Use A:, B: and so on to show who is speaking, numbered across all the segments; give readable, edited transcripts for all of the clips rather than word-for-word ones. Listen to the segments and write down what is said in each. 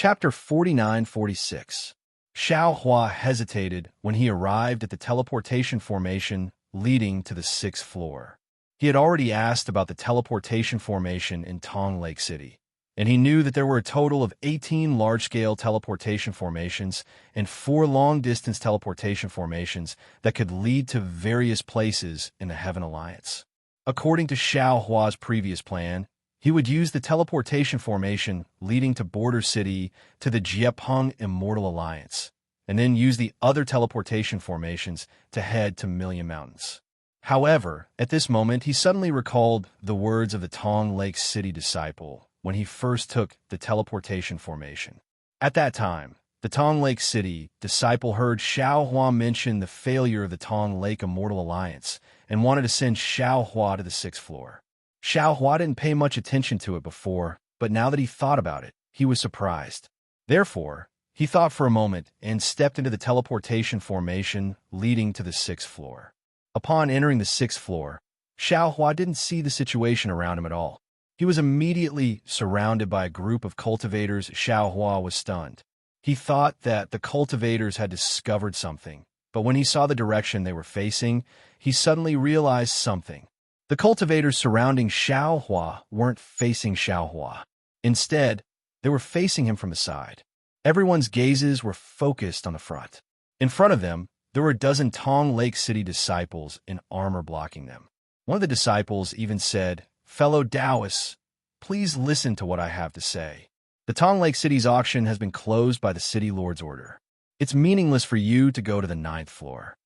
A: Chapter 49-46. Xiao Hua hesitated when he arrived at the teleportation formation leading to the 6th floor. He had already asked about the teleportation formation in Tong Lake City, and he knew that there were a total of 18 large-scale teleportation formations and 4 long-distance teleportation formations that could lead to various places in the Heaven Alliance. According to Xiao Hua's previous plan, he would use the teleportation formation leading to Border City to the Jiepeng Immortal Alliance, and then use the other teleportation formations to head to Million Mountains. However, at this moment, he suddenly recalled the words of the Tong Lake City disciple when he first took the teleportation formation. At that time, the Tong Lake City disciple heard Xiao Hua mention the failure of the Tong Lake Immortal Alliance and wanted to send Xiao Hua to the 6th floor. Xiao Hua didn't pay much attention to it before, but now that he thought about it, he was surprised. Therefore, he thought for a moment and stepped into the teleportation formation leading to the 6th floor. Upon entering the 6th floor, Xiao Hua didn't see the situation around him at all. He was immediately surrounded by a group of cultivators. Xiao Hua was stunned. He thought that the cultivators had discovered something, but when he saw the direction they were facing, he suddenly realized something. The cultivators surrounding Xiao Hua weren't facing Xiao Hua. Instead, they were facing him from the side. Everyone's gazes were focused on the front. In front of them, there were a dozen Tong Lake City disciples in armor blocking them. One of the disciples even said, "Fellow Taoists, please listen to what I have to say. The Tong Lake City's auction has been closed by the City Lord's order. It's meaningless for you to go to the 9th floor.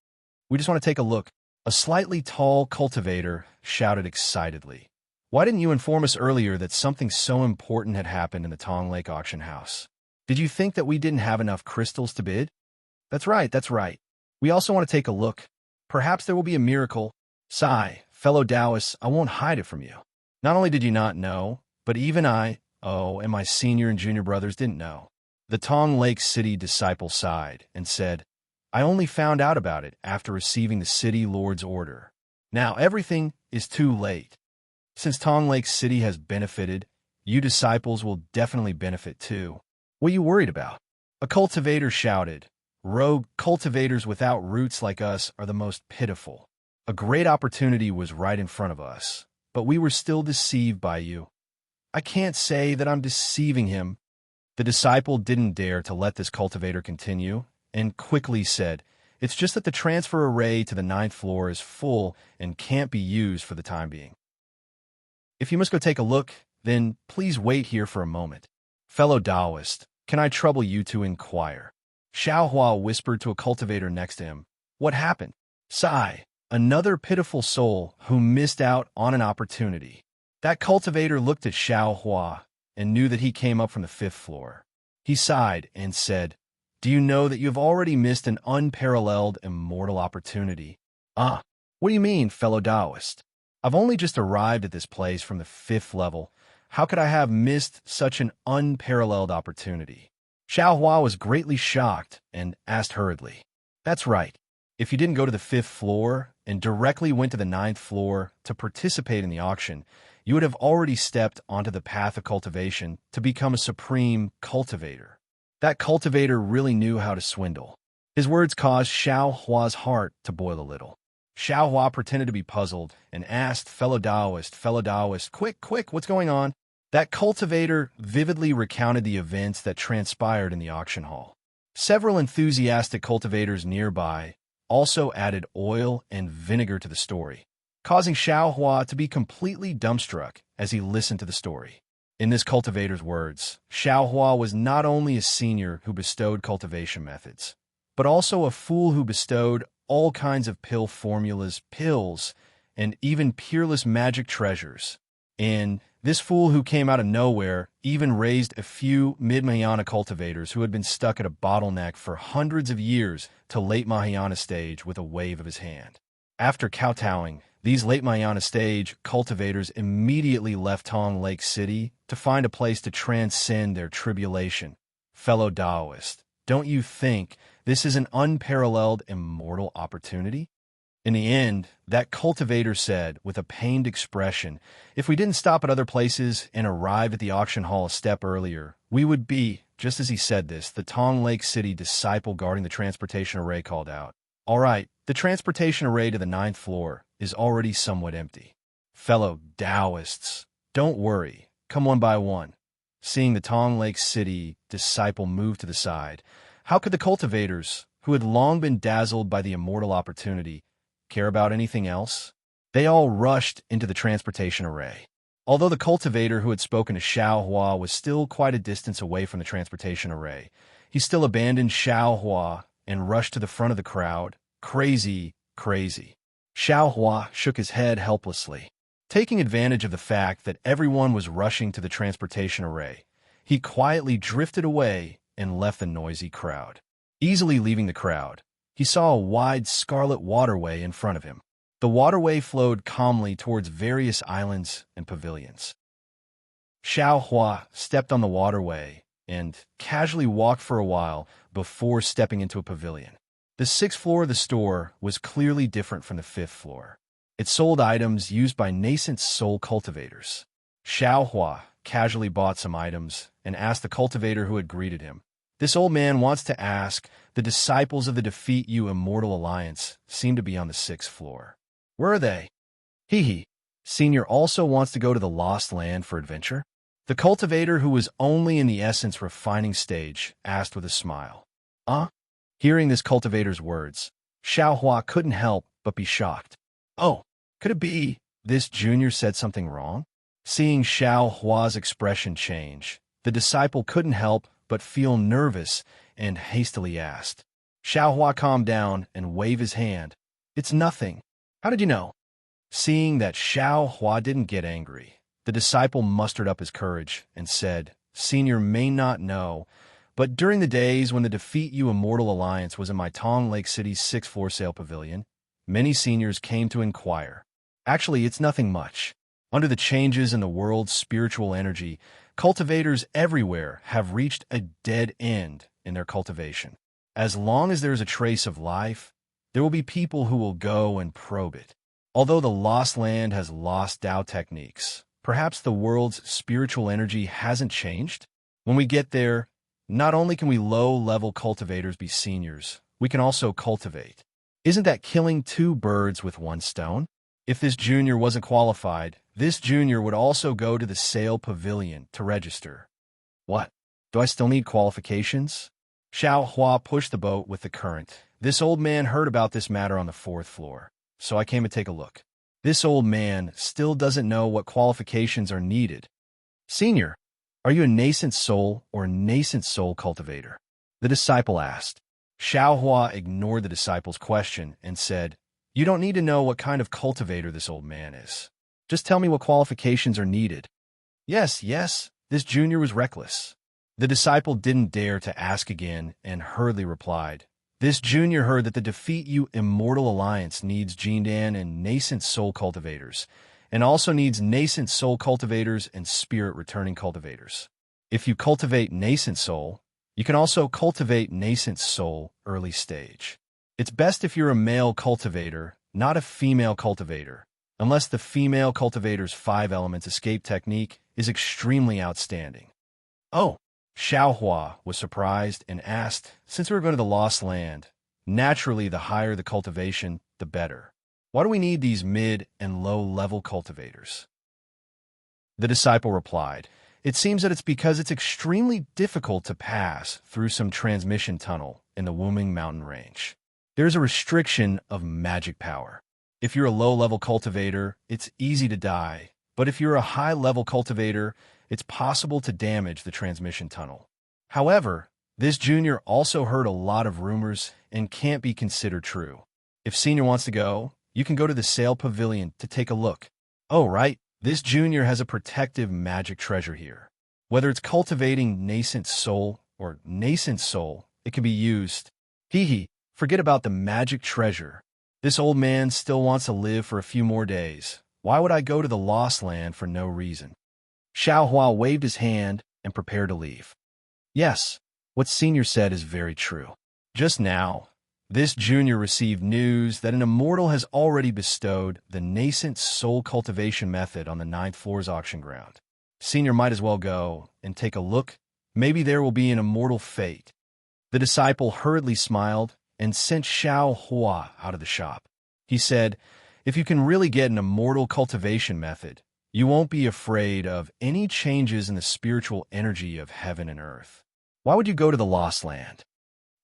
A: We just want to take a look." A slightly tall cultivator shouted excitedly. "Why didn't you inform us earlier that something so important had happened in the Tong Lake auction house? Did you think that we didn't have enough crystals to bid?" That's right. We also want to take a look. Perhaps there will be a miracle." "Sigh, fellow Taoists, I won't hide it from you. Not only did you not know, but even I, and my senior and junior brothers didn't know." The Tong Lake City disciple sighed and said, "I only found out about it after receiving the City Lord's order. Now everything is too late. Since Tong Lake City has benefited, you disciples will definitely benefit too. What are you worried about?" A cultivator shouted, "Rogue cultivators without roots like us are the most pitiful. A great opportunity was right in front of us, but we were still deceived by you." "I can't say that I'm deceiving him." The disciple didn't dare to let this cultivator continue, and quickly said, "It's just that the transfer array to the 9th floor is full and can't be used for the time being. If you must go take a look, then please wait here for a moment. Fellow Taoist, can I trouble you to inquire?" Xiao Hua whispered to a cultivator next to him. "What happened?" "Sigh, another pitiful soul who missed out on an opportunity." That cultivator looked at Xiao Hua and knew that he came up from the 5th floor. He sighed and said, "Do you know that you have already missed an unparalleled immortal opportunity?" "Ah, what do you mean, fellow Taoist? I've only just arrived at this place from the 5th level. How could I have missed such an unparalleled opportunity?" Xiao Hua was greatly shocked and asked hurriedly, "That's right. If you didn't go to the 5th floor and directly went to the 9th floor to participate in the auction, you would have already stepped onto the path of cultivation to become a supreme cultivator." That cultivator really knew how to swindle. His words caused Xiao Hua's heart to boil a little. Xiao Hua pretended to be puzzled and asked, fellow Taoist, quick, what's going on?" That cultivator vividly recounted the events that transpired in the auction hall. Several enthusiastic cultivators nearby also added oil and vinegar to the story, causing Xiao Hua to be completely dumbstruck as he listened to the story. In this cultivator's words, Xiao Hua was not only a senior who bestowed cultivation methods, but also a fool who bestowed all kinds of pill formulas, pills, and even peerless magic treasures. And this fool who came out of nowhere even raised a few mid-Mahayana cultivators who had been stuck at a bottleneck for hundreds of years to late Mahayana stage with a wave of his hand. After kowtowing, these late Mahayana stage cultivators immediately left Tong Lake City to find a place to transcend their tribulation. Fellow Taoist, don't you think this is an unparalleled immortal opportunity? In the end, that cultivator said with a pained expression, "If we didn't stop at other places and arrive at the auction hall a step earlier, we would be Just as he said this, the Tong Lake City disciple guarding the transportation array called out, "All right, the transportation array to the 9th floor is already somewhat empty. Fellow Taoists, don't worry, come one by one." Seeing the Tong Lake City disciple move to the side, how could the cultivators, who had long been dazzled by the immortal opportunity, care about anything else? They all rushed into the transportation array. Although the cultivator who had spoken to Xiao Hua was still quite a distance away from the transportation array, he still abandoned Xiao Hua and rushed to the front of the crowd. Crazy, crazy. Xiao Hua shook his head helplessly. Taking advantage of the fact that everyone was rushing to the transportation array, he quietly drifted away and left the noisy crowd. Easily leaving the crowd, he saw a wide scarlet waterway in front of him. The waterway flowed calmly towards various islands and pavilions. Xiao Hua stepped on the waterway and casually walked for a while before stepping into a pavilion. The 6th floor of the store was clearly different from the 5th floor. It sold items used by nascent soul cultivators. Xiao Hua casually bought some items and asked the cultivator who had greeted him, "This old man wants to ask, the disciples of the Defeat You Immortal Alliance seem to be on the 6th floor. Where are they?" "Hee. Senior also wants to go to the Lost Land for adventure?" The cultivator, who was only in the essence refining stage, asked with a smile. Hearing this cultivator's words, Xiao Hua couldn't help but be shocked. "Oh, could it be this junior said something wrong?" Seeing Xiao Hua's expression change, the disciple couldn't help but feel nervous and hastily asked. Xiao Hua calmed down and waved his hand. "It's nothing. How did you know?" Seeing that Xiao Hua didn't get angry, the disciple mustered up his courage and said, "Senior may not know, but during the days when the Defeat You Immortal Alliance was in my Tong Lake City's 6th floor sale pavilion, many seniors came to inquire. Actually, it's nothing much. Under the changes in the world's spiritual energy, cultivators everywhere have reached a dead end in their cultivation. As long as there is a trace of life, there will be people who will go and probe it. Although the Lost Land has lost Tao techniques, perhaps the world's spiritual energy hasn't changed? When we get there, not only can we low-level cultivators be seniors, we can also cultivate. Isn't that killing 2 birds with 1 stone? If this junior wasn't qualified, this junior would also go to the sale pavilion to register. What? Do I still need qualifications? Xiao Hua pushed the boat with the current. This old man heard about this matter on the 4th floor, so I came to take a look. This old man still doesn't know what qualifications are needed. Senior, are you a nascent soul or nascent soul cultivator? The disciple asked. Xiao Hua ignored the disciple's question and said, "You don't need to know what kind of cultivator this old man is. Just tell me what qualifications are needed." Yes, this junior was reckless. The disciple didn't dare to ask again and hurriedly replied, "This junior heard that the Defeat You Immortal Alliance needs Jindan and nascent soul cultivators, and also needs nascent soul cultivators and spirit returning cultivators. If you cultivate nascent soul, you can also cultivate nascent soul early stage. It's best if you're a male cultivator, not a female cultivator, unless the female cultivator's 5 elements escape technique is extremely outstanding." "Oh." Xiao Hua was surprised and asked, "Since we're going to the Lost Land, naturally the higher the cultivation, the better. Why do we need these mid and low-level cultivators?" The disciple replied, "It seems that it's because it's extremely difficult to pass through some transmission tunnel in the Wuming mountain range. There's a restriction of magic power. If you're a low-level cultivator, it's easy to die, but if you're a high-level cultivator, it's possible to damage the transmission tunnel. However, this junior also heard a lot of rumors and can't be considered true. If senior wants to go, you can go to the sale pavilion to take a look. Oh, right, this junior has a protective magic treasure here. Whether it's cultivating nascent soul or nascent soul, it can be used. Forget about the magic treasure. This old man still wants to live for a few more days. Why would I go to the Lost Land for no reason?" Xiao Hua waved his hand and prepared to leave. Yes, what Senior said is very true. Just now, this junior received news that an immortal has already bestowed the nascent soul cultivation method on the 9th floor's auction ground. Senior might as well go and take a look, Maybe there will be an immortal fate. The disciple hurriedly smiled and sent Xiao Hua out of the shop. He said, if you can really get an immortal cultivation method, you won't be afraid of any changes in the spiritual energy of heaven and earth. Why would you go to the Lost Land?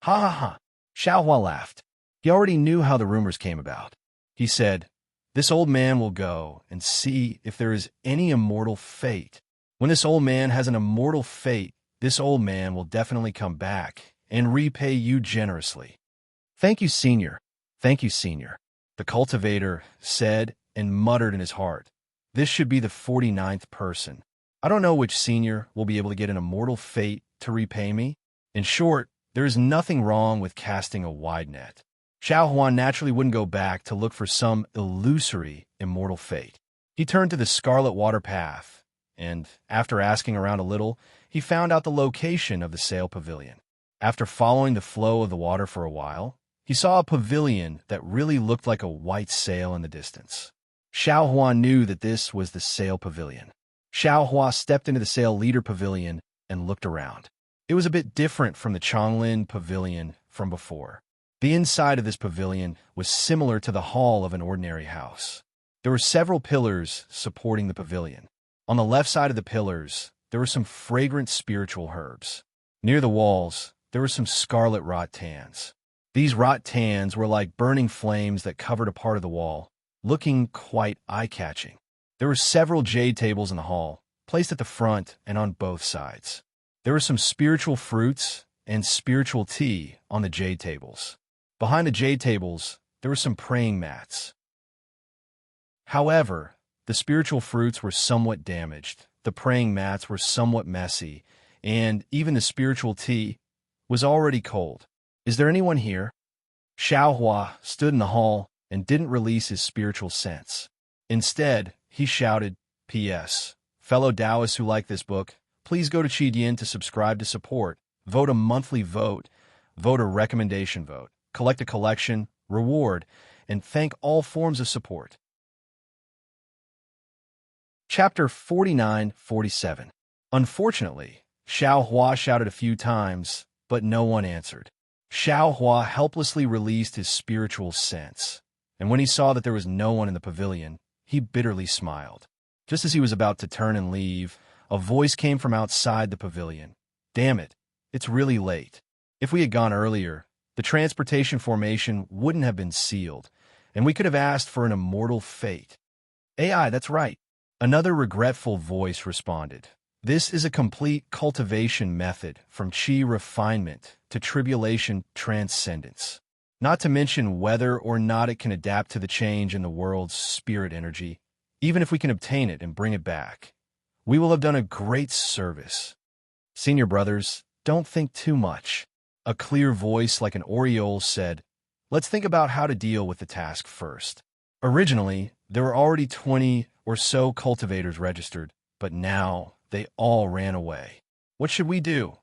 A: Ha ha ha. Xiao Hua laughed. He already knew how the rumors came about. He said, this old man will go and see if there is any immortal fate. When this old man has an immortal fate, this old man will definitely come back and repay you generously. Thank you, Senior. Thank you, Senior. The cultivator said and muttered in his heart, this should be the 49th person. I don't know which senior will be able to get an immortal fate to repay me. In short, there is nothing wrong with casting a wide net. Xiao Huan naturally wouldn't go back to look for some illusory immortal fate. He turned to the Scarlet Water Path, and after asking around a little, he found out the location of the sail pavilion. After following the flow of the water for a while, he saw a pavilion that really looked like a white sail in the distance. Xiao Huan knew that this was the sail pavilion. Xiao Hua stepped into the sail leader pavilion and looked around. It was a bit different from the Chonglin pavilion from before. The inside of this pavilion was similar to the hall of an ordinary house. There were several pillars supporting the pavilion. On the left side of the pillars, there were some fragrant spiritual herbs. Near the walls, there were some scarlet rattans. These rattans were like burning flames that covered a part of the wall, looking quite eye-catching. There were several jade tables in the hall, placed at the front and on both sides. There were some spiritual fruits and spiritual tea on the jade tables. Behind the jade tables, there were some praying mats. However, the spiritual fruits were somewhat damaged, the praying mats were somewhat messy, and even the spiritual tea was already cold. Is there anyone here? Xiao Hua stood in the hall and didn't release his spiritual sense. Instead, he shouted, P.S. Fellow Taoists who like this book, please go to Qidian to subscribe to support, vote a monthly vote, vote a recommendation vote, collect a collection, reward, and thank all forms of support. Chapter 49-47. Unfortunately, Xiao Hua shouted a few times, but no one answered. Xiao Hua helplessly released his spiritual sense, and when he saw that there was no one in the pavilion, he bitterly smiled. Just as he was about to turn and leave, a voice came from outside the pavilion. Damn it, it's really late. If we had gone earlier, the transportation formation wouldn't have been sealed, and we could have asked for an immortal fate. AI, that's right. Another regretful voice responded. This is a complete cultivation method from chi refinement to tribulation transcendence. Not to mention whether or not it can adapt to the change in the world's spirit energy, even if we can obtain it and bring it back. We will have done a great service. Senior brothers, don't think too much. A clear voice like an aureole said, let's think about how to deal with the task first. Originally, there were already 20 or so cultivators registered, but now they all ran away. What should we do?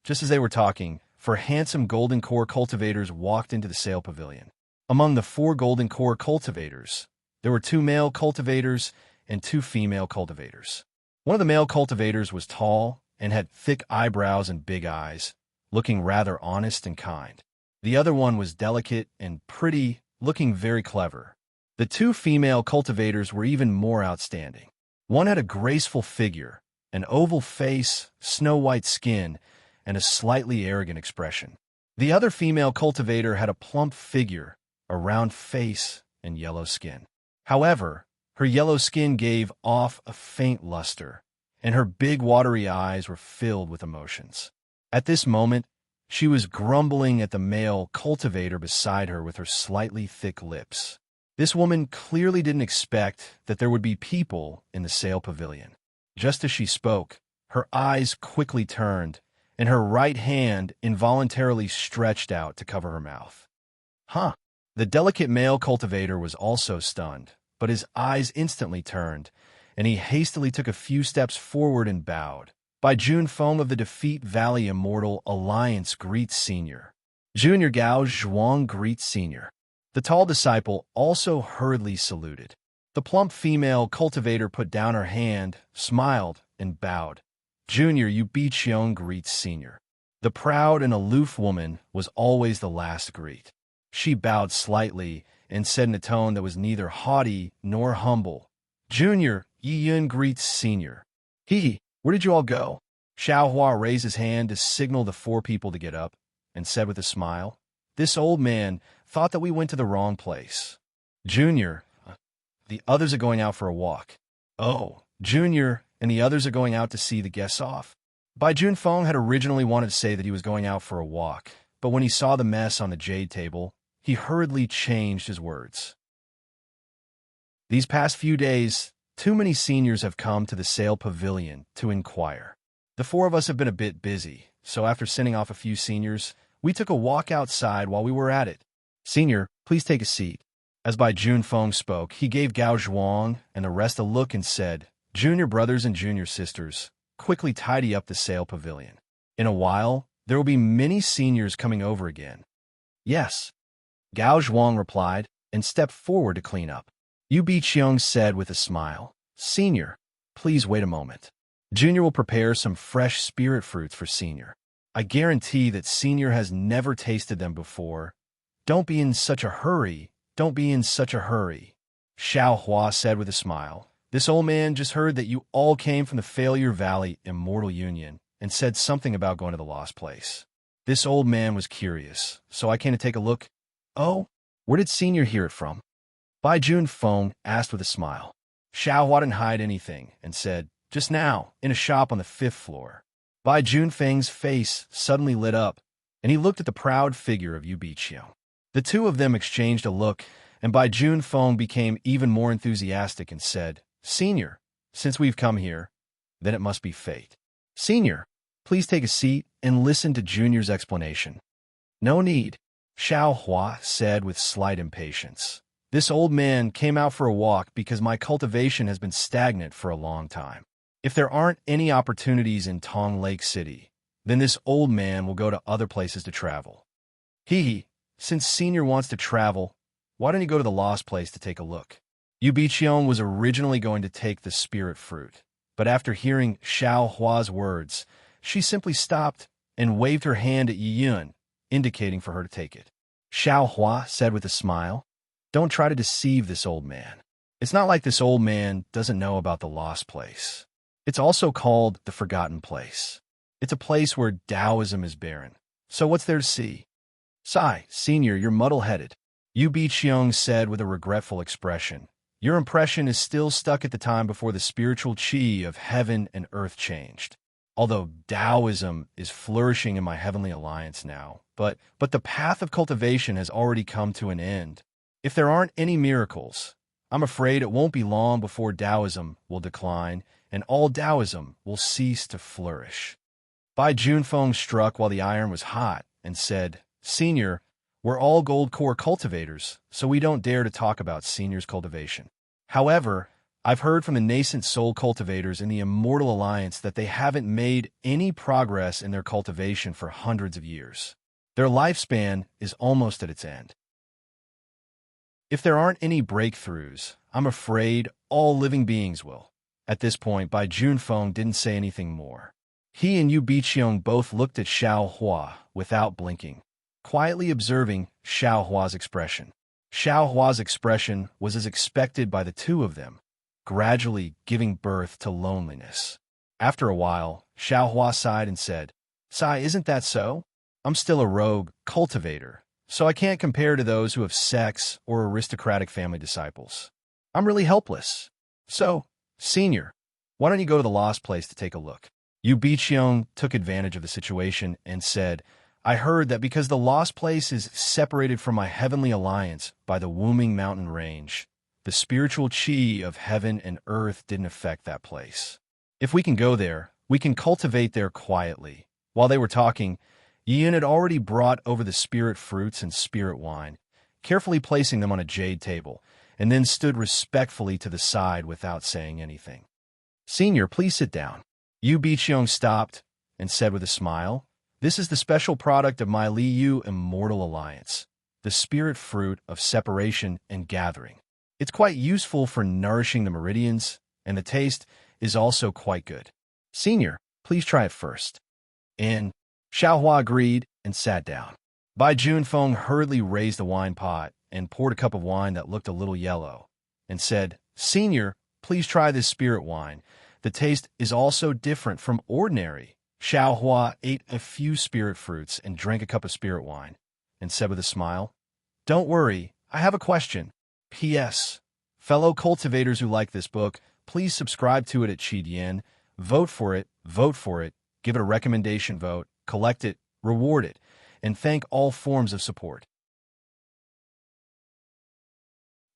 A: Just as they were talking, 4 handsome golden core cultivators walked into the sail pavilion. Among the 4 golden core cultivators, there were 2 male cultivators and 2 female cultivators. One of the male cultivators was tall and had thick eyebrows and big eyes, looking rather honest and kind. The other one was delicate and pretty, looking very clever. The 2 female cultivators were even more outstanding. One had a graceful figure, an oval face, snow-white skin, and a slightly arrogant expression. The other female cultivator had a plump figure, a round face, and yellow skin. However, her yellow skin gave off a faint luster, and her big watery eyes were filled with emotions. At this moment, she was grumbling at the male cultivator beside her with her slightly thick lips. This woman clearly didn't expect that there would be people in the sail pavilion. Just as she spoke, her eyes quickly turned, and her right hand involuntarily stretched out to cover her mouth. Huh! The delicate male cultivator was also stunned, but his eyes instantly turned, and he hastily took a few steps forward and bowed. By June Foam of the Defeat Valley Immortal Alliance greets Senior. Junior Gao Zhuang greets Senior. The tall disciple also hurriedly saluted. The plump female cultivator put down her hand, smiled, and bowed. Junior, you Cheong greets Senior. The proud and aloof woman was always the last to greet. She bowed slightly and said in a tone that was neither haughty nor humble, Junior, Yi Yun greets Senior. Where did you all go? Xiao Hua raised his hand to signal the four people to get up, and said with a smile, This old man thought that we went to the wrong place. Junior, the others are going out for a walk. Oh, Junior and the others are going out to see the guests off. Bai Junfeng had originally wanted to say that he was going out for a walk, but when he saw the mess on the jade table, he hurriedly changed his words. These past few days, too many seniors have come to the sale pavilion to inquire. The four of us have been a bit busy, so after sending off a few seniors, we took a walk outside while we were at it. Senior, please take a seat. As Bai Junfeng spoke, he gave Gao Zhuang and the rest a look and said, Junior brothers and junior sisters, quickly tidy up the sale pavilion. In a while, there will be many seniors coming over again. Yes. Gao Zhuang replied and stepped forward to clean up. Yu Biqiang said with a smile, Senior, please wait a moment. Junior will prepare some fresh spirit fruits for Senior. I guarantee that Senior has never tasted them before. Don't be in such a hurry. Don't be in such a hurry. Xiao Hua said with a smile. This old man just heard that you all came from the Failure Valley Immortal Union and said something about going to the Lost Place. This old man was curious, so I came to take a look. Oh, where did Senior hear it from? Bai Junfeng asked with a smile. Xiao Hua didn't hide anything and said, Just now, in a shop on the 5th floor. Bai Junfeng's face suddenly lit up, and he looked at the proud figure of Yu Biqiang. The two of them exchanged a look, and Bai Junfeng became even more enthusiastic and said, Senior, since we've come here, then it must be fate. Senior, please take a seat and listen to Junior's explanation. No need, Xiao Hua said with slight impatience. This old man came out for a walk because my cultivation has been stagnant for a long time. If there aren't any opportunities in Tong Lake City, then this old man will go to other places to travel. Since Senior wants to travel, why don't you go to the Lost Place to take a look? Yu Biqiang was originally going to take the spirit fruit, but after hearing Xiao Hua's words, she simply stopped and waved her hand at Yi Yun, indicating for her to take it. Xiao Hua said with a smile, Don't try to deceive this old man. It's not like this old man doesn't know about the Lost Place. It's also called the Forgotten Place. It's a place where Taoism is barren. So what's there to see? Sigh, Senior, you're muddle-headed. Yu Biqiang said with a regretful expression. Your impression is still stuck at the time before the spiritual qi of heaven and earth changed. Although Taoism is flourishing in my heavenly alliance now, but the path of cultivation has already come to an end. If there aren't any miracles, I'm afraid it won't be long before Taoism will decline and all Taoism will cease to flourish. Bai Junfeng struck while the iron was hot and said, Senior, we're all gold core cultivators, so we don't dare to talk about Senior's cultivation. However, I've heard from the nascent soul cultivators in the Immortal Alliance that they haven't made any progress in their cultivation for hundreds of years. Their lifespan is almost at its end. If there aren't any breakthroughs, I'm afraid all living beings will. At this point, Bai Junfeng didn't say anything more. He and Yu Biqiang both looked at Xiao Hua without blinking, quietly observing Xiao Hua's expression. Xiao Hua's expression was as expected by the two of them, gradually giving birth to loneliness. After a while, Xiao Hua sighed and said, Sai, isn't that so? I'm still a rogue cultivator, so I can't compare to those who have sex or aristocratic family disciples. I'm really helpless. So, Senior, why don't you go to the Lost Place to take a look? Yu Biqiang took advantage of the situation and said, I heard that because the Lost Place is separated from my heavenly alliance by the Wooming Mountain Range, the spiritual qi of heaven and earth didn't affect that place. If we can go there, we can cultivate there quietly. While they were talking, Yin had already brought over the spirit fruits and spirit wine, carefully placing them on a jade table, and then stood respectfully to the side without saying anything. Senior, please sit down. Yu Biqiang stopped and said with a smile, This is the special product of my Liu Immortal Alliance, the spirit fruit of separation and gathering. It's quite useful for nourishing the meridians, and the taste is also quite good. Senior, please please try it first. And Xiaohua agreed and sat down. Bai Junfeng hurriedly raised the wine pot and poured a cup of wine that looked a little yellow, and said, "Senior, please try this spirit wine. The taste is also different from ordinary." Xiaohua ate a few spirit fruits and drank a cup of spirit wine, and said with a smile, "Don't worry, I have a question. P.S. Fellow cultivators who like this book, please subscribe to it at Qidian. Vote for it, give it a recommendation vote, collect it, reward it, and thank all forms of support."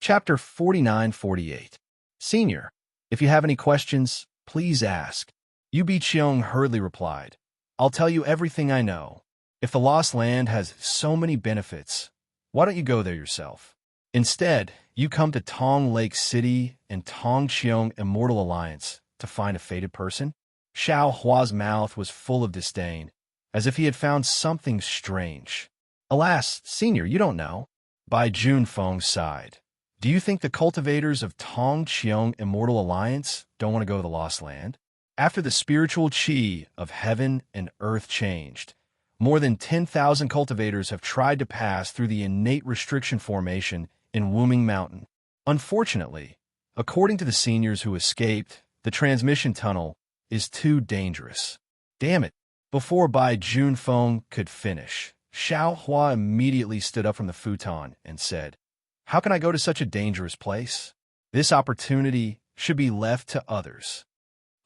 A: Chapter 49-48. Senior, if you have any questions, please ask. Yu Biqiong hurriedly replied, "I'll tell you everything I know. If the Lost Land has so many benefits, why don't you go there yourself? Instead, you come to Tong Lake City and Tongqiong Immortal Alliance to find a fated person?" Xiao Hua's mouth was full of disdain, as if he had found something strange. "Alas, Senior, you don't know." Bai Junfeng sighed. "Do you think the cultivators of Tongqiong Immortal Alliance don't want to go to the Lost Land? After the spiritual qi of heaven and earth changed, more than 10,000 cultivators have tried to pass through the innate restriction formation in Wuming Mountain. Unfortunately, according to the seniors who escaped, the transmission tunnel is too dangerous." Damn it! Before Bai Junfeng could finish, Xiao Hua immediately stood up from the futon and said, "How can I go to such a dangerous place? This opportunity should be left to others."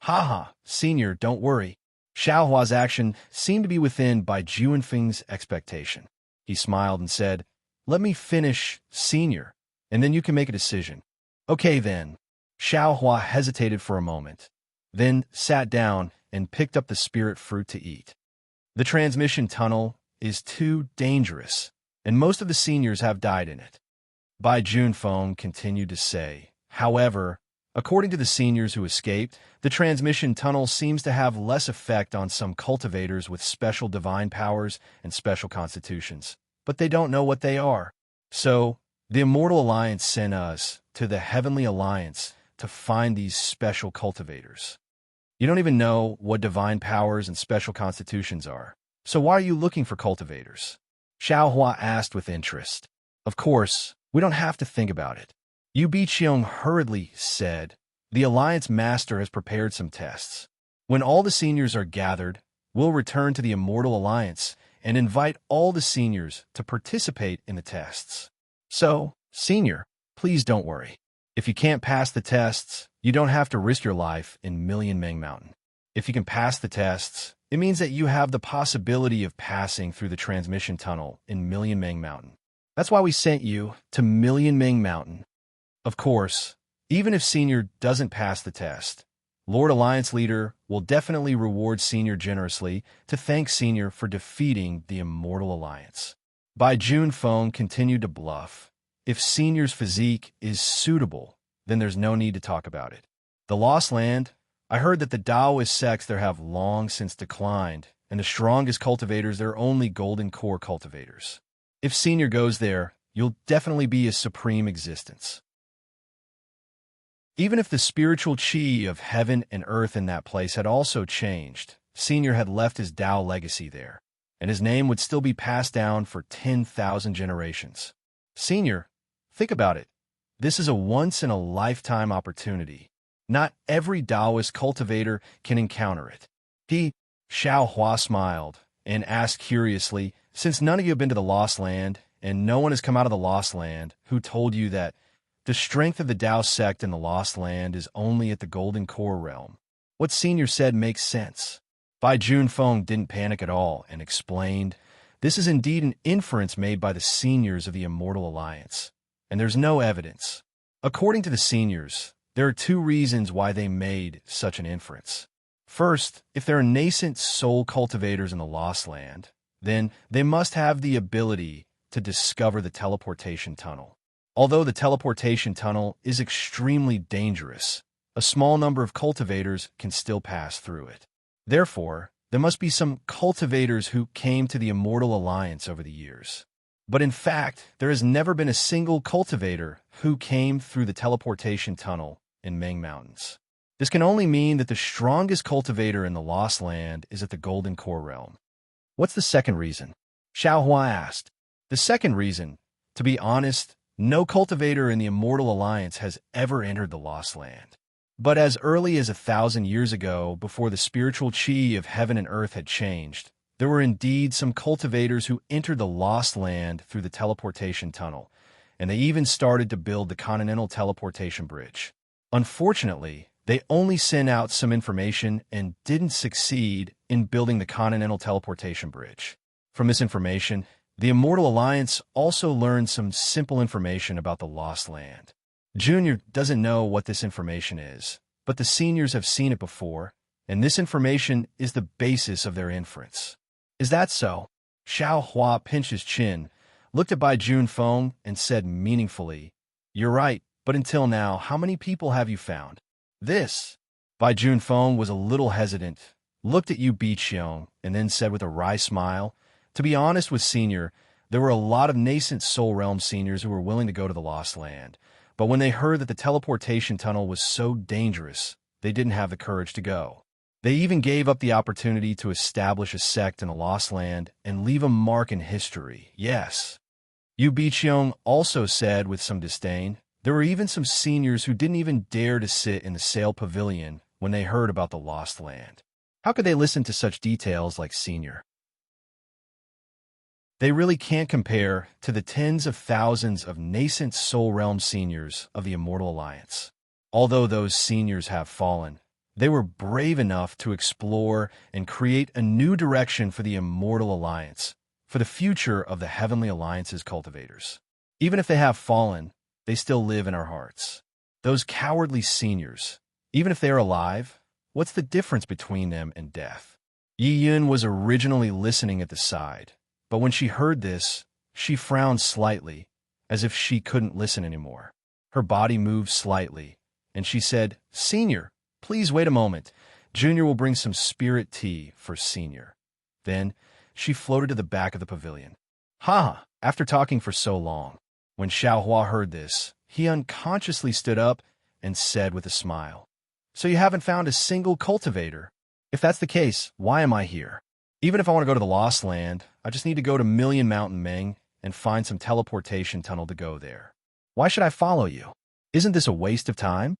A: "Haha, Senior, don't worry." Xiao Hua's action seemed to be within Bai Junfeng's expectation. He smiled and said, "Let me finish, Senior, and then you can make a decision." "Okay then." Xiao Hua hesitated for a moment, then sat down and picked up the spirit fruit to eat. "The transmission tunnel is too dangerous, and most of the seniors have died in it." Bai Junfeng continued to say, "However, according to the seniors who escaped, the transmission tunnel seems to have less effect on some cultivators with special divine powers and special constitutions, but they don't know what they are. So, the Immortal Alliance sent us to the Heavenly Alliance to find these special cultivators. You don't even know what divine powers and special constitutions are. So why are you looking for cultivators?" Xiao Hua asked with interest. "Of course, we don't have to think about it." Yu Biqiong hurriedly said, "The Alliance Master has prepared some tests. When all the seniors are gathered, we'll return to the Immortal Alliance and invite all the seniors to participate in the tests. So, Senior, please don't worry. If you can't pass the tests, you don't have to risk your life in Million Meng Mountain. If you can pass the tests, it means that you have the possibility of passing through the transmission tunnel in Million Meng Mountain. That's why we sent you to Million Meng Mountain. Of course, even if Senior doesn't pass the test, Lord Alliance Leader will definitely reward Senior generously to thank Senior for defeating the Immortal Alliance." Bai Junfeng continued to bluff. "If Senior's physique is suitable, then there's no need to talk about it. The Lost Land, I heard that the Taoist sects there have long since declined, and the strongest cultivators there are only golden core cultivators. If Senior goes there, you'll definitely be a supreme existence. Even if the spiritual qi of heaven and earth in that place had also changed, Senior had left his Tao legacy there, and his name would still be passed down for 10,000 generations. Senior, think about it. This is a once-in-a-lifetime opportunity. Not every Taoist cultivator can encounter it." Xiao Hua smiled and asked curiously, "Since none of you have been to the Lost Land, and no one has come out of the Lost Land, who told you that the strength of the Tao sect in the Lost Land is only at the Golden Core realm? What Senior said makes sense." Bai Junfeng didn't panic at all and explained, "This is indeed an inference made by the seniors of the Immortal Alliance, and there's no evidence. According to the seniors, there are two reasons why they made such an inference. First, if there are nascent soul cultivators in the Lost Land, then they must have the ability to discover the teleportation tunnel. Although the teleportation tunnel is extremely dangerous, a small number of cultivators can still pass through it. Therefore, there must be some cultivators who came to the Immortal Alliance over the years. But in fact, there has never been a single cultivator who came through the teleportation tunnel in Meng Mountains. This can only mean that the strongest cultivator in the Lost Land is at the Golden Core realm. What's the second reason? Xiao Hua asked. The second reason, to be honest, no cultivator in the Immortal Alliance has ever entered the Lost Land. But as early as 1,000 years ago, before the spiritual chi of heaven and earth had changed, there were indeed some cultivators who entered the Lost Land through the teleportation tunnel, and they even started to build the Continental Teleportation Bridge. Unfortunately, they only sent out some information and didn't succeed in building the Continental Teleportation Bridge. From this information, the Immortal Alliance also learned some simple information about the Lost Land. Junior doesn't know what this information is, but the seniors have seen it before, and this information is the basis of their inference. Is that so? Xiao Hua pinched his chin, looked at Bai Junfeng, and said meaningfully, "You're right, but until now, how many people have you found?" This. Bai Junfeng was a little hesitant, looked at Yu Biqiong, and then said with a wry smile, "To be honest with Senior, there were a lot of nascent Soul Realm seniors who were willing to go to the Lost Land, but when they heard that the teleportation tunnel was so dangerous, they didn't have the courage to go. They even gave up the opportunity to establish a sect in the Lost Land and leave a mark in history, yes." Yu Biqiong also said with some disdain, "There were even some seniors who didn't even dare to sit in the sail pavilion when they heard about the Lost Land. How could they listen to such details like Senior? They really can't compare to the tens of thousands of nascent Soul Realm seniors of the Immortal Alliance. Although those seniors have fallen, they were brave enough to explore and create a new direction for the Immortal Alliance, for the future of the Heavenly Alliance's cultivators. Even if they have fallen, they still live in our hearts. Those cowardly seniors, even if they are alive, what's the difference between them and death?" Yi Yun was originally listening at the side, but when she heard this, she frowned slightly, as if she couldn't listen anymore. Her body moved slightly, and she said, "Senior, please wait a moment. Junior will bring some spirit tea for Senior." Then she floated to the back of the pavilion. Ha! After talking for so long. When Xiao Hua heard this, he unconsciously stood up and said with a smile, "So you haven't found a single cultivator? If that's the case, why am I here? Even if I want to go to the Lost Land, I just need to go to Million Mountain Meng and find some teleportation tunnel to go there. Why should I follow you? Isn't this a waste of time?"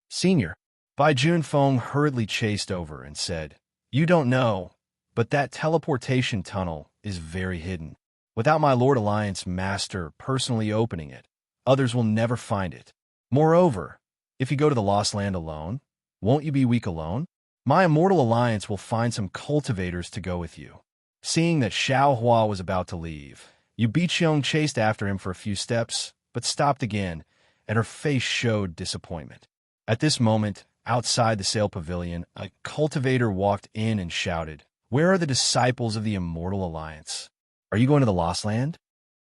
A: "Senior." Bai Junfeng hurriedly chased over and said, "You don't know, but that teleportation tunnel is very hidden. Without my Lord Alliance Master personally opening it, others will never find it. Moreover, if you go to the Lost Land alone, won't you be weak alone? My Immortal Alliance will find some cultivators to go with you." Seeing that Xiao Hua was about to leave, Yu Biqiong chased after him for a few steps, but stopped again, and her face showed disappointment. At this moment, outside the sail pavilion, a cultivator walked in and shouted, "Where are the disciples of the Immortal Alliance? Are you going to the Lost Land?"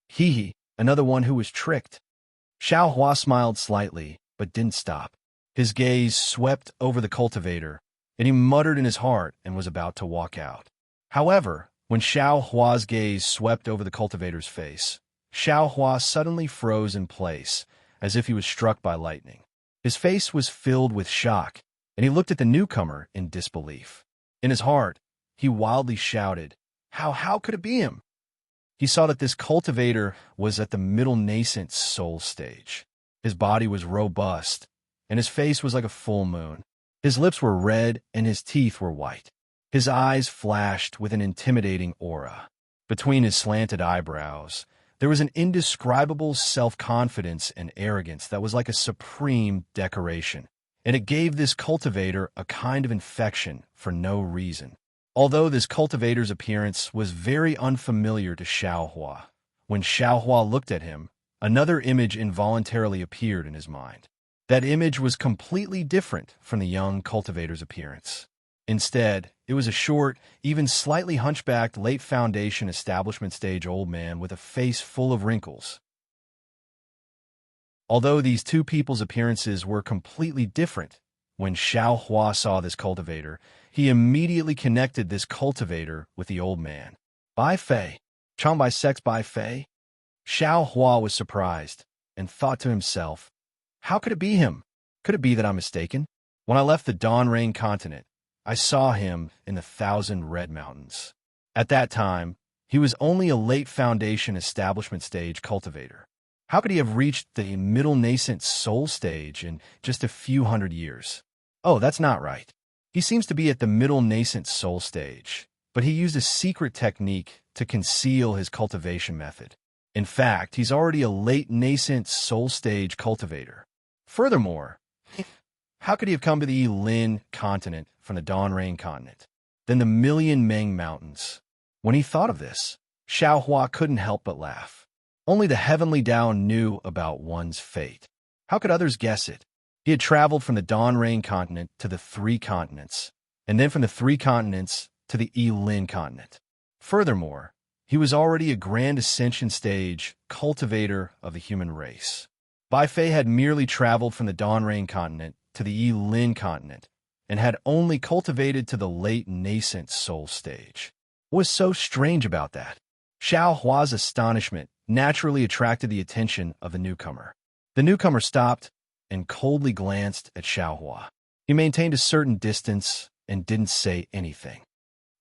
A: Hee, another one who was tricked. Xiao Hua smiled slightly, but didn't stop. His gaze swept over the cultivator, and he muttered in his heart and was about to walk out. However, when Xiao Hua's gaze swept over the cultivator's face, Xiao Hua suddenly froze in place, as if he was struck by lightning. His face was filled with shock, and he looked at the newcomer in disbelief. In his heart, he wildly shouted, How could it be him?" He saw that this cultivator was at the middle nascent soul stage. His body was robust, and his face was like a full moon. His lips were red, and his teeth were white. His eyes flashed with an intimidating aura. Between his slanted eyebrows, there was an indescribable self-confidence and arrogance that was like a supreme decoration, and it gave this cultivator a kind of infection for no reason. Although this cultivator's appearance was very unfamiliar to Xiao Hua, when Xiao Hua looked at him, another image involuntarily appeared in his mind. That image was completely different from the young cultivator's appearance. Instead, it was a short, even slightly hunchbacked late foundation establishment stage old man with a face full of wrinkles. Although these two people's appearances were completely different, when Xiao Hua saw this cultivator, he immediately connected this cultivator with the old man. Bai Fei. Chong Bai Sex Bai Fei? Xiao Hua was surprised and thought to himself, "How could it be him? Could it be that I'm mistaken?" When I left the Dawn Rain continent, I saw him in the Thousand Red Mountains. At that time, he was only a late Foundation establishment stage cultivator. How could he have reached the middle nascent soul stage in just a few hundred years? Oh, that's not right. He seems to be at the middle nascent soul stage, but he used a secret technique to conceal his cultivation method. In fact, he's already a late nascent soul stage cultivator. Furthermore, how could he have come to the Lin continent from the Dawn Rain continent, then the Million Meng Mountains? When he thought of this, Xiaohua couldn't help but laugh. Only the Heavenly Tao knew about one's fate. How could others guess it? He had traveled from the Dawn Rain continent to the Three Continents, and then from the Three Continents to the Lin continent. Furthermore, he was already a Grand Ascension stage cultivator of the human race. Bai Fei had merely traveled from the Dawn Rain continent to the Lin continent, and had only cultivated to the late nascent soul stage. What was so strange about that? Xiao Hua's astonishment naturally attracted the attention of the newcomer. The newcomer stopped and coldly glanced at Xiao Hua. He maintained a certain distance and didn't say anything.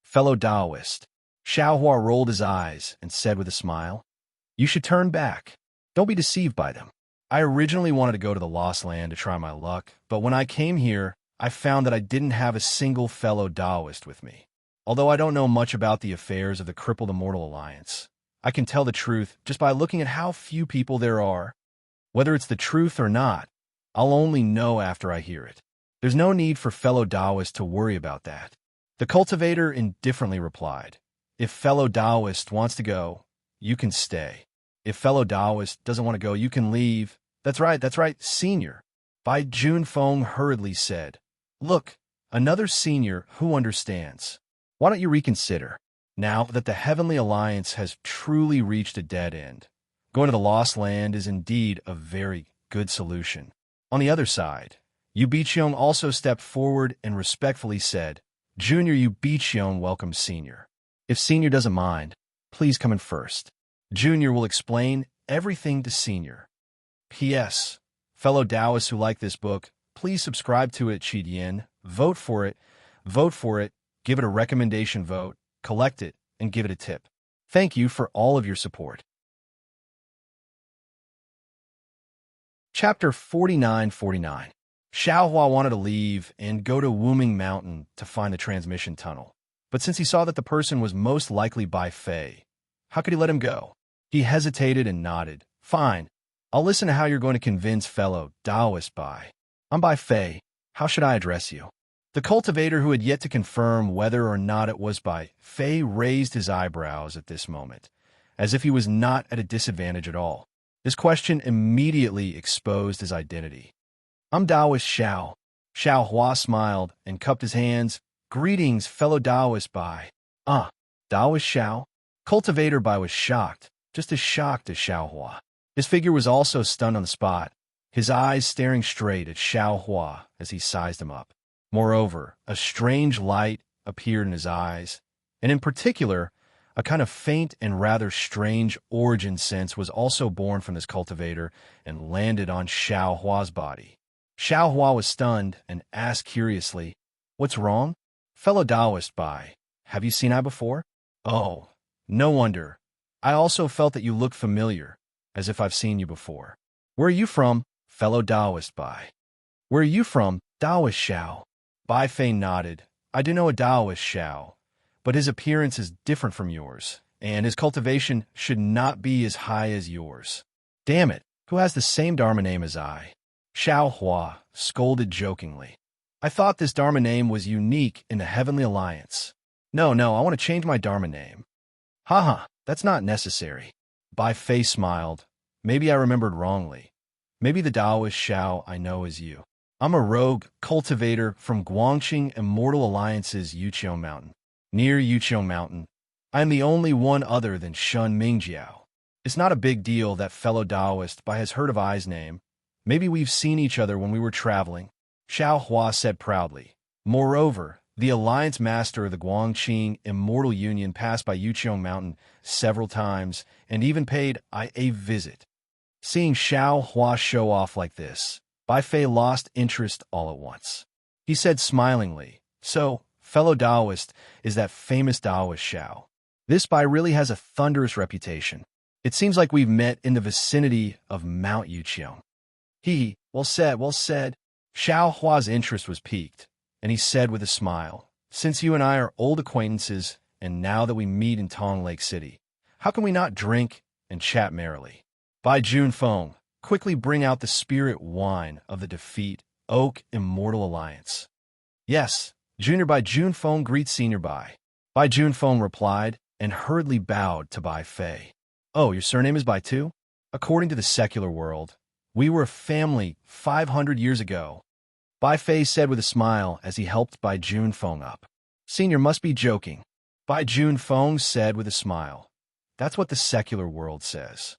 A: Fellow Taoist, Xiao Hua rolled his eyes and said with a smile, "You should turn back. Don't be deceived by them. I originally wanted to go to the Lost Land to try my luck, but when I came here, I found that I didn't have a single fellow Taoist with me. Although I don't know much about the affairs of the Crippled Immortal Alliance, I can tell the truth just by looking at how few people there are. Whether it's the truth or not, I'll only know after I hear it. There's no need for fellow Taoists to worry about that." The cultivator indifferently replied, "If fellow Taoist wants to go, you can stay. If fellow Taoist doesn't want to go, you can leave." That's right, senior." Bai Junfeng hurriedly said, "Look, another senior who understands. Why don't you reconsider? Now that the Heavenly Alliance has truly reached a dead end, going to the Lost Land is indeed a very good solution." On the other side, Yu Biqiong also stepped forward and respectfully said, "Junior Yu Biqiong welcomes Senior. If Senior doesn't mind, please come in first. Junior will explain everything to Senior. P.S. Fellow Taoists who like this book, please subscribe to it, Yin. Vote for it, give it a recommendation vote, collect it, and give it a tip. Thank you for all of your support." Chapter 49-49. Xiaohua wanted to leave and go to Wuming Mountain to find the transmission tunnel. But since he saw that the person was most likely Bai Fei, how could he let him go? He hesitated and nodded. "Fine. I'll listen to how you're going to convince fellow Taoist Bai. I'm Bai Fei. How should I address you?" The cultivator, who had yet to confirm whether or not it was Bai Fei, raised his eyebrows at this moment, as if he was not at a disadvantage at all. This question immediately exposed his identity. "I'm Taoist Xiao." Xiao Hua smiled and cupped his hands. "Greetings, fellow Taoist Bai." Taoist Xiao?" Cultivator Bai was shocked, just as shocked as Xiao Hua. His figure was also stunned on the spot, his eyes staring straight at Xiao Hua as he sized him up. Moreover, a strange light appeared in his eyes, and in particular, a kind of faint and rather strange origin sense was also born from this cultivator and landed on Xiao Hua's body. Xiao Hua was stunned and asked curiously, "What's wrong?" "Fellow Taoist Bai, have you seen I before?" "Oh, no wonder. I also felt that you looked familiar, as if I've seen you before." "Where are you from?" "Fellow Taoist Bai." "Where are you from?" "Taoist Xiao." Bai Fei nodded. "I do know a Taoist Xiao, but his appearance is different from yours, and his cultivation should not be as high as yours." "Damn it, who has the same Dharma name as I?" Xiao Hua scolded jokingly. "I thought this Dharma name was unique in the Heavenly Alliance." No, I want to change my Dharma name." "Haha, that's not necessary." Bai Fei smiled. "Maybe I remembered wrongly. Maybe the Taoist Xiao I know is you. I'm a rogue cultivator from Guangqing Immortal Alliance's Yuqiong Mountain. Near Yuqiong Mountain, I am the only one other than Shun Mingjiao. It's not a big deal that fellow Taoist Bai has heard of I's name. Maybe we've seen each other when we were traveling," Xiao Hua said proudly. Moreover, the Alliance Master of the Guangqing Immortal Union passed by Yuqiong Mountain several times and even paid I a visit. Seeing Xiao Hua show off like this, Bai Fei lost interest all at once. He said smilingly, "So, fellow Taoist, is that famous Taoist Xiao. This Bai really has a thunderous reputation. It seems like we've met in the vicinity of Mount Yuqiang." Well said, well said. Xiao Hua's interest was piqued, and he said with a smile, "Since you and I are old acquaintances, and now that we meet in Tong Lake City, how can we not drink and chat merrily? Bai Junfeng, quickly bring out the spirit wine of the Defeat Oak Immortal Alliance." "Yes, Junior Bai Junfeng greets Senior Bai." Bai Junfeng replied, and hurriedly bowed to Bai Fei. "Oh, your surname is Bai too?" "According to the secular world, we were a family 500 years ago," Bai Fei said with a smile as he helped Bai Junfeng up. "Senior must be joking," Bai Junfeng said with a smile. "That's what the secular world says."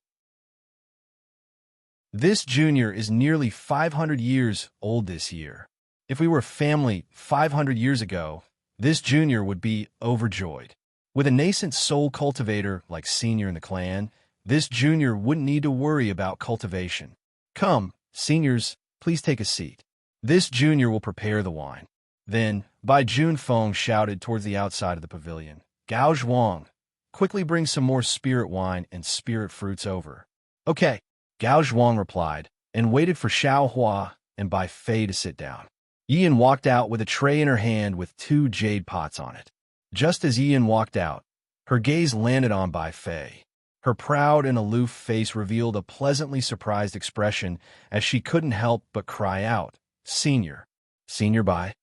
A: "This junior is nearly 500 years old this year. If we were a family 500 years ago, this junior would be overjoyed. With a nascent soul cultivator like senior in the clan, this junior wouldn't need to worry about cultivation. Come, seniors, please take a seat. This junior will prepare the wine." Then, Bai Junfeng shouted towards the outside of the pavilion, "Gao Zhuang, quickly bring some more spirit wine and spirit fruits over." "Okay," Gao Zhuang replied, and waited for Xiao Hua and Bai Fei to sit down. Yian walked out with a tray in her hand with 2 jade pots on it. Just as Yian walked out, her gaze landed on Bai Fei. Her proud and aloof face revealed a pleasantly surprised expression as she couldn't help but cry out, "Senior! Senior Bai?"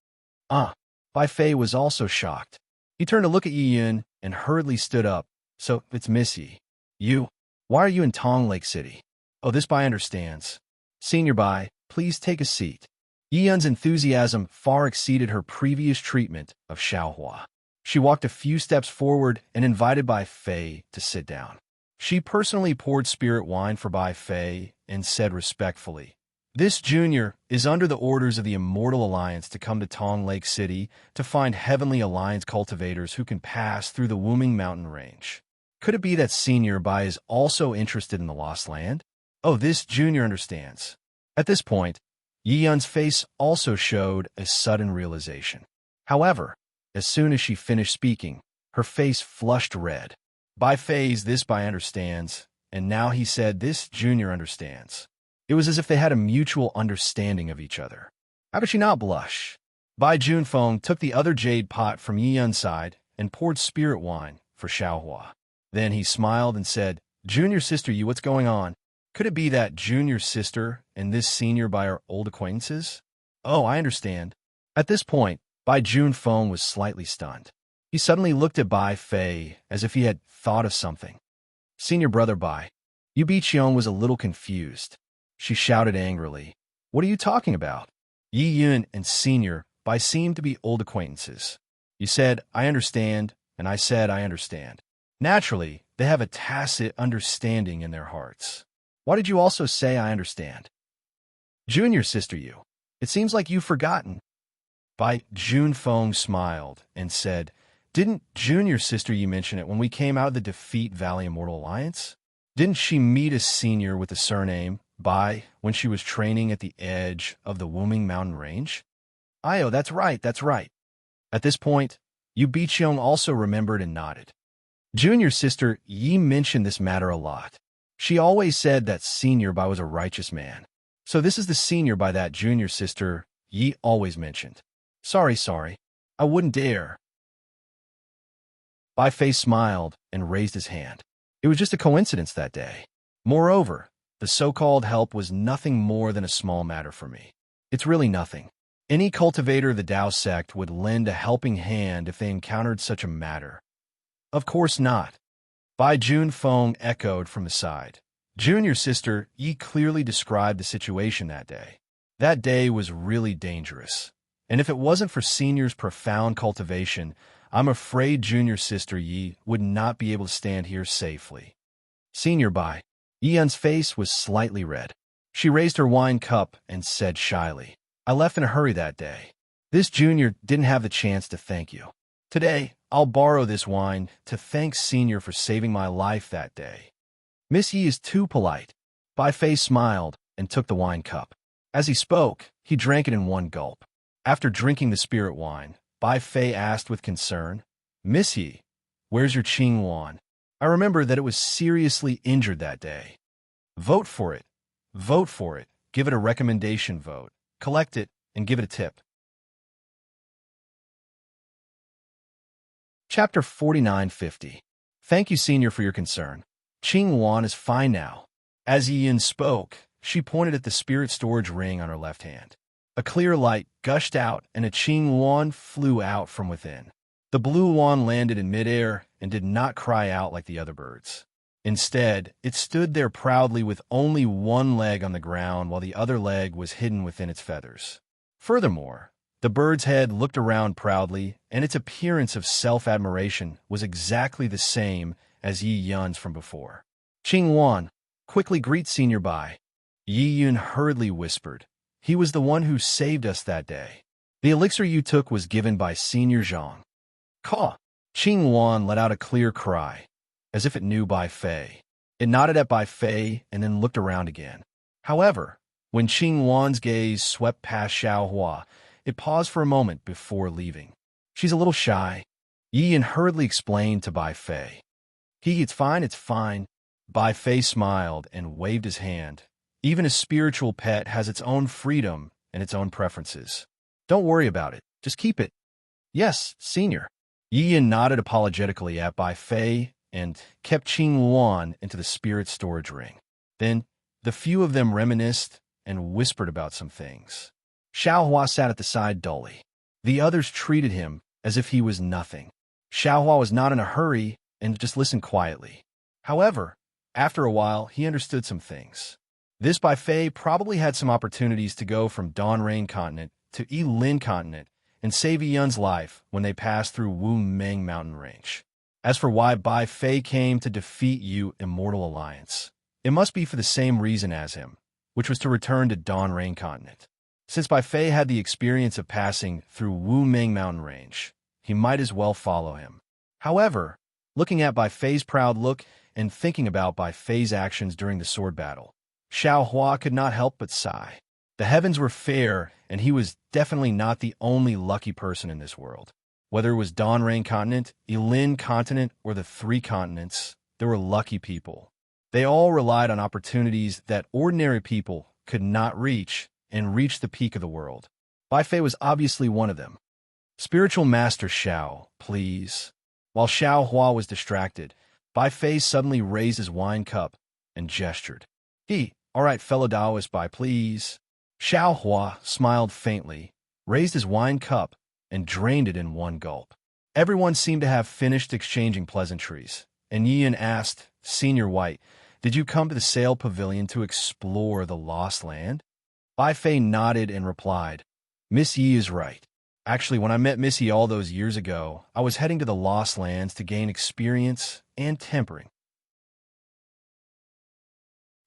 A: Bai Fei was also shocked. He turned to look at Yian and hurriedly stood up. "So, it's Miss Yi. You? Why are you in Tong Lake City?" "Oh, this Bai understands. Senior Bai, please take a seat." Yian's enthusiasm far exceeded her previous treatment of Xiaohua. She walked a few steps forward and invited Bai Fei to sit down. She personally poured spirit wine for Bai Fei and said respectfully, "This junior is under the orders of the Immortal Alliance to come to Tong Lake City to find Heavenly Alliance cultivators who can pass through the Wuming Mountain Range. Could it be that Senior Bai is also interested in the Lost Land?" "Oh, this junior understands." At this point, Yian's face also showed a sudden realization. However, as soon as she finished speaking, her face flushed red. Bai Fei's "this Bai understands," and now he said "this junior understands." It was as if they had a mutual understanding of each other. How could she not blush? Bai Junfeng took the other jade pot from Yian's side and poured spirit wine for Xiaohua. Then he smiled and said, "Junior sister Yi, what's going on? Could it be that junior sister and this senior Bai are old acquaintances?" "Oh, I understand." At this point, Bai Junfeng was slightly stunned. He suddenly looked at Bai Fei as if he had thought of something. "Senior brother Bai." Yu Biqiang was a little confused. She shouted angrily, "What are you talking about? Yi Yun and Senior Bai seem to be old acquaintances. You said, 'I understand,' and I said, 'I understand.' Naturally, they have a tacit understanding in their hearts. Why did you also say 'I understand'? Junior sister Yu, it seems like you've forgotten." Bai Junfeng smiled and said, "Didn't junior sister Yi mention it when we came out of the Defeat Valley Immortal Alliance? Didn't she meet a senior with the surname Bai when she was training at the edge of the Wuming Mountain Range?" "Ayo, that's right, that's right." At this point, Yu Biqiang also remembered and nodded. Junior sister Yi mentioned this matter a lot. She always said that Senior Bai was a righteous man. So this is the senior Bai that junior sister Yi always mentioned. Sorry, I wouldn't dare." Bai Fei smiled and raised his hand. It was just a coincidence that day. Moreover, the so-called help was nothing more than a small matter for me. It's really nothing. Any cultivator of the Tao sect would lend a helping hand if they encountered such a matter. Of course not. Bai Junfeng echoed from the side. Junior sister Yi clearly described the situation that day. That day was really dangerous. And if it wasn't for Senior's profound cultivation, I'm afraid junior sister Yi would not be able to stand here safely. Senior Bai. Yian's face was slightly red. She raised her wine cup and said shyly, "I left in a hurry that day. This junior didn't have the chance to thank you. Today, I'll borrow this wine to thank Senior for saving my life that day." "Miss Yi is too polite." Bai Fei smiled and took the wine cup. As he spoke, he drank it in one gulp. After drinking the spirit wine, Bai Fei asked with concern, "Miss Yi, where's your Qing Yuan? I remember that it was seriously injured that day." "Vote for it. Vote for it. Give it a recommendation vote. Collect it and give it a tip." Chapter 4950. Thank you, Senior, for your concern. Qing Yuan is fine now. As Yin spoke, she pointed at the spirit storage ring on her left hand. A clear light gushed out and a Qing Yuan flew out from within. The blue Yuan landed in midair and did not cry out like the other birds. Instead, it stood there proudly with only one leg on the ground while the other leg was hidden within its feathers. Furthermore, the bird's head looked around proudly, and its appearance of self-admiration was exactly the same as Yi Yun's from before. "Qing Yuan, quickly greet Senior Bai," Yi Yun hurriedly whispered. "He was the one who saved us that day. The elixir you took was given by Senior Zhang." "Caw!" Qing Yuan let out a clear cry, as if it knew Bai Fei. It nodded at Bai Fei and then looked around again. However, when Qing Yuan's gaze swept past Xiao Hua, it paused for a moment before leaving. "She's a little shy," Yi Yin hurriedly explained to Bai Fei. It's fine, it's fine." Bai Fei smiled and waved his hand. "Even a spiritual pet has its own freedom and its own preferences. Don't worry about it. Just keep it." "Yes, Senior." Yi Yin nodded apologetically at Bai Fei and kept Qing Yuan into the spirit storage ring. Then, the few of them reminisced and whispered about some things. Xiao Hua sat at the side dully. The others treated him as if he was nothing. Xiao Hua was not in a hurry and just listened quietly. However, after a while, he understood some things. This Bai Fei probably had some opportunities to go from Dawn Rain Continent to Yilin Continent and save Yun's life when they passed through Wu Meng Mountain Range. As for why Bai Fei came to defeat Yu Immortal Alliance, it must be for the same reason as him, which was to return to Dawn Rain Continent. Since Bai Fei had the experience of passing through Wu Meng Mountain Range, he might as well follow him. However, looking at Bai Fei's proud look and thinking about Bai Fei's actions during the sword battle, Xiao Hua could not help but sigh. The heavens were fair, and he was definitely not the only lucky person in this world. Whether it was Dawn Rain Continent, Yilin Continent, or the Three Continents, there were lucky people. They all relied on opportunities that ordinary people could not reach and reach the peak of the world. Bai Fei was obviously one of them. "Spiritual Master Xiao, please." While Xiao Hua was distracted, Bai Fei suddenly raised his wine cup and gestured. All right, fellow Taoist Bai, please." Xiao Hua smiled faintly, raised his wine cup, and drained it in one gulp. Everyone seemed to have finished exchanging pleasantries, and Yin asked, "Senior White, did you come to the Sail Pavilion to explore the Lost Land?" Bai Fei nodded and replied, "Miss Yi is right. Actually, when I met Miss Yi all those years ago, I was heading to the Lost Lands to gain experience and tempering.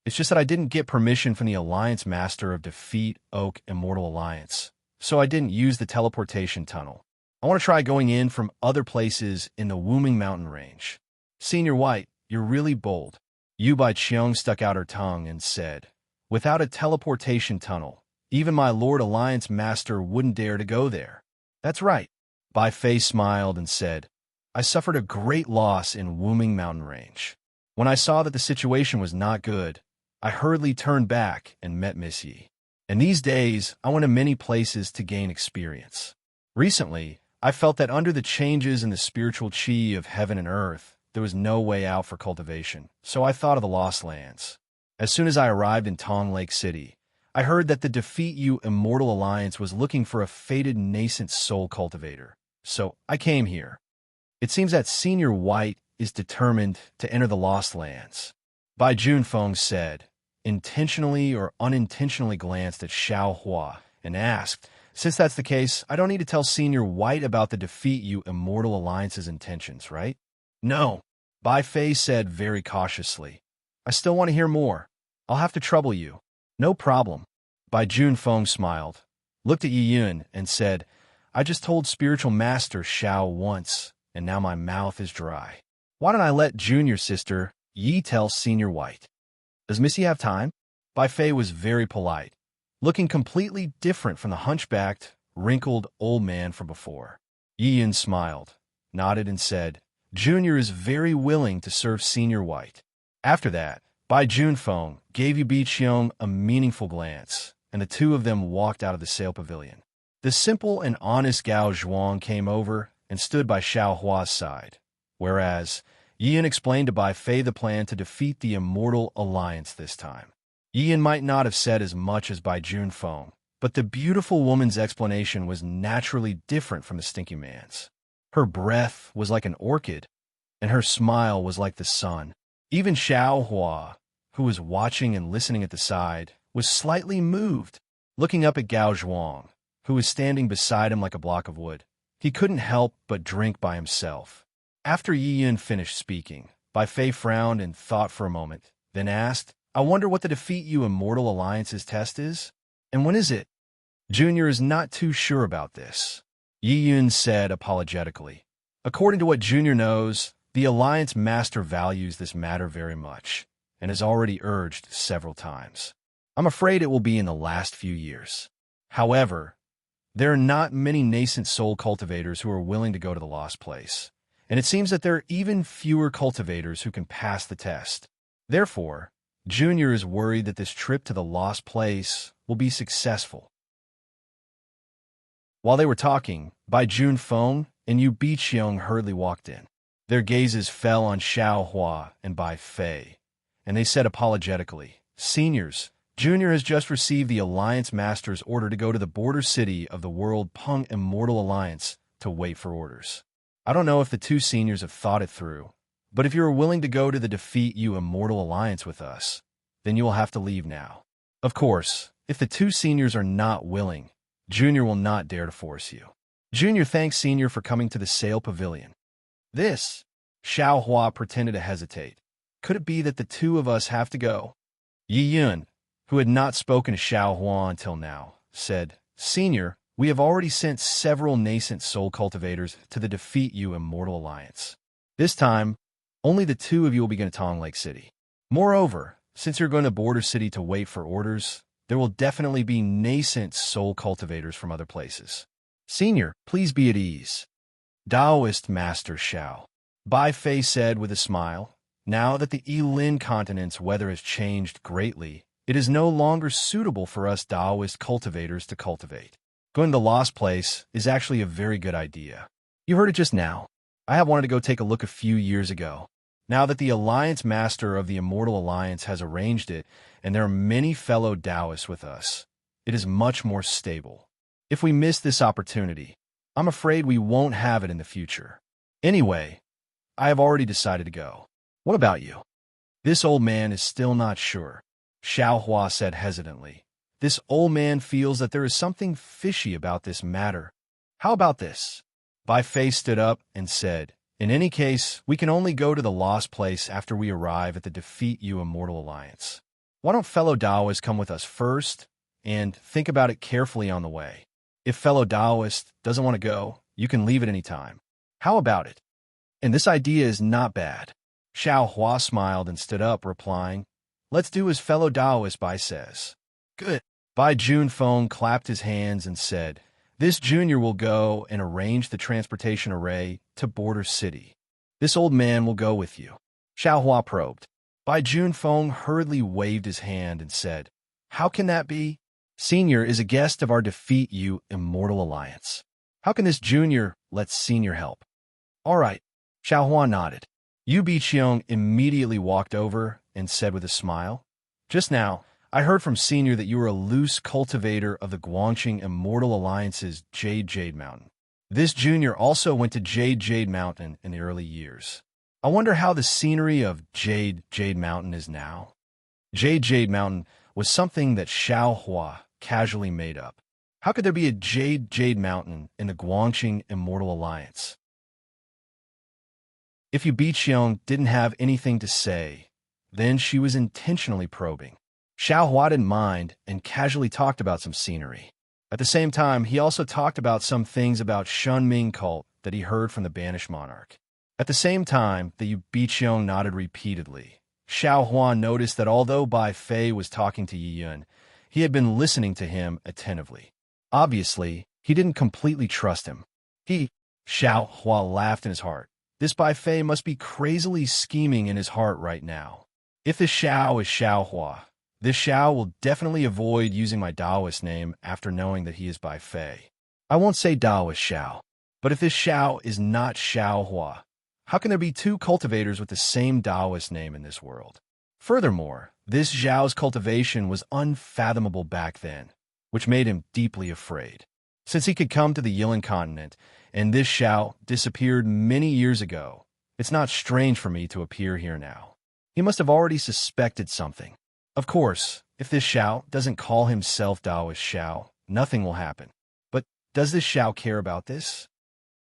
A: It's just that I didn't get permission from the Alliance Master of Defeat Oak Immortal Alliance, so I didn't use the teleportation tunnel. I want to try going in from other places in the Wuming Mountain Range." "Senior White, you're really bold." Yu Bai Qiong stuck out her tongue and said, "Without a teleportation tunnel, even my Lord Alliance Master wouldn't dare to go there." "That's right." Bai Fei smiled and said, "I suffered a great loss in Wuming Mountain Range. When I saw that the situation was not good, I hurriedly turned back and met Miss Yi. And these days, I went to many places to gain experience. Recently, I felt that under the changes in the spiritual chi of heaven and earth, there was no way out for cultivation, so I thought of the Lost Lands. As soon as I arrived in Tong Lake City, I heard that the Defeat You Immortal Alliance was looking for a fated nascent soul cultivator, so I came here. It seems that Senior White is determined to enter the Lost Lands." Bai Junfeng said, intentionally or unintentionally glanced at Xiao Hua and asked, "Since that's the case, I don't need to tell Senior White about the Defeat You Immortal Alliance's intentions, right?" "No," Bai Fei said very cautiously. "I still want to hear more. I'll have to trouble you." "No problem." Bai Junfeng smiled, looked at Yi Yun, and said, "I just told Spiritual Master Xiao once, and now my mouth is dry. Why don't I let Junior Sister Yi tell Senior White? Does Missy have time?" Bai Fei was very polite, looking completely different from the hunchbacked, wrinkled old man from before. Yi Yun smiled, nodded, and said, Junior is very willing to serve Senior White. After that, Bai Junfeng gave Yu Biqiong a meaningful glance, and the two of them walked out of the sail pavilion. The simple and honest Gao Zhuang came over and stood by Xiao Hua's side, whereas Yi Yun explained to Bai Fei the plan to defeat the Immortal Alliance this time. Yi Yun might not have said as much as Bai Junfeng, but the beautiful woman's explanation was naturally different from the stinky man's. Her breath was like an orchid, and her smile was like the sun. Even Xiao Hua, who was watching and listening at the side, was slightly moved. Looking up at Gao Zhuang, who was standing beside him like a block of wood, he couldn't help but drink by himself. After Yi Yun finished speaking, Bai Fei frowned and thought for a moment, then asked, I wonder what the Defeat You Immortal Alliance's test is? And when is it? Junior is not too sure about this, Yi Yun said apologetically. According to what Junior knows, the Alliance Master values this matter very much, and has already urged several times. I'm afraid it will be in the last few years. However, there are not many nascent soul cultivators who are willing to go to the Lost Place, and it seems that there are even fewer cultivators who can pass the test. Therefore, Junior is worried that this trip to the Lost Place will be successful. While they were talking, Bai Junfeng and Yu Biqiong hurriedly walked in. Their gazes fell on Xiao Hua and Bai Fei, and they said apologetically, Seniors, Junior has just received the Alliance Master's order to go to the border city of the World Peng Immortal Alliance to wait for orders. I don't know if the two seniors have thought it through, but if you are willing to go to the Defeat You Immortal Alliance with us, then you will have to leave now. Of course, if the two seniors are not willing, Junior will not dare to force you. Junior thanks Senior for coming to the Sail Pavilion. This, Xiao Hua pretended to hesitate. Could it be that the two of us have to go? Yi Yun, who had not spoken to Xiao Hua until now, said, Senior, we have already sent several nascent soul cultivators to the Defeat You Immortal Alliance. This time, only the two of you will be going to Tong Lake City. Moreover, since you're going to Border City to wait for orders, there will definitely be nascent soul cultivators from other places. Senior, please be at ease. Taoist Master Xiao, Bai Fei said with a smile, now that the Yilin continent's weather has changed greatly, it is no longer suitable for us Taoist cultivators to cultivate. Going to the Lost Place is actually a very good idea. You heard it just now. I have wanted to go take a look a few years ago. Now that the Alliance Master of the Immortal Alliance has arranged it, and there are many fellow Taoists with us, it is much more stable. If we miss this opportunity, I'm afraid we won't have it in the future. Anyway, I have already decided to go. What about you? This old man is still not sure, Xiao Hua said hesitantly. This old man feels that there is something fishy about this matter. How about this? Bai Fei stood up and said, in any case, we can only go to the Lost Place after we arrive at the Defeat You Immortal Alliance. Why don't fellow Taoists come with us first and think about it carefully on the way? If fellow Taoist doesn't want to go, you can leave at any time. How about it? And this idea is not bad. Xiao Hua smiled and stood up, replying, let's do as fellow Taoist Bai says. Good. Bai Junfeng clapped his hands and said, this junior will go and arrange the transportation array to Border City. This old man will go with you. Xiao Hua probed. Bai Junfeng hurriedly waved his hand and said, how can that be? Senior is a guest of our Defeat You Immortal Alliance. How can this junior let Senior help? All right. Xiao Hua nodded. Yu Biqiong immediately walked over and said with a smile, just now, I heard from Senior that you were a loose cultivator of the Guangqing Immortal Alliance's Jade Mountain. This junior also went to Jade Mountain in the early years. I wonder how the scenery of Jade Mountain is now. Jade Mountain was something that Xiao Hua casually made up. How could there be a Jade Mountain in the Guangqing Immortal Alliance? If Yu Biqiong didn't have anything to say, then she was intentionally probing. Xiao Hua didn't mind and casually talked about some scenery. At the same time, he also talked about some things about Shunming cult that he heard from the banished monarch. At the same time that Yu Biqiong nodded repeatedly, Xiao Hua noticed that although Bai Fei was talking to Yi Yun, he had been listening to him attentively. Obviously, He didn't completely trust him. Xiao Hua laughed in his heart. This Bai Fei must be crazily scheming in his heart right now. If this Xiao is Xiao Hua, this Xiao will definitely avoid using my Taoist name after knowing that he is Bai Fei. I won't say Taoist Xiao, but if this Xiao is not Xiao Hua, how can there be two cultivators with the same Taoist name in this world? Furthermore, this Zhao's cultivation was unfathomable back then, which made him deeply afraid. Since he could come to the Yilan continent, and this Xiao disappeared many years ago, it's not strange for me to appear here now. He must have already suspected something. Of course, if this Xiao doesn't call himself Taoist Xiao, nothing will happen. But does this Xiao care about this?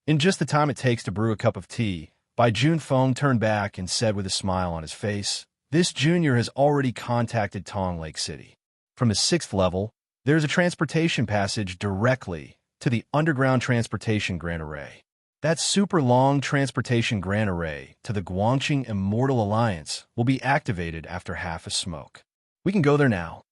A: In just the time it takes to brew a cup of tea, Bai Junfeng turned back and said with a smile on his face, "This junior has already contacted Tong Lake City. From the 6th level, there's a transportation passage directly to the underground transportation Grand Array. That super long transportation Grand Array to the Guangqing Immortal Alliance will be activated after half a smoke. We can go there now."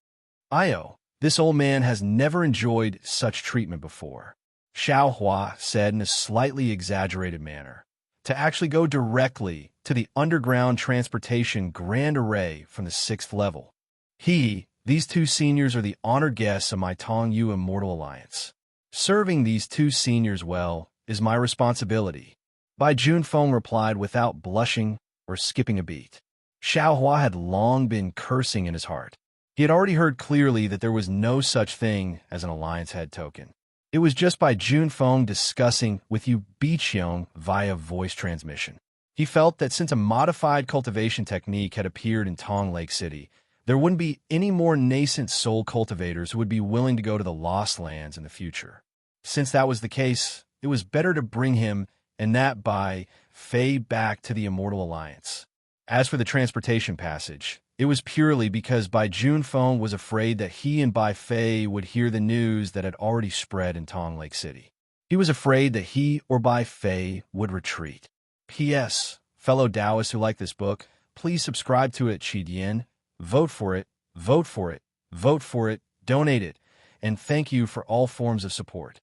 A: Io, this old man has never enjoyed such treatment before, Xiao Hua said in a slightly exaggerated manner. To actually go directly to the underground transportation Grand Array from the 6th level. These two seniors are the honored guests of my Tong Yu Immortal Alliance. Serving these two seniors well is my responsibility, Bai Junfeng replied without blushing or skipping a beat. Xiao Hua had long been cursing in his heart. He had already heard clearly that there was no such thing as an Alliance head token. It was just Bai Junfeng discussing with Yu Biqiong via voice transmission. He felt that since a modified cultivation technique had appeared in Tong Lake City, there wouldn't be any more nascent soul cultivators who would be willing to go to the Lost Lands in the future. Since that was the case, it was better to bring him and that Bai Fei back to the Immortal Alliance. As for the transportation passage, it was purely because Bai Junfeng was afraid that he and Bai Fei would hear the news that had already spread in Tong Lake City. He was afraid that he or Bai Fei would retreat. P.S. Fellow Taoists who like this book, please subscribe to it, Qidian. Vote for it, vote for it, vote for it, donate it, and thank you for all forms of support.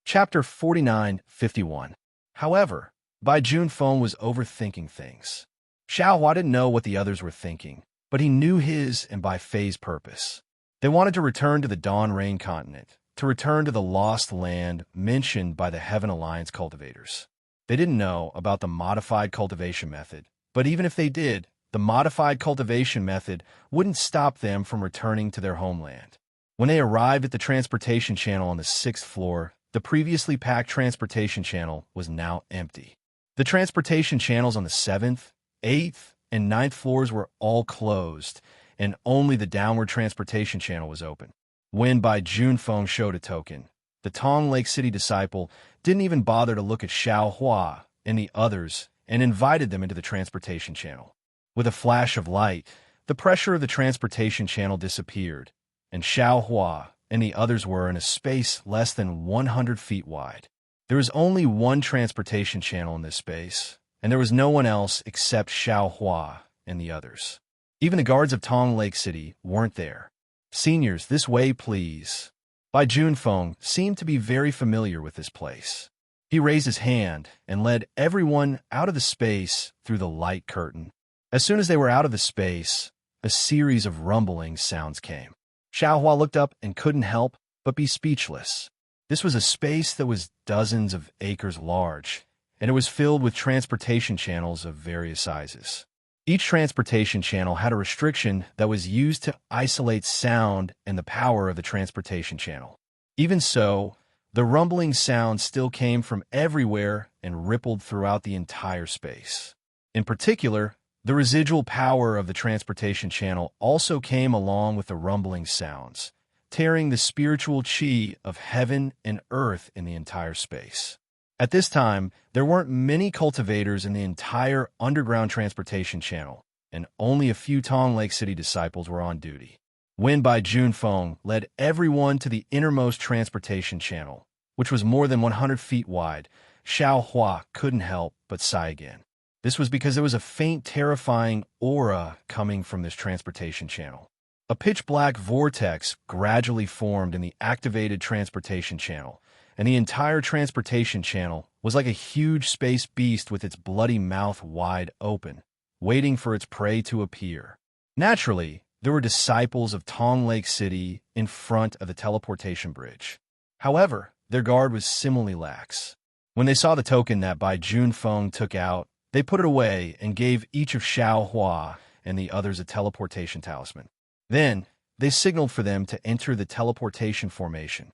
A: Chapter 49-51. However, Bai Junfeng was overthinking things. Xiao Hua didn't know what the others were thinking, but he knew his and Bai Fei's purpose. They wanted to return to the Dawn Rain continent, to return to the lost land mentioned by the Heaven Alliance cultivators. They didn't know about the modified cultivation method, but even if they did, the modified cultivation method wouldn't stop them from returning to their homeland. When they arrived at the transportation channel on the 6th floor, the previously packed transportation channel was now empty. The transportation channels on the 7th, 8th, and 9th floors were all closed, and only the downward transportation channel was open. When Bai Junfeng showed a token, the Tong Lake City disciple didn't even bother to look at Xiao Hua and the others and invited them into the transportation channel. With a flash of light, the pressure of the transportation channel disappeared, and Xiao Hua and the others were in a space less than 100 feet wide. There was only one transportation channel in this space, and there was no one else except Xiao Hua and the others. Even the guards of Tong Lake City weren't there. "Seniors, this way, please." Bai Junfeng seemed to be very familiar with this place. He raised his hand and led everyone out of the space through the light curtain. As soon as they were out of the space, a series of rumbling sounds came. Xiao Hua looked up and couldn't help but be speechless. This was a space that was dozens of acres large, and it was filled with transportation channels of various sizes. Each transportation channel had a restriction that was used to isolate sound and the power of the transportation channel. Even so, the rumbling sound still came from everywhere and rippled throughout the entire space. In particular, the residual power of the transportation channel also came along with the rumbling sounds, tearing the spiritual chi of heaven and earth in the entire space. At this time, there weren't many cultivators in the entire underground transportation channel, and only a few Tong Lake City disciples were on duty. When Bai Junfeng led everyone to the innermost transportation channel, which was more than 100 feet wide, Xiao Hua couldn't help but sigh again. This was because there was a faint, terrifying aura coming from this transportation channel. A pitch-black vortex gradually formed in the activated transportation channel, and the entire transportation channel was like a huge space beast with its bloody mouth wide open, waiting for its prey to appear. Naturally, there were disciples of Tong Lake City in front of the teleportation bridge. However, their guard was similarly lax. When they saw the token that Bai Junfeng took out, they put it away and gave each of Xiao Hua and the others a teleportation talisman. Then, they signaled for them to enter the teleportation formation.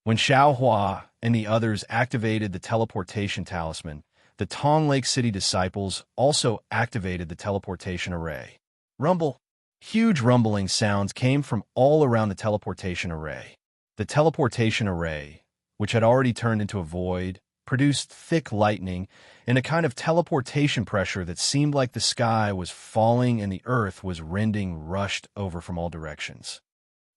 A: When Xiao Hua and the others activated the teleportation talisman, the Tong Lake City disciples also activated the teleportation array. Rumble. Huge rumbling sounds came from all around the teleportation array. The teleportation array, which had already turned into a void, produced thick lightning and a kind of teleportation pressure that seemed like the sky was falling and the earth was rending rushed over from all directions.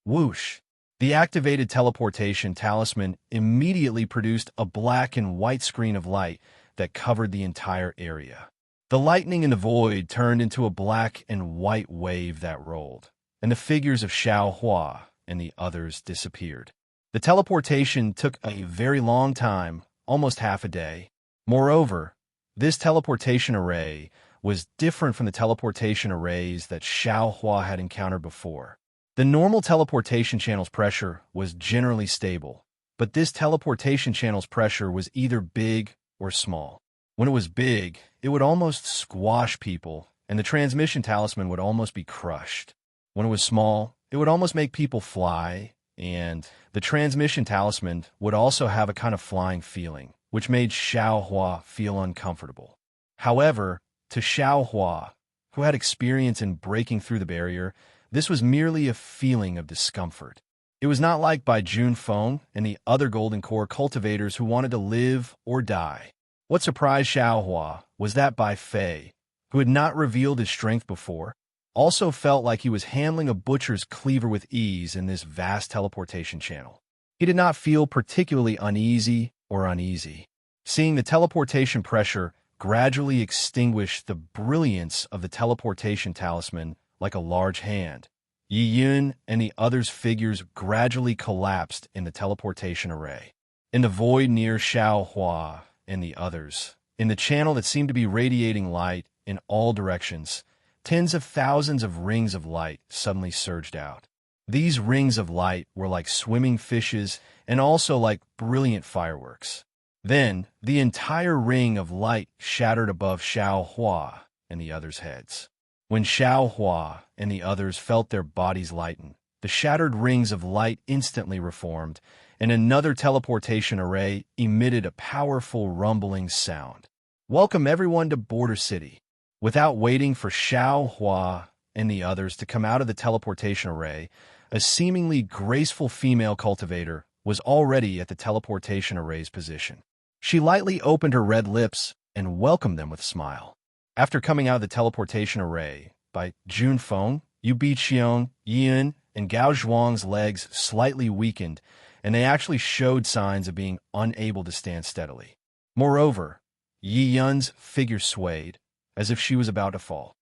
A: Whoosh! The activated teleportation talisman immediately produced a black and white screen of light that covered the entire area. The lightning in the void turned into a black and white wave that rolled, and the figures of Xiao Hua and the others disappeared. The teleportation took a very long time, almost half a day. Moreover, this teleportation array was different from the teleportation arrays that Xiao Hua had encountered before. The normal teleportation channel's pressure was generally stable, but this teleportation channel's pressure was either big or small. When it was big, it would almost squash people, and the transmission talisman would almost be crushed. When it was small, it would almost make people fly, and the transmission talisman would also have a kind of flying feeling, which made Xiao Hua feel uncomfortable. However, to Xiao Hua, who had experience in breaking through the barrier, this was merely a feeling of discomfort. It was not like Bai Junfeng and the other Golden Core cultivators who wanted to live or die. What surprised Xiao Hua was that Bai Fei, who had not revealed his strength before, also felt like he was handling a butcher's cleaver with ease in this vast teleportation channel. He did not feel particularly uneasy or uneasy. Seeing the teleportation pressure gradually extinguish the brilliance of the teleportation talisman like a large hand, Yi Yun and the others' figures gradually collapsed in the teleportation array. In the void near Xiao Hua and the others, in the channel that seemed to be radiating light in all directions, tens of thousands of rings of light suddenly surged out. These rings of light were like swimming fishes and also like brilliant fireworks. Then, the entire ring of light shattered above Xiao Hua and the others' heads. When Xiao Hua and the others felt their bodies lighten, the shattered rings of light instantly reformed, and another teleportation array emitted a powerful rumbling sound. Welcome everyone to Border City. Without waiting for Xiao Hua and the others to come out of the teleportation array, a seemingly graceful female cultivator was already at the teleportation array's position. She lightly opened her red lips and welcomed them with a smile. After coming out of the teleportation array, Bai Junfeng, Yu Biqiong, Yin, and Gao Zhuang's legs slightly weakened, and they actually showed signs of being unable to stand steadily. Moreover, Yi Yun's figure swayed, as if she was about to fall.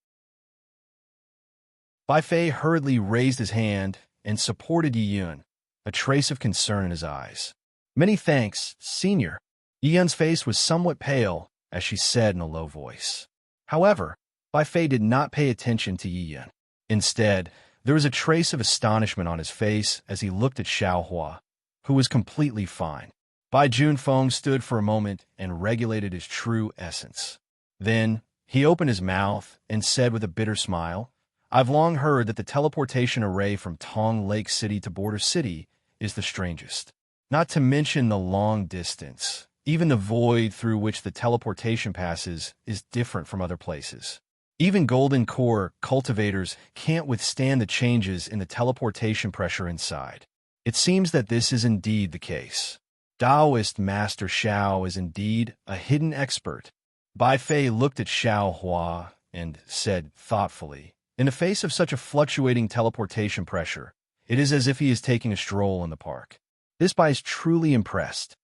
A: Bai Fei hurriedly raised his hand and supported Yi Yun, a trace of concern in his eyes. Many thanks, Senior. Yi Yun's face was somewhat pale, as she said in a low voice. However, Bai Fei did not pay attention to Yi Yun. Instead, there was a trace of astonishment on his face as he looked at Xiao Hua, who was completely fine. Bai Junfeng stood for a moment and regulated his true essence. Then, he opened his mouth and said with a bitter smile, I've long heard that the teleportation array from Tong Lake City to Border City is the strangest. Not to mention the long distance. Even the void through which the teleportation passes is different from other places. Even Golden Core cultivators can't withstand the changes in the teleportation pressure inside. It seems that this is indeed the case. Taoist Master Xiao is indeed a hidden expert. Bai Fei looked at Xiao Hua and said thoughtfully, in the face of such a fluctuating teleportation pressure, it is as if he is taking a stroll in the park. This Bai is truly impressed.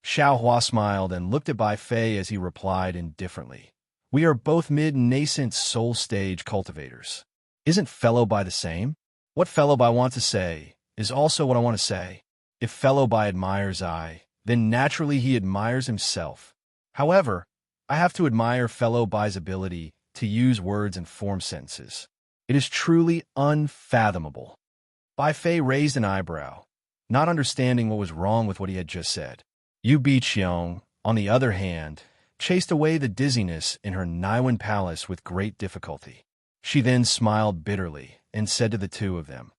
A: Xiao Hua smiled and looked at Bai Fei as he replied indifferently. We are both mid-nascent soul stage cultivators. Isn't fellow by the same? What fellow by want to say is also what I want to say. If fellow by admires I, then naturally he admires himself. However, I have to admire fellow by's ability to use words and form sentences. It is truly unfathomable. Bai Fei raised an eyebrow, not understanding what was wrong with what he had just said. Yu Biqiong, on the other hand, chased away the dizziness in her Niwen palace with great difficulty. She then smiled bitterly and said to the two of them,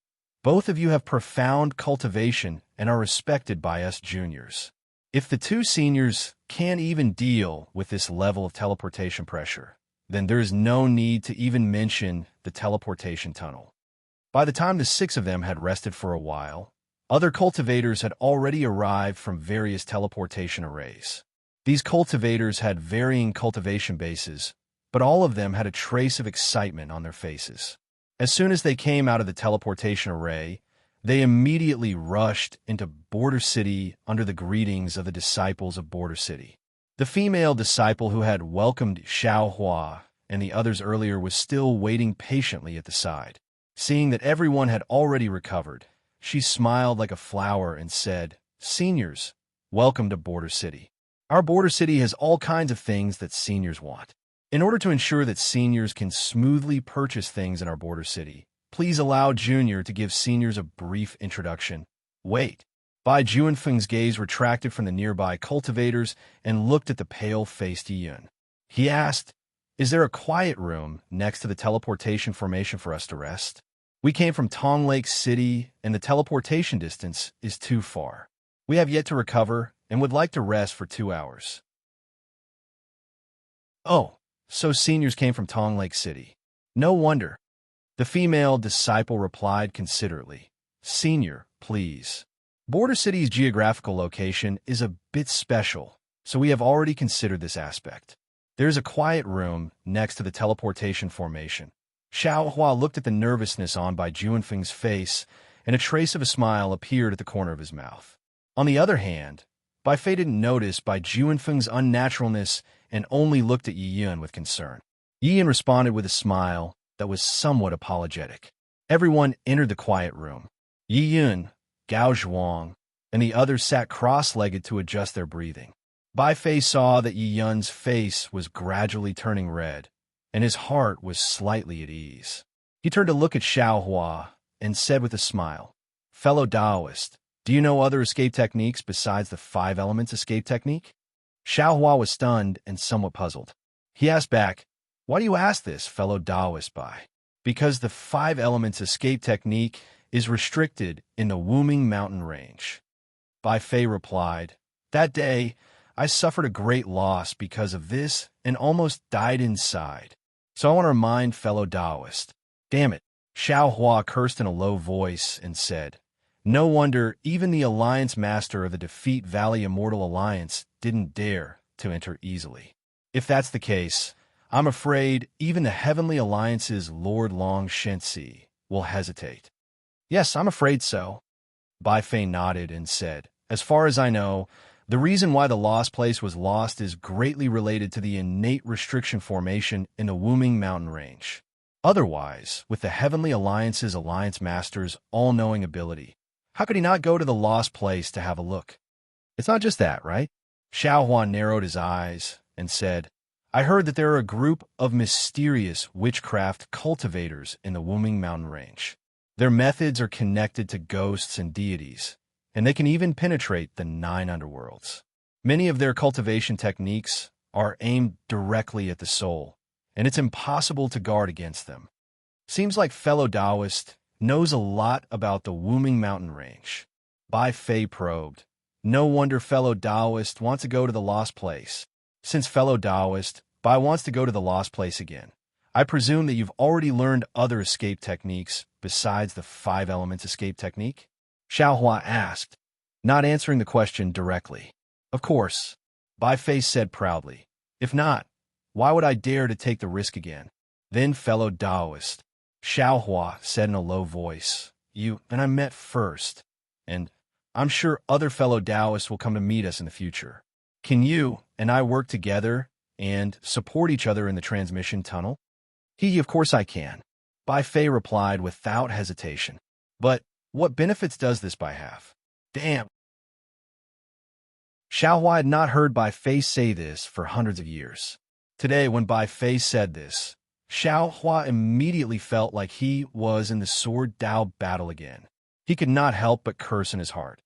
A: "Both of you have profound cultivation and are respected by us juniors. If the two seniors can't even deal with this level of teleportation pressure, then there is no need to even mention the teleportation tunnel." By the time the six of them had rested for a while, other cultivators had already arrived from various teleportation arrays. These cultivators had varying cultivation bases, but all of them had a trace of excitement on their faces. As soon as they came out of the teleportation array, they immediately rushed into Border City under the greetings of the disciples of Border City. The female disciple who had welcomed Xiaohua and the others earlier was still waiting patiently at the side. Seeing that everyone had already recovered, she smiled like a flower and said, "Seniors, welcome to Border City. Our Border City has all kinds of things that seniors want. In order to ensure that seniors can smoothly purchase things in our Border City, please allow Junior to give seniors a brief introduction." Wait. Bai Juanfeng's gaze retracted from the nearby cultivators and looked at the pale-faced Yiyun. He asked, "Is there a quiet room next to the teleportation formation for us to rest? We came from Tong Lake City, and the teleportation distance is too far. We have yet to recover and would like to rest for 2 hours." "Oh, so seniors came from Tong Lake City. No wonder." The female disciple replied considerately, "Senior, please. Border City's geographical location is a bit special, so we have already considered this aspect. There is a quiet room next to the teleportation formation." Xiaohua looked at the nervousness on Bai Juanfeng's face, and a trace of a smile appeared at the corner of his mouth. On the other hand, Bai Fei didn't notice Bai Juanfeng's unnaturalness and only looked at Yiyun with concern. Yiyun responded with a smile that was somewhat apologetic. Everyone entered the quiet room. Yiyun, Gao Zhuang, and the others sat cross-legged to adjust their breathing. Bai Fei saw that Yiyun's face was gradually turning red, and his heart was slightly at ease. He turned to look at Xiaohua and said with a smile, "Fellow Taoist, do you know other escape techniques besides the 5 elements escape technique?" Xiaohua was stunned and somewhat puzzled. He asked back, "Why do you ask this, fellow Taoist Bai?" "Because the 5 elements escape technique is restricted in the Wuming mountain range." Bai Fei replied, "That day, I suffered a great loss because of this and almost died inside. So I want to remind fellow Taoist." "Damn it." Xiaohua cursed in a low voice and said, "No wonder even the Alliance Master of the Defeat Valley Immortal Alliance didn't dare to enter easily. If that's the case, I'm afraid even the Heavenly Alliance's Lord Long Shensi will hesitate." "Yes, I'm afraid so." Bai Fei nodded and said, "As far as I know, the reason why the lost place was lost is greatly related to the innate restriction formation in the Wuming mountain range. Otherwise, with the Heavenly Alliance's Alliance Master's all-knowing ability, how could he not go to the lost place to have a look? It's not just that, right?" Xiaohua narrowed his eyes and said, "I heard that there are a group of mysterious witchcraft cultivators in the Wuming mountain range. Their methods are connected to ghosts and deities, and they can even penetrate the 9 underworlds. Many of their cultivation techniques are aimed directly at the soul, and it's impossible to guard against them. Seems like fellow Taoist knows a lot about the Wuming mountain range." Bai Fei probed, "No wonder fellow Taoist wants to go to the lost place. Since fellow Taoist, Bai wants to go to the lost place again. I presume that you've already learned other escape techniques besides the 5 elements escape technique?" Xiaohua asked, not answering the question directly. "Of course," Bai Fei said proudly. "If not, why would I dare to take the risk again?" "Then, fellow Taoist," Xiaohua said in a low voice, "you and I met first, and I'm sure other fellow Taoists will come to meet us in the future. Can you and I work together and support each other in the transmission tunnel?" "Of course I can." Bai Fei replied without hesitation. But what benefits does this Bai have? Damn. Xiaohua had not heard Bai Fei say this for hundreds of years. Today, when Bai Fei said this, Xiaohua immediately felt like he was in the sword Dao battle again. He could not help but curse in his heart.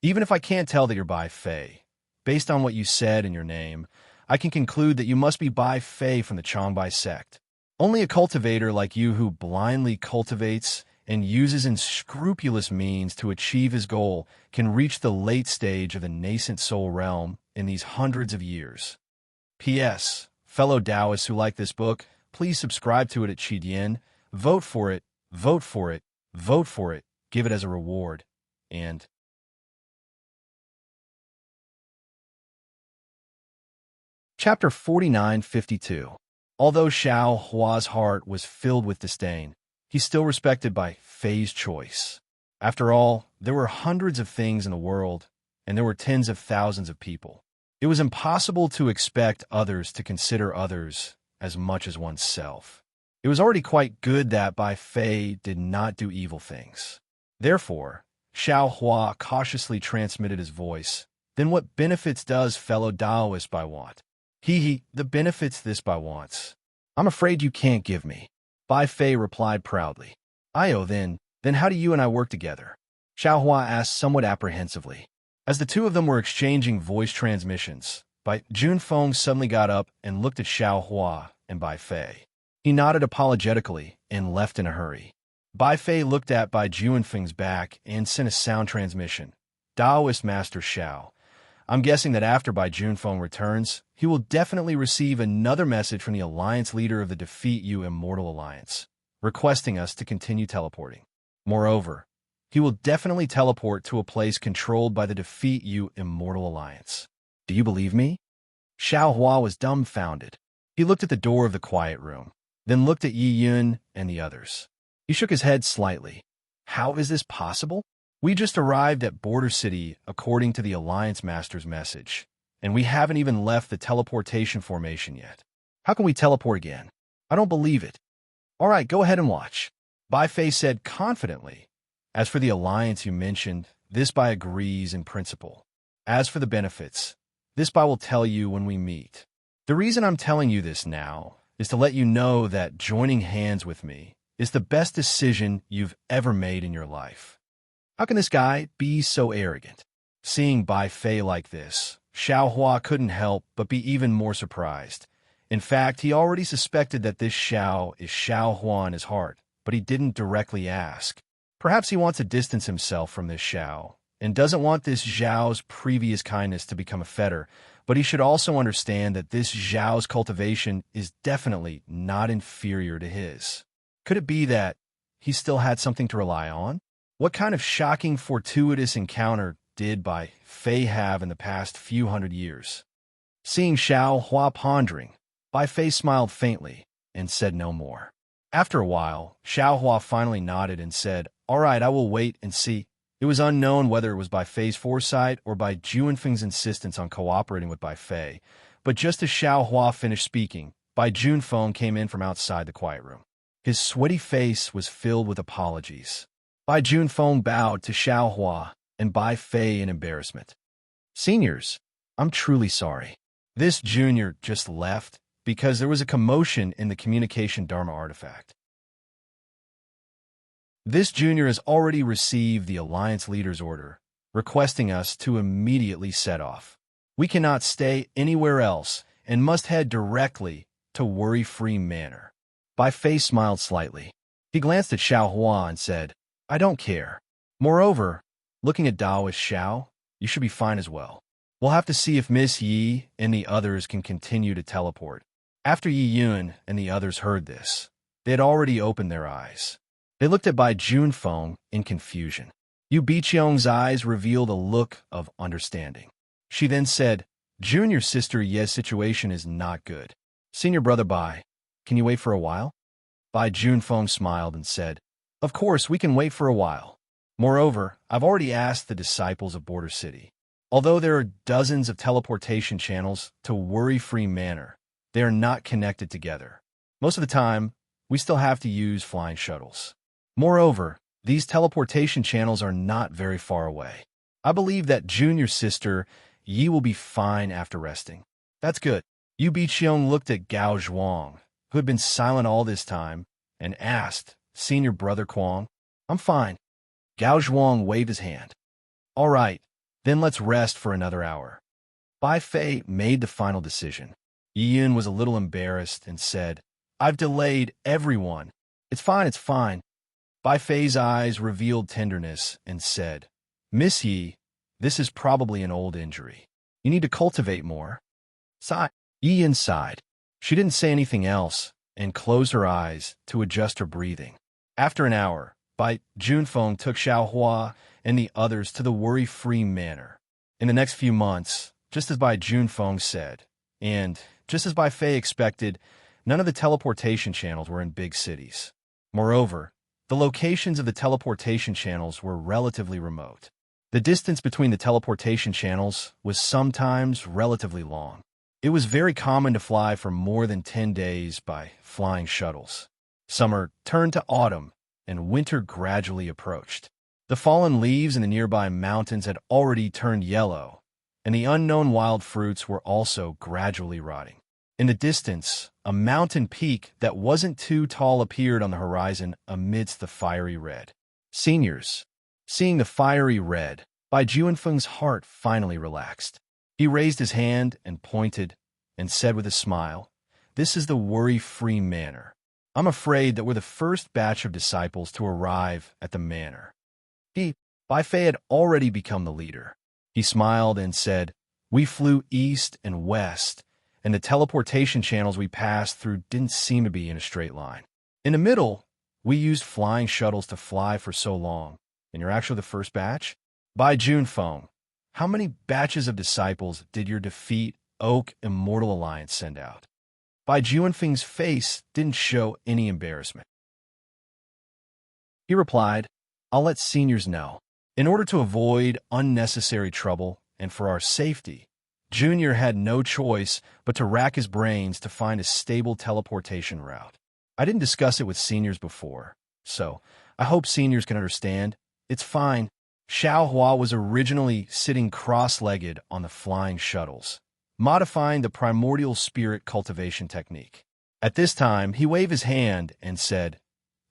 A: Even if I can't tell that you're Bai Fei, based on what you said in your name, I can conclude that you must be Bai Fei from the Changbai sect. Only a cultivator like you who blindly cultivates and uses unscrupulous means to achieve his goal can reach the late stage of the nascent soul realm in these hundreds of years. P.S. Fellow Taoists who like this book, please subscribe to it at Qidian, vote for it, vote for it, vote for it, give it as a reward, and Chapter 4952. Although Xiao Hua's heart was filled with disdain, he still respected Bai Fei's choice. After all, there were hundreds of things in the world, and there were tens of thousands of people. It was impossible to expect others to consider others as much as oneself. It was already quite good that Bai Fei did not do evil things. Therefore, Xiao Hua cautiously transmitted his voice. Then what benefits does fellow Taoist Bai want? The benefits this Bai wants. I'm afraid you can't give me. Bai Fei replied proudly. Ayo, then how do you and I work together? Xiao Hua asked somewhat apprehensively. As the two of them were exchanging voice transmissions, Bai Junfeng suddenly got up and looked at Xiao Hua and Bai Fei. He nodded apologetically and left in a hurry. Bai Fei looked at Bai Junfeng's back and sent a sound transmission. Taoist Master Xiao. I'm guessing that after Bai Junfeng returns, he will definitely receive another message from the alliance leader of the Defeat You Immortal Alliance, requesting us to continue teleporting. Moreover, he will definitely teleport to a place controlled by the Defeat You Immortal Alliance. Do you believe me? Xiao Hua was dumbfounded. He looked at the door of the quiet room, then looked at Yi Yun and the others. He shook his head slightly. How is this possible? We just arrived at Border City according to the Alliance Master's message, and we haven't even left the teleportation formation yet. How can we teleport again? I don't believe it. All right, go ahead and watch. Bai Fei said confidently. As for the alliance you mentioned, this Bai agrees in principle. As for the benefits, this Bai will tell you when we meet. The reason I'm telling you this now is to let you know that joining hands with me is the best decision you've ever made in your life. How can this guy be so arrogant? Seeing Bai Fei like this, Xiao Hua couldn't help but be even more surprised. In fact, he already suspected that this Xiao is Xiao Hua in his heart, but he didn't directly ask. Perhaps he wants to distance himself from this Xiao, and doesn't want this Zhao's previous kindness to become a fetter, but he should also understand that this Zhao's cultivation is definitely not inferior to his. Could it be that he still had something to rely on? What kind of shocking, fortuitous encounter did Bai Fei have in the past few hundred years? Seeing Xiao Hua pondering, Bai Fei smiled faintly and said no more. After a while, Xiao Hua finally nodded and said, All right, I will wait and see. It was unknown whether it was Bai Fei's foresight or Bai Junfeng's insistence on cooperating with Bai Fei, but just as Xiao Hua finished speaking, Bai Junfeng came in from outside the quiet room. His sweaty face was filled with apologies. Bai Junfeng bowed to Xiao Hua and Bai Fei in embarrassment. Seniors, I'm truly sorry. This junior just left because there was a commotion in the communication Dharma artifact. This junior has already received the Alliance leader's order, requesting us to immediately set off. We cannot stay anywhere else and must head directly to Worry-Free Manor. Bai Fei smiled slightly. He glanced at Xiao Hua and said, I don't care. Moreover, looking at Taoist Xiao, you should be fine as well. We'll have to see if Miss Yi and the others can continue to teleport. After Yi Yun and the others heard this, they had already opened their eyes. They looked at Bai Junfeng in confusion. Yu Biqiong's eyes revealed a look of understanding. She then said, Junior sister Ye's situation is not good. Senior brother Bai, can you wait for a while? Bai Junfeng smiled and said, Of course, we can wait for a while. Moreover, I've already asked the disciples of Border City. Although there are dozens of teleportation channels to Worry-Free Manor, they are not connected together. Most of the time, we still have to use flying shuttles. Moreover, these teleportation channels are not very far away. I believe that junior sister Yi will be fine after resting. That's good. Yu Biqiong looked at Gao Zhuang, who had been silent all this time, and asked, Senior brother Kuang, I'm fine. Gao Zhuang waved his hand. All right, then let's rest for another hour. Bai Fei made the final decision. Yi Yun was a little embarrassed and said, I've delayed everyone. It's fine, it's fine. Bai Fei's eyes revealed tenderness and said, Miss Yi, this is probably an old injury. You need to cultivate more. Sigh. Yi Yun sighed. She didn't say anything else and closed her eyes to adjust her breathing. After an hour, Bai Junfeng took Xiaohua and the others to the worry-free manor. In the next few months, just as Bai Junfeng said, and just as Bai Fei expected, none of the teleportation channels were in big cities. Moreover, the locations of the teleportation channels were relatively remote. The distance between the teleportation channels was sometimes relatively long. It was very common to fly for more than 10 days by flying shuttles. Summer turned to autumn, and winter gradually approached. The fallen leaves in the nearby mountains had already turned yellow, and the unknown wild fruits were also gradually rotting. In the distance, a mountain peak that wasn't too tall appeared on the horizon amidst the fiery red. Seniors. Seeing the fiery red, Bai Junfeng's heart finally relaxed. He raised his hand and pointed and said with a smile, This is the worry-free manor. I'm afraid that we're the first batch of disciples to arrive at the manor. Bai Fei had already become the leader. He smiled and said, We flew east and west, and the teleportation channels we passed through didn't seem to be in a straight line. In the middle, we used flying shuttles to fly for so long, and you're actually the first batch? Bai Junfeng, how many batches of disciples did your Defeat Oak Immortal Alliance send out? Bai Junfeng's face didn't show any embarrassment. He replied, I'll let seniors know. In order to avoid unnecessary trouble and for our safety, Junior had no choice but to rack his brains to find a stable teleportation route. I didn't discuss it with seniors before, so I hope seniors can understand. It's fine. Xiaohua was originally sitting cross-legged on the flying shuttles, modifying the primordial spirit cultivation technique. At this time, he waved his hand and said,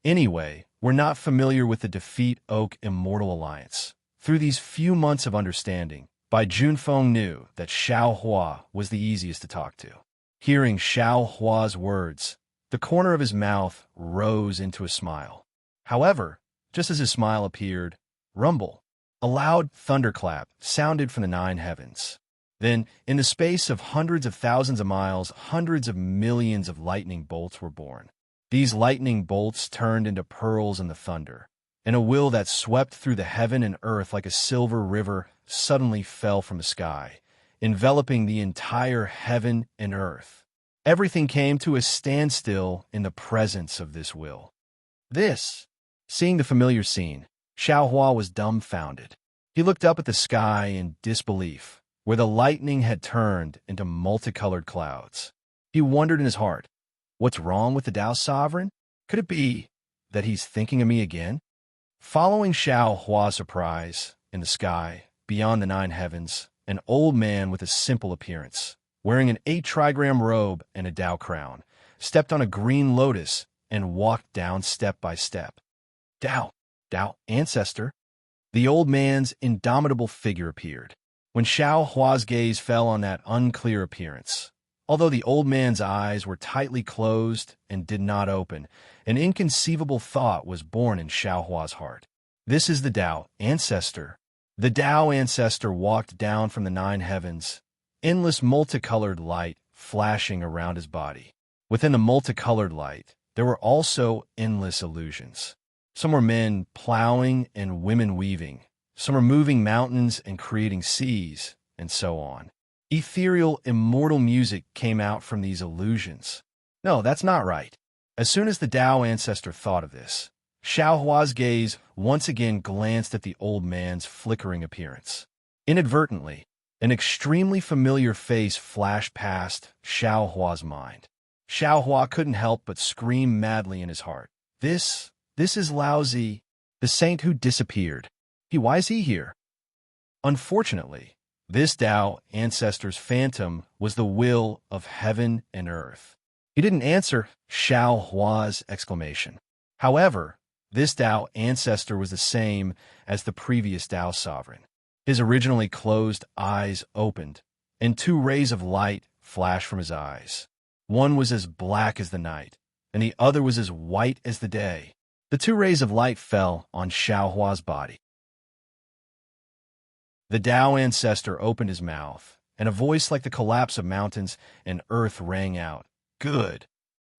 A: Anyway, we're not familiar with the Defeat Oak Immortal Alliance. Through these few months of understanding, Bai Junfeng knew that Xiaohua was the easiest to talk to. Hearing Xiaohua's words, the corner of his mouth rose into a smile. However, just as his smile appeared, rumble, a loud thunderclap sounded from the 9 heavens. Then, in the space of hundreds of thousands of miles, hundreds of millions of lightning bolts were born. These lightning bolts turned into pearls in the thunder, and a will that swept through the heaven and earth like a silver river suddenly fell from the sky, enveloping the entire heaven and earth. Everything came to a standstill in the presence of this will. Seeing the familiar scene, Xiaohua was dumbfounded. He looked up at the sky in disbelief, where the lightning had turned into multicolored clouds. He wondered in his heart, what's wrong with the Tao Sovereign? Could it be that he's thinking of me again? Following Xiaohua's surprise, in the sky, beyond the 9 heavens, an old man with a simple appearance, wearing an 8-trigram robe and a Tao crown, stepped on a green lotus and walked down step by step. Tao, ancestor. The old man's indomitable figure appeared. When Xiaohua's gaze fell on that unclear appearance, although the old man's eyes were tightly closed and did not open, an inconceivable thought was born in Xiaohua's heart. This is the Tao ancestor. The Tao ancestor walked down from the 9 heavens, endless multicolored light flashing around his body. Within the multicolored light, there were also endless illusions. Some were men plowing and women weaving. Some were moving mountains and creating seas, and so on. Ethereal, immortal music came out from these illusions. No, that's not right. As soon as the Tao ancestor thought of this, Xiaohua's gaze once again glanced at the old man's flickering appearance. Inadvertently, an extremely familiar face flashed past Xiaohua's mind. Xiaohua couldn't help but scream madly in his heart. This is Laozi, the saint who disappeared. Why is he here? Unfortunately, this Tao ancestor's phantom was the will of heaven and earth. He didn't answer Xiaohua's exclamation. However, this Tao ancestor was the same as the previous Tao sovereign. His originally closed eyes opened, and two rays of light flashed from his eyes. One was as black as the night, and the other was as white as the day. The two rays of light fell on Xiaohua's body. The Tao ancestor opened his mouth, and a voice like the collapse of mountains and earth rang out. Good.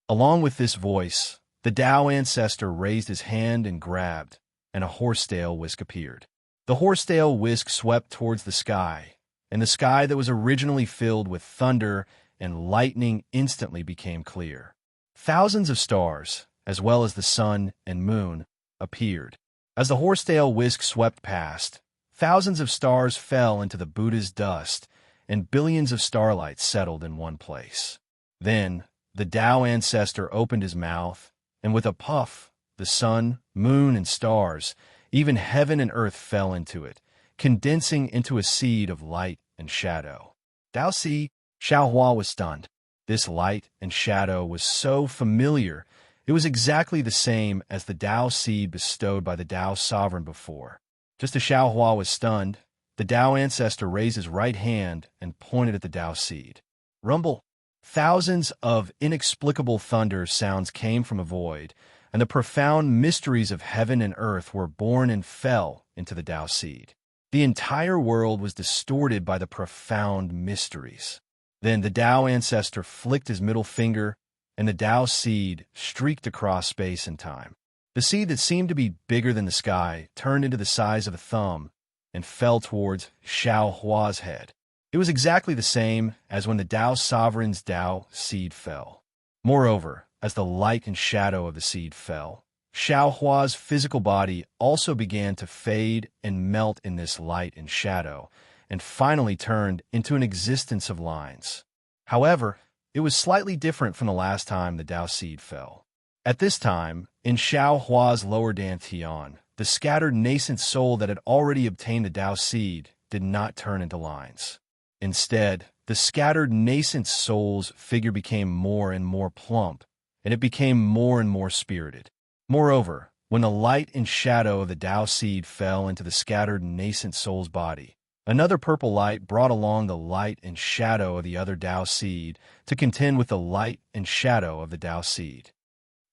A: Along with this voice, the Tao ancestor raised his hand and grabbed, and a horsetail whisk appeared. The horsetail whisk swept towards the sky, and the sky that was originally filled with thunder and lightning instantly became clear. Thousands of stars, as well as the sun and moon, appeared. As the horsetail whisk swept past, thousands of stars fell into the Buddha's dust, and billions of starlight settled in one place. Then, the Tao ancestor opened his mouth, and with a puff, the sun, moon, and stars, even heaven and earth fell into it, condensing into a seed of light and shadow. Tao Si, Xiaohua was stunned. This light and shadow was so familiar, it was exactly the same as the Tao seed bestowed by the Tao sovereign before. Just as Xiaohua was stunned, the Tao ancestor raised his right hand and pointed at the Tao seed. Rumble! Thousands of inexplicable thunder sounds came from a void, and the profound mysteries of heaven and earth were born and fell into the Tao seed. The entire world was distorted by the profound mysteries. Then the Tao ancestor flicked his middle finger, and the Tao seed streaked across space and time. The seed that seemed to be bigger than the sky turned into the size of a thumb and fell towards Xiaohua's head. It was exactly the same as when the Tao sovereign's Tao seed fell. Moreover, as the light and shadow of the seed fell, Xiaohua's physical body also began to fade and melt in this light and shadow, and finally turned into an existence of lines. However, it was slightly different from the last time the Tao seed fell. At this time, in Xiaohua's lower dantian, the scattered nascent soul that had already obtained the Tao seed did not turn into lines. Instead, the scattered nascent soul's figure became more and more plump, and it became more and more spirited. Moreover, when the light and shadow of the Tao seed fell into the scattered nascent soul's body, another purple light brought along the light and shadow of the other Tao seed to contend with the light and shadow of the Tao seed.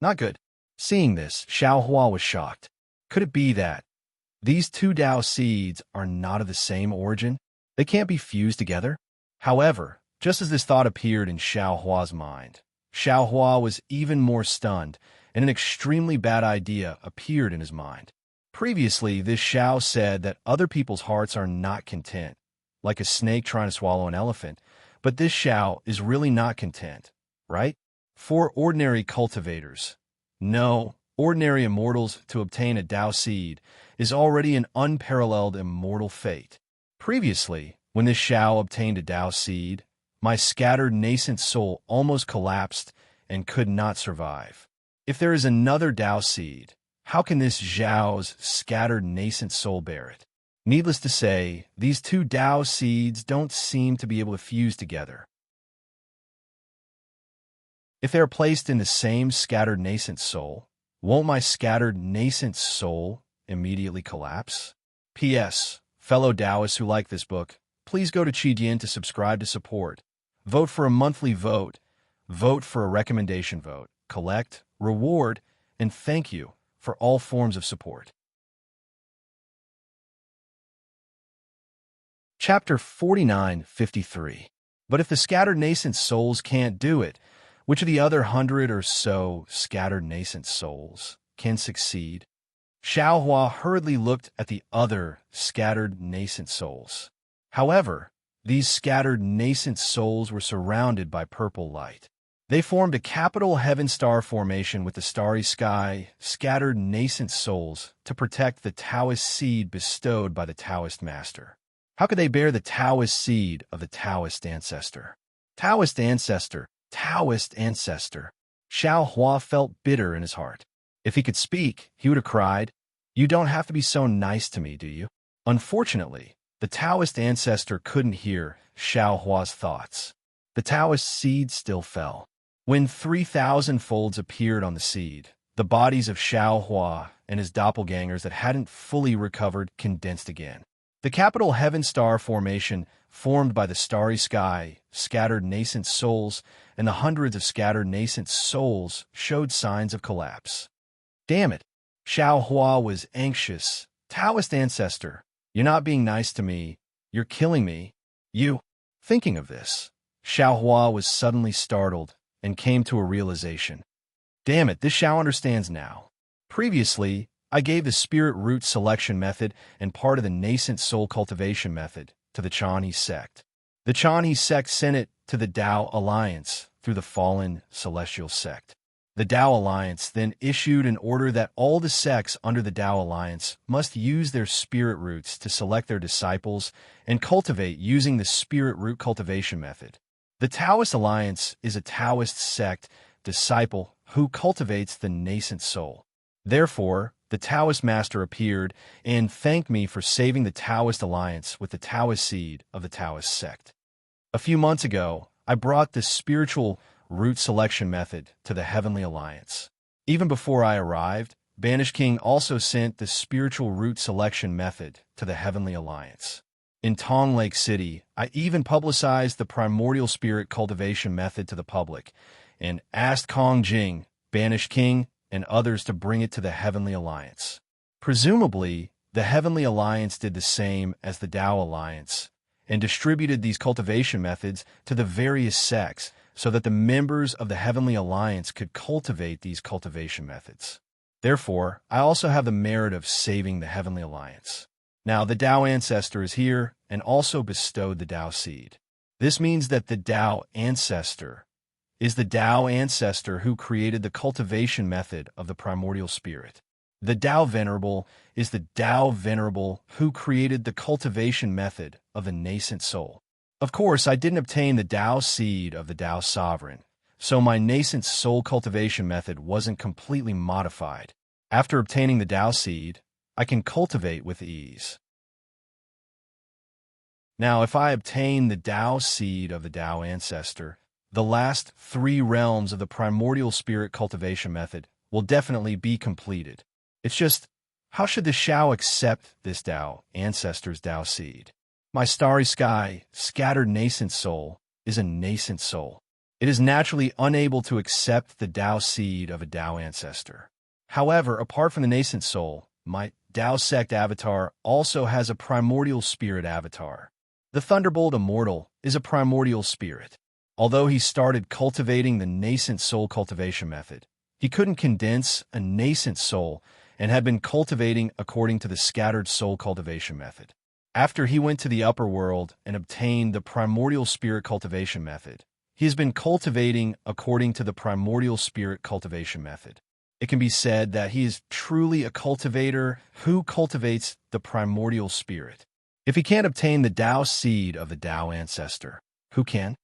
A: Not good. Seeing this, Xiaohua was shocked. Could it be that these two Tao seeds are not of the same origin? They can't be fused together? However, just as this thought appeared in Xiaohua's mind, Xiaohua was even more stunned, and an extremely bad idea appeared in his mind. Previously, this Xiao said that other people's hearts are not content, like a snake trying to swallow an elephant, but this Xiao is really not content, right? For ordinary cultivators, no, ordinary immortals to obtain a Tao seed is already an unparalleled immortal fate. Previously, when this Xiao obtained a Tao seed, my scattered nascent soul almost collapsed and could not survive. If there is another Tao seed, how can this Xiao's scattered nascent soul bear it? Needless to say, these two Tao seeds don't seem to be able to fuse together. If they are placed in the same scattered nascent soul, won't my scattered nascent soul immediately collapse? P.S. Fellow Taoists who like this book, please go to Qidian to subscribe to support. Vote for a monthly vote. Vote for a recommendation vote. Collect, reward, and thank you for all forms of support. Chapter 49:53. But if the scattered nascent souls can't do it, which of the other 100 or so scattered nascent souls can succeed? Xiaohua hurriedly looked at the other scattered nascent souls. However, these scattered nascent souls were surrounded by purple light. They formed a capital heaven star formation with the starry sky, scattered nascent souls to protect the Taoist seed bestowed by the Taoist master. How could they bear the Taoist seed of the Taoist ancestor? Taoist ancestor, Taoist ancestor. Xiao Hua felt bitter in his heart. If he could speak, he would have cried, "You don't have to be so nice to me, do you?" Unfortunately, the Taoist ancestor couldn't hear Xiao Hua's thoughts. The Taoist seed still fell. When 3,000 folds appeared on the seed, the bodies of Xiao Hua and his doppelgangers that hadn't fully recovered condensed again. The capital Heaven Star formation, formed by the starry sky, scattered nascent souls, and the hundreds of scattered nascent souls showed signs of collapse. Damn it! Xiao Hua was anxious. Taoist ancestor, you're not being nice to me. You're killing me. You. Thinking of this, Xiao Hua was suddenly startled and came to a realization. Damn it, this Xiao understands now. Previously, I gave the spirit root selection method and part of the nascent soul cultivation method to the Chinese sect. The Chinese sect sent it to the Tao Alliance through the fallen celestial sect. The Tao Alliance then issued an order that all the sects under the Tao Alliance must use their spirit roots to select their disciples and cultivate using the spirit root cultivation method. The Taoist Alliance is a Taoist sect disciple who cultivates the nascent soul. Therefore, the Taoist master appeared and thanked me for saving the Taoist Alliance with the Taoist seed of the Taoist sect. A few months ago, I brought the spiritual root selection method to the Heavenly Alliance. Even before I arrived, Banished King also sent the spiritual root selection method to the Heavenly Alliance. In Tong Lake City, I even publicized the primordial spirit cultivation method to the public and asked Kong Jing, Banished King, and others to bring it to the Heavenly Alliance. Presumably, the Heavenly Alliance did the same as the Tao Alliance and distributed these cultivation methods to the various sects so that the members of the Heavenly Alliance could cultivate these cultivation methods. Therefore, I also have the merit of saving the Heavenly Alliance. Now, the Tao Ancestor is here and also bestowed the Tao Seed. This means that the Tao Ancestor is the Tao Ancestor who created the cultivation method of the primordial spirit. The Tao Venerable is the Tao Venerable who created the cultivation method of the nascent soul. Of course, I didn't obtain the Tao Seed of the Tao Sovereign, so my nascent soul cultivation method wasn't completely modified. After obtaining the Tao Seed, I can cultivate with ease. Now, if I obtain the Tao Seed of the Tao Ancestor, the last 3 realms of the primordial spirit cultivation method will definitely be completed. It's just, how should the Xiao accept this Tao Ancestor's Tao Seed? My starry sky, scattered nascent soul, is a nascent soul. It is naturally unable to accept the Tao Seed of a Tao Ancestor. However, apart from the nascent soul, my Tao Sect avatar also has a primordial spirit avatar. The Thunderbolt Immortal is a primordial spirit. Although he started cultivating the nascent soul cultivation method, he couldn't condense a nascent soul and had been cultivating according to the scattered soul cultivation method. After he went to the upper world and obtained the primordial spirit cultivation method, he has been cultivating according to the primordial spirit cultivation method. It can be said that he is truly a cultivator who cultivates the primordial spirit. If he can't obtain the Tao Seed of the Tao Ancestor, who can?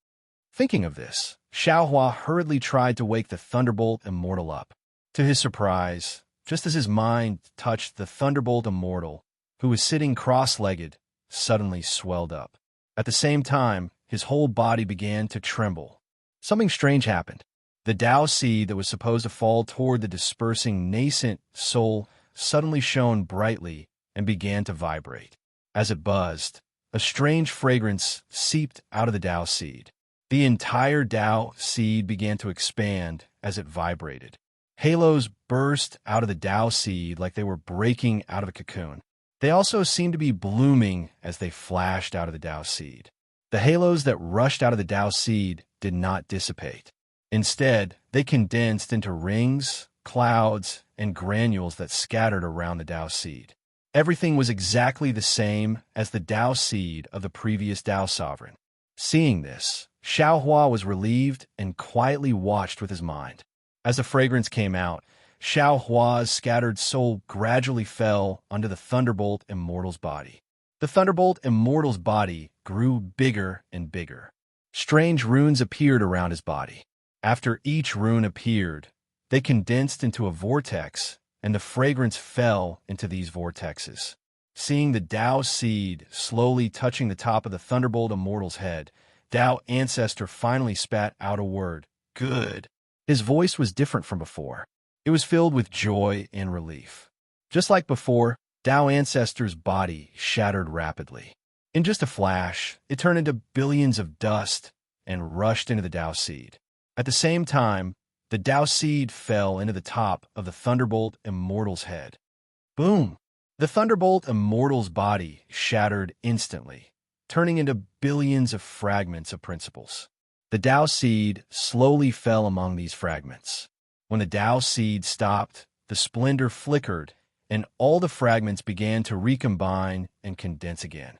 A: Thinking of this, Xiao Hua hurriedly tried to wake the Thunderbolt Immortal up. To his surprise, just as his mind touched the Thunderbolt Immortal, who was sitting cross-legged, suddenly swelled up. At the same time, his whole body began to tremble. Something strange happened. The Tao Seed that was supposed to fall toward the dispersing nascent soul suddenly shone brightly and began to vibrate. As it buzzed, a strange fragrance seeped out of the Tao Seed. The entire Tao Seed began to expand as it vibrated. Halos burst out of the Tao Seed like they were breaking out of a cocoon. They also seemed to be blooming as they flashed out of the Tao Seed. The halos that rushed out of the Tao Seed did not dissipate. Instead, they condensed into rings, clouds, and granules that scattered around the Tao Seed. Everything was exactly the same as the Tao Seed of the previous Tao Sovereign. Seeing this, Xiao Hua was relieved and quietly watched with his mind. As the fragrance came out, Xiao Hua's scattered soul gradually fell under the Thunderbolt Immortal's body. The Thunderbolt Immortal's body grew bigger and bigger. Strange runes appeared around his body. After each rune appeared, they condensed into a vortex, and the fragrance fell into these vortexes. Seeing the Tao seed slowly touching the top of the Thunderbolt Immortal's head, Tao Ancestor finally spat out a word, "Good." His voice was different from before. It was filled with joy and relief. Just like before, Tao Ancestor's body shattered rapidly. In just a flash, it turned into billions of dust and rushed into the Tao seed. At the same time, the Tao seed fell into the top of the Thunderbolt Immortal's head. Boom! The Thunderbolt Immortal's body shattered instantly, turning into billions of fragments of principles. The Tao seed slowly fell among these fragments. When the Tao seed stopped, the splendor flickered, and all the fragments began to recombine and condense again.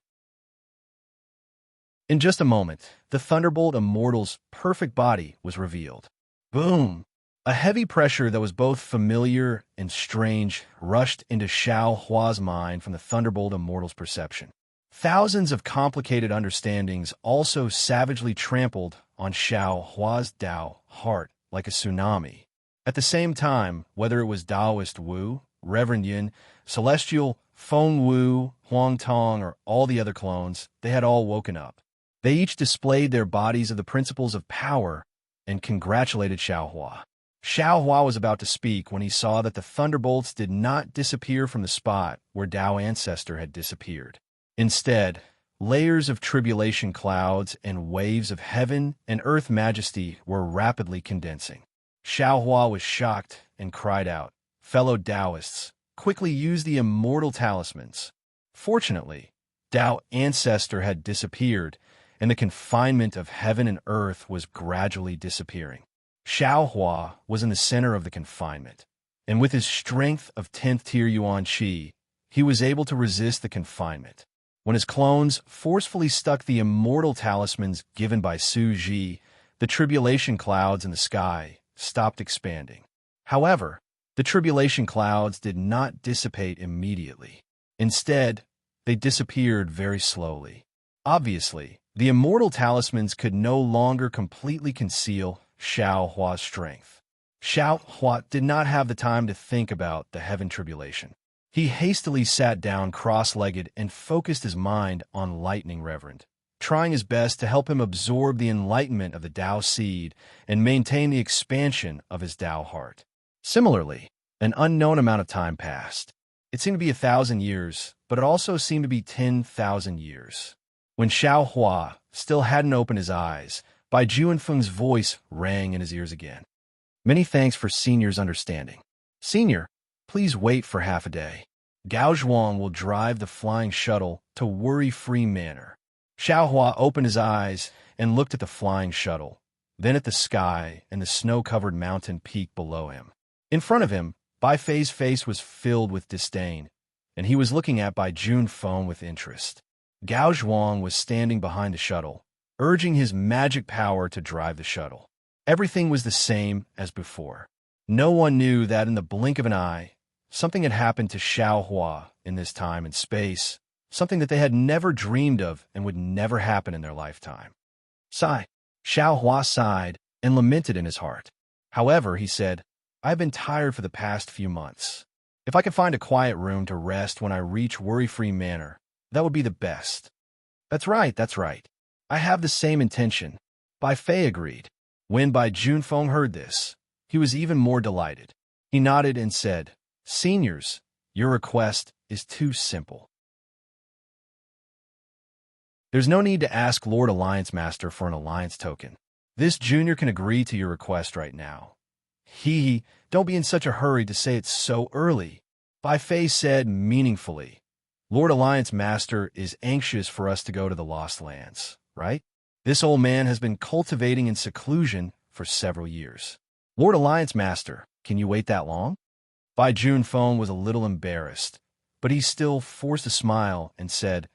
A: In just a moment, the Thunderbolt Immortal's perfect body was revealed. Boom! A heavy pressure that was both familiar and strange rushed into Xiao Hua's mind from the Thunderbolt Immortal's perception. Thousands of complicated understandings also savagely trampled on Xiao Hua's Tao heart like a tsunami. At the same time, whether it was Taoist Wu, Reverend Yin, Celestial, Feng Wu, Huang Tong, or all the other clones, they had all woken up. They each displayed their bodies of the principles of power and congratulated Xiao Hua. Xiao Hua was about to speak when he saw that the thunderbolts did not disappear from the spot where Tao Ancestor had disappeared. Instead, layers of tribulation clouds and waves of heaven and earth majesty were rapidly condensing. Xiao Hua was shocked and cried out, "Fellow Taoists, quickly use the immortal talismans." Fortunately, Tao Ancestor had disappeared, and the confinement of heaven and earth was gradually disappearing. Xiao Hua was in the center of the confinement, and with his strength of 10th tier Yuan Qi, he was able to resist the confinement. When his clones forcefully stuck the immortal talismans given by Su Ji, the tribulation clouds in the sky stopped expanding. However, the tribulation clouds did not dissipate immediately. Instead, they disappeared very slowly. Obviously, the immortal talismans could no longer completely conceal Xiao Hua's strength. Xiao Hua did not have the time to think about the heaven tribulation. He hastily sat down cross-legged and focused his mind on Lightning Reverend, trying his best to help him absorb the enlightenment of the Tao seed and maintain the expansion of his Tao heart. Similarly, an unknown amount of time passed. It seemed to be 1,000 years, but it also seemed to be 10,000 years. When Xiao Hua still hadn't opened his eyes, Bai Juanfeng's voice rang in his ears again. "Many thanks for Senior's understanding. Senior, please wait for half a day. Gao Zhuang will drive the flying shuttle to Worry-Free Manor." Xiao Hua opened his eyes and looked at the flying shuttle, then at the sky and the snow-covered mountain peak below him. In front of him, Bai Fei's face was filled with disdain, and he was looking at Bai Junfeng with interest. Gao Zhuang was standing behind the shuttle, urging his magic power to drive the shuttle. Everything was the same as before. No one knew that in the blink of an eye, something had happened to Xiao Hua in this time and space, something that they had never dreamed of and would never happen in their lifetime. Sigh. Xiao Hua sighed and lamented in his heart. However, he said, "I've been tired for the past few months. If I could find a quiet room to rest when I reach Worry-Free Manor, that would be the best." That's right. I have the same intention," Bai Fei agreed. When Bai Junfeng heard this, he was even more delighted. He nodded and said, "Seniors, your request is too simple. There's no need to ask Lord Alliance Master for an alliance token. This junior can agree to your request right now." Don't be in such a hurry to say it so early," Bai Fei said meaningfully. "Lord Alliance Master is anxious for us to go to the Lost Lands, right? This old man has been cultivating in seclusion for several years. Lord Alliance Master, can you wait that long?" Bai Junfeng was a little embarrassed, but he still forced a smile and said,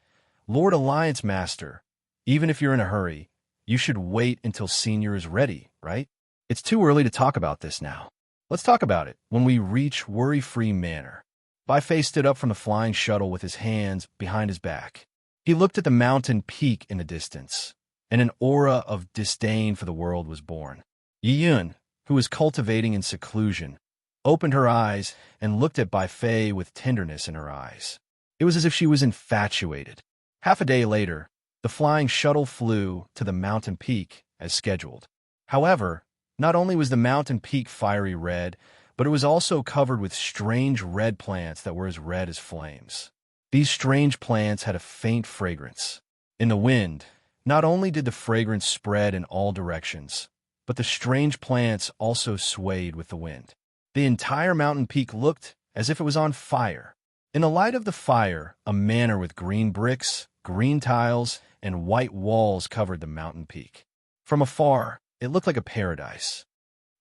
A: "Lord Alliance Master, even if you're in a hurry, you should wait until Senior is ready, right? It's too early to talk about this now. Let's talk about it when we reach Worry-Free Manor." Bai Fei stood up from the flying shuttle with his hands behind his back. He looked at the mountain peak in the distance, and an aura of disdain for the world was born. Yiyun, who was cultivating in seclusion, opened her eyes and looked at Bai Fei with tenderness in her eyes. It was as if she was infatuated. Half a day later, the flying shuttle flew to the mountain peak as scheduled. However, not only was the mountain peak fiery red, but it was also covered with strange red plants that were as red as flames. These strange plants had a faint fragrance. In the wind, not only did the fragrance spread in all directions, but the strange plants also swayed with the wind. The entire mountain peak looked as if it was on fire. In the light of the fire, a manor with green bricks, green tiles, and white walls covered the mountain peak. From afar, it looked like a paradise.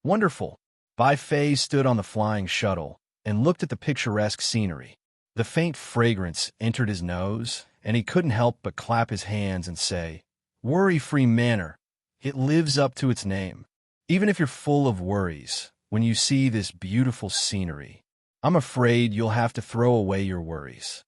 A: Wonderful! Bai Fei stood on the flying shuttle and looked at the picturesque scenery. The faint fragrance entered his nose, and he couldn't help but clap his hands and say, "Worry-free manor. It lives up to its name. Even if you're full of worries, when you see this beautiful scenery, I'm afraid you'll have to throw away your worries.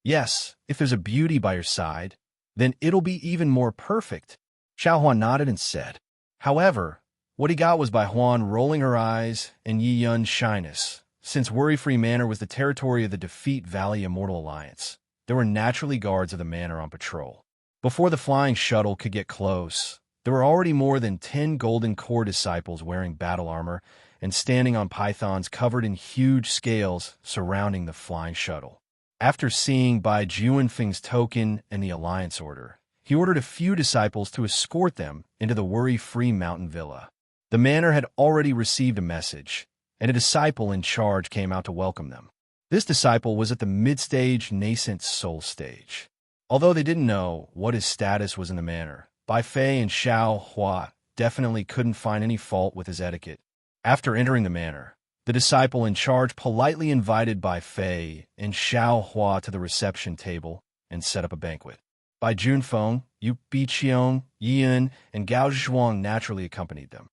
A: Yes, if there's a beauty by your side, then it'll be even more perfect." Xiaohua nodded and said. However, what he got was Bai Huan rolling her eyes and Yi Yun's shyness. Since Worry-Free Manor was the territory of the Defeat Valley Immortal Alliance, there were naturally guards of the manor on patrol. Before the flying shuttle could get close, there were already more than 10 Golden Core disciples wearing battle armor and standing on pythons covered in huge scales surrounding the flying shuttle. After seeing Bai Juanfeng's token and the Alliance Order, he ordered a few disciples to escort them into the Worry-Free Mountain Villa. The manor had already received a message, and a disciple in charge came out to welcome them. This disciple was at the mid-stage nascent soul stage. Although they didn't know what his status was in the manor, Bai Fei and Xiao Hua definitely couldn't find any fault with his etiquette. After entering the manor, the disciple in charge politely invited Bai Fei and Xiao Hua to the reception table and set up a banquet. Bai Junfeng, Yu Biqiong, Yiyun, and Gao Zhuang naturally accompanied them.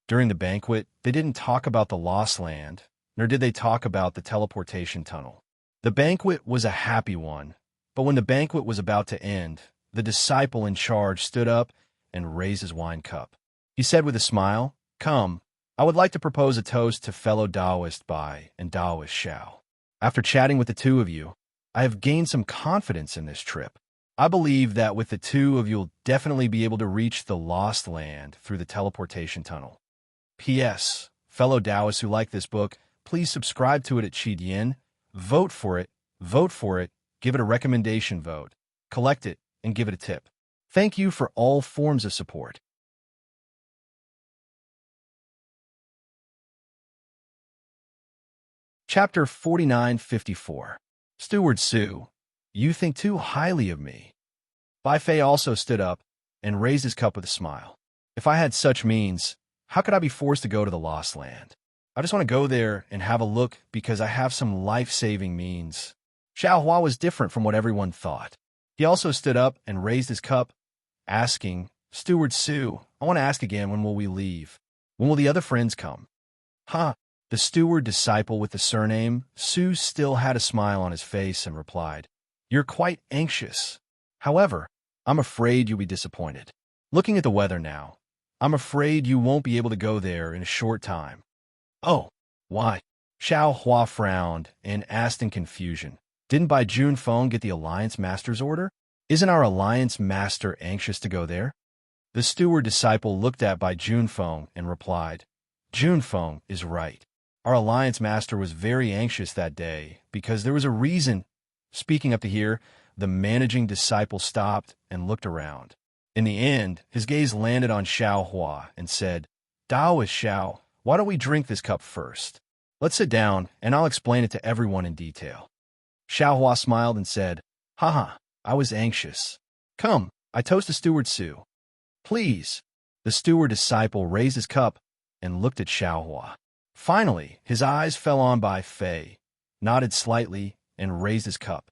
A: During the banquet, they didn't talk about the Lost Land, nor did they talk about the teleportation tunnel. The banquet was a happy one, but when the banquet was about to end, the disciple in charge stood up and raised his wine cup. He said with a smile, "Come, I would like to propose a toast to fellow Taoist Bai and Taoist Xiao. After chatting with the two of you, I have gained some confidence in this trip. I believe that with the two of you, you'll definitely be able to reach the Lost Land through the teleportation tunnel. P.S. Fellow Taoists who like this book, please subscribe to it at Qidian, vote for it, give it a recommendation vote, collect it, and give it a tip. Thank you for all forms of support." Chapter 4954. Steward Su, you think too highly of me. Bai Fei also stood up and raised his cup with a smile. If I had such means, how could I be forced to go to the Lost Land? I just want to go there and have a look because I have some life-saving means. Xiao Hua was different from what everyone thought. He also stood up and raised his cup, asking, "Steward Su, I want to ask again, when will we leave? When will the other friends come?" Huh. The steward disciple with the surname Su still had a smile on his face and replied, "You're quite anxious. However, I'm afraid you'll be disappointed. Looking at the weather now, I'm afraid you won't be able to go there in a short time." "Oh, why?" Xiao Hua frowned and asked in confusion, "Didn't Bai Junfeng get the Alliance Master's order? Isn't our Alliance Master anxious to go there?" The steward disciple looked at Bai Junfeng and replied, "Junfeng is right. Our Alliance Master was very anxious that day because there was a reason." Speaking up to here, the managing disciple stopped and looked around. In the end, his gaze landed on Xiao Hua and said, "Taoist Xiao, why don't we drink this cup first? Let's sit down and I'll explain it to everyone in detail." Xiao Hua smiled and said, "Haha, I was anxious. Come, I toast to Steward Su." "Please." The steward disciple raised his cup and looked at Xiao Hua. Finally, his eyes fell on Bai Fei, nodded slightly, and raised his cup.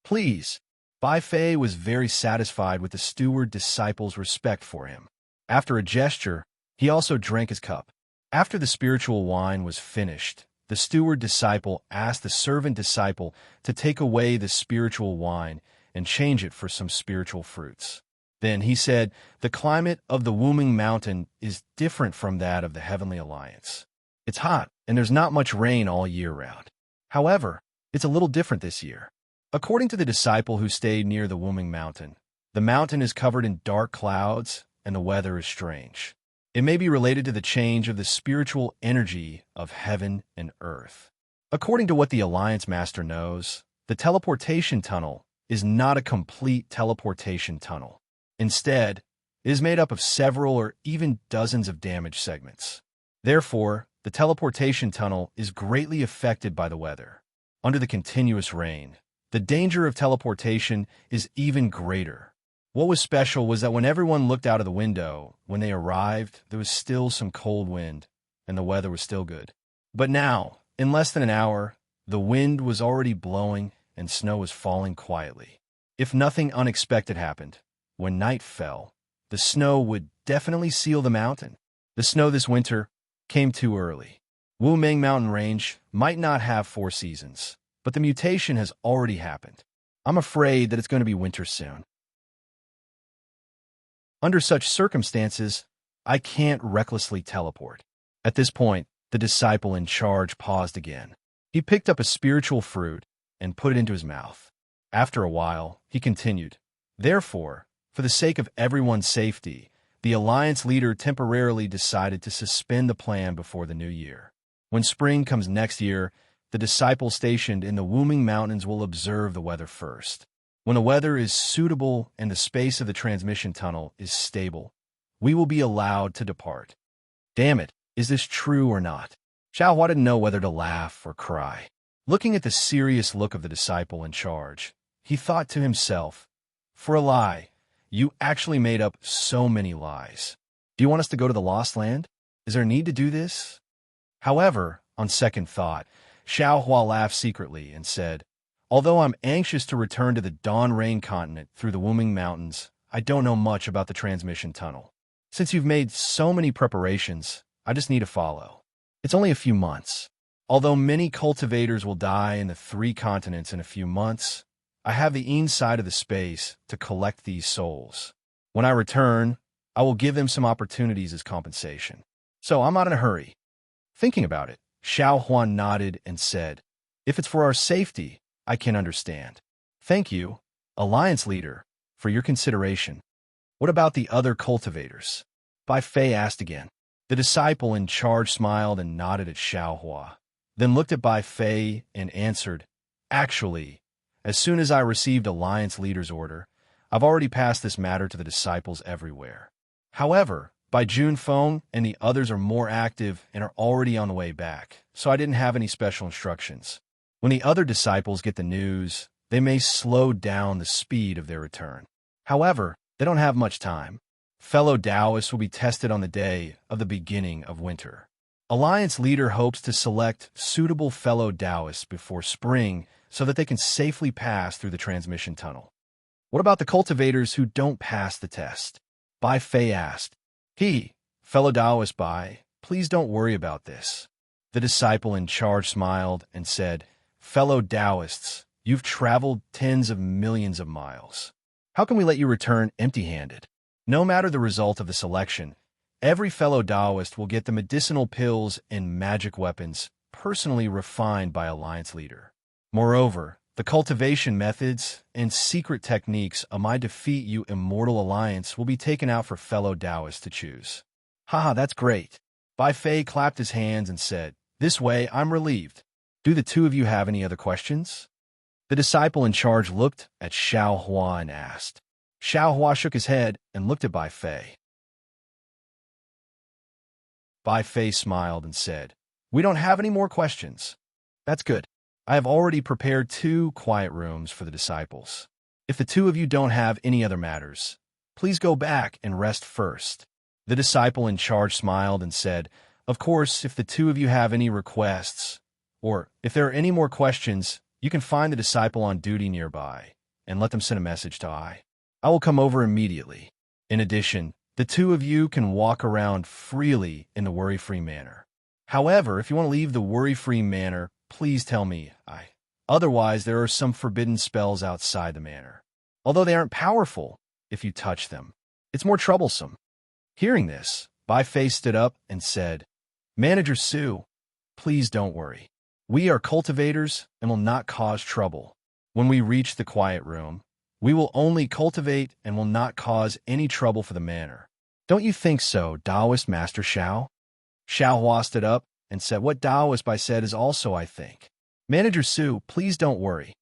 A: "Please." Bai Fei was very satisfied with the steward disciple's respect for him. After a gesture, he also drank his cup. After the spiritual wine was finished, the steward disciple asked the servant disciple to take away the spiritual wine and change it for some spiritual fruits. Then he said, "The climate of the Wuming Mountain is different from that of the Heavenly Alliance. It's hot, and there's not much rain all year round. However, it's a little different this year." According to the disciple who stayed near the Wuming Mountain, the mountain is covered in dark clouds, and the weather is strange. It may be related to the change of the spiritual energy of heaven and earth. According to what the Alliance Master knows, the teleportation tunnel is not a complete teleportation tunnel. Instead, it is made up of several or even dozens of damaged segments. Therefore, the teleportation tunnel is greatly affected by the weather. Under the continuous rain, the danger of teleportation is even greater. What was special was that when everyone looked out of the window, when they arrived, there was still some cold wind, and the weather was still good. But now, in less than an hour, the wind was already blowing and snow was falling quietly. If nothing unexpected happened, when night fell, the snow would definitely seal the mountain. The snow this winter came too early. Wuming Mountain Range might not have 4 seasons, but the mutation has already happened. I'm afraid that it's going to be winter soon. Under such circumstances, I can't recklessly teleport. At this point, the disciple in charge paused again. He picked up a spiritual fruit and put it into his mouth. After a while, he continued, "Therefore, for the sake of everyone's safety, the Alliance leader temporarily decided to suspend the plan before the new year. When spring comes next year, the disciple stationed in the Wuming Mountains will observe the weather first. When the weather is suitable and the space of the transmission tunnel is stable, we will be allowed to depart." Damn it, is this true or not? Xiaohua didn't know whether to laugh or cry. Looking at the serious look of the disciple in charge, he thought to himself, "For a lie, you actually made up so many lies. Do you want us to go to the Lost Land? Is there a need to do this?" However, on second thought, Xiaohua laughed secretly and said, "Although I'm anxious to return to the Dawn Rain continent through the Wuming Mountains, I don't know much about the transmission tunnel. Since you've made so many preparations, I just need to follow. It's only a few months. Although many cultivators will die in the 3 continents in a few months, I have the inside of the space to collect these souls. When I return, I will give them some opportunities as compensation. So I'm not in a hurry." Thinking about it, Xiaohua nodded and said, "If it's for our safety, I can understand. Thank you, Alliance Leader, for your consideration. What about the other cultivators?" Bai Fei asked again. The disciple in charge smiled and nodded at Xiaohua, then looked at Bai Fei and answered, "Actually, as soon as I received Alliance Leader's order, I've already passed this matter to the disciples everywhere. However, Bai Junfeng and the others are more active and are already on the way back, so I didn't have any special instructions. When the other disciples get the news, they may slow down the speed of their return. However, they don't have much time. Fellow Taoists will be tested on the day of the beginning of winter. Alliance Leader hopes to select suitable fellow Taoists before spring so that they can safely pass through the transmission tunnel." "What about the cultivators who don't pass the test?" Bai Fei asked. Fellow Taoist Bai, please don't worry about this." The disciple in charge smiled and said, "Fellow Taoists, you've traveled tens of millions of miles. How can we let you return empty-handed? No matter the result of the selection, every fellow Taoist will get the medicinal pills and magic weapons personally refined by Alliance Leader. Moreover, the cultivation methods and secret techniques of my Defeat You Immortal Alliance will be taken out for fellow Taoists to choose." "Haha, that's great." Bai Fei clapped his hands and said, "This way, I'm relieved. Do the 2 of you have any other questions?" The disciple in charge looked at Xiaohua and asked. Xiaohua shook his head and looked at Bai Fei. Bai Fei smiled and said, "We don't have any more questions." "That's good. I have already prepared 2 quiet rooms for the disciples. If the 2 of you don't have any other matters, please go back and rest first." The disciple in charge smiled and said, "Of course, if the 2 of you have any requests, or if there are any more questions, you can find the disciple on duty nearby and let them send a message to I. I will come over immediately. In addition, the 2 of you can walk around freely in the worry-free manner. However, if you want to leave the worry-free manor, please tell me. Otherwise, there are some forbidden spells outside the manor. Although they aren't powerful if you touch them, It's more troublesome. Hearing this, Bai Fei stood up and said, Manager Su, please don't worry. We are cultivators and will not cause trouble. When we reach the quiet room, we will only cultivate and will not cause any trouble for the manor. Don't you think so, Taoist Master Xiao? Xiao Hua stood up and said, What Taoist Bai said is also I think. Manager Su, please don't worry.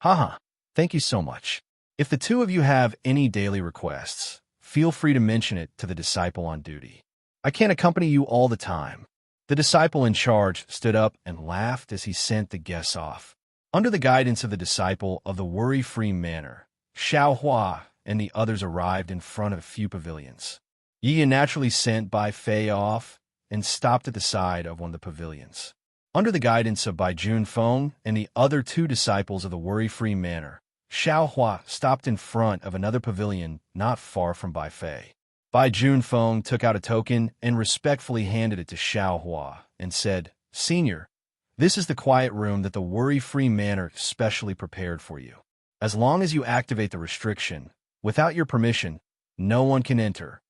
A: Haha, thank you so much. If the two of you have any daily requests, feel free to mention it to the disciple on duty. I can't accompany you all the time. The disciple in charge stood up and laughed as he sent the guests off. Under the guidance of the disciple of the worry-free manor, Xiao Hua and the others arrived in front of a few pavilions. Yi naturally sent Bai Fei off and stopped at the side of one of the pavilions. Under the guidance of Bai Junfeng and the other two disciples of the worry-free manor, Xiao Hua stopped in front of another pavilion not far from Bai Fei. Bai Junfeng took out a token and respectfully handed it to Xiao Hua and said, Senior, this is the quiet room that the worry-free manor specially prepared for you. As long as you activate the restriction, without your permission, no one can enter.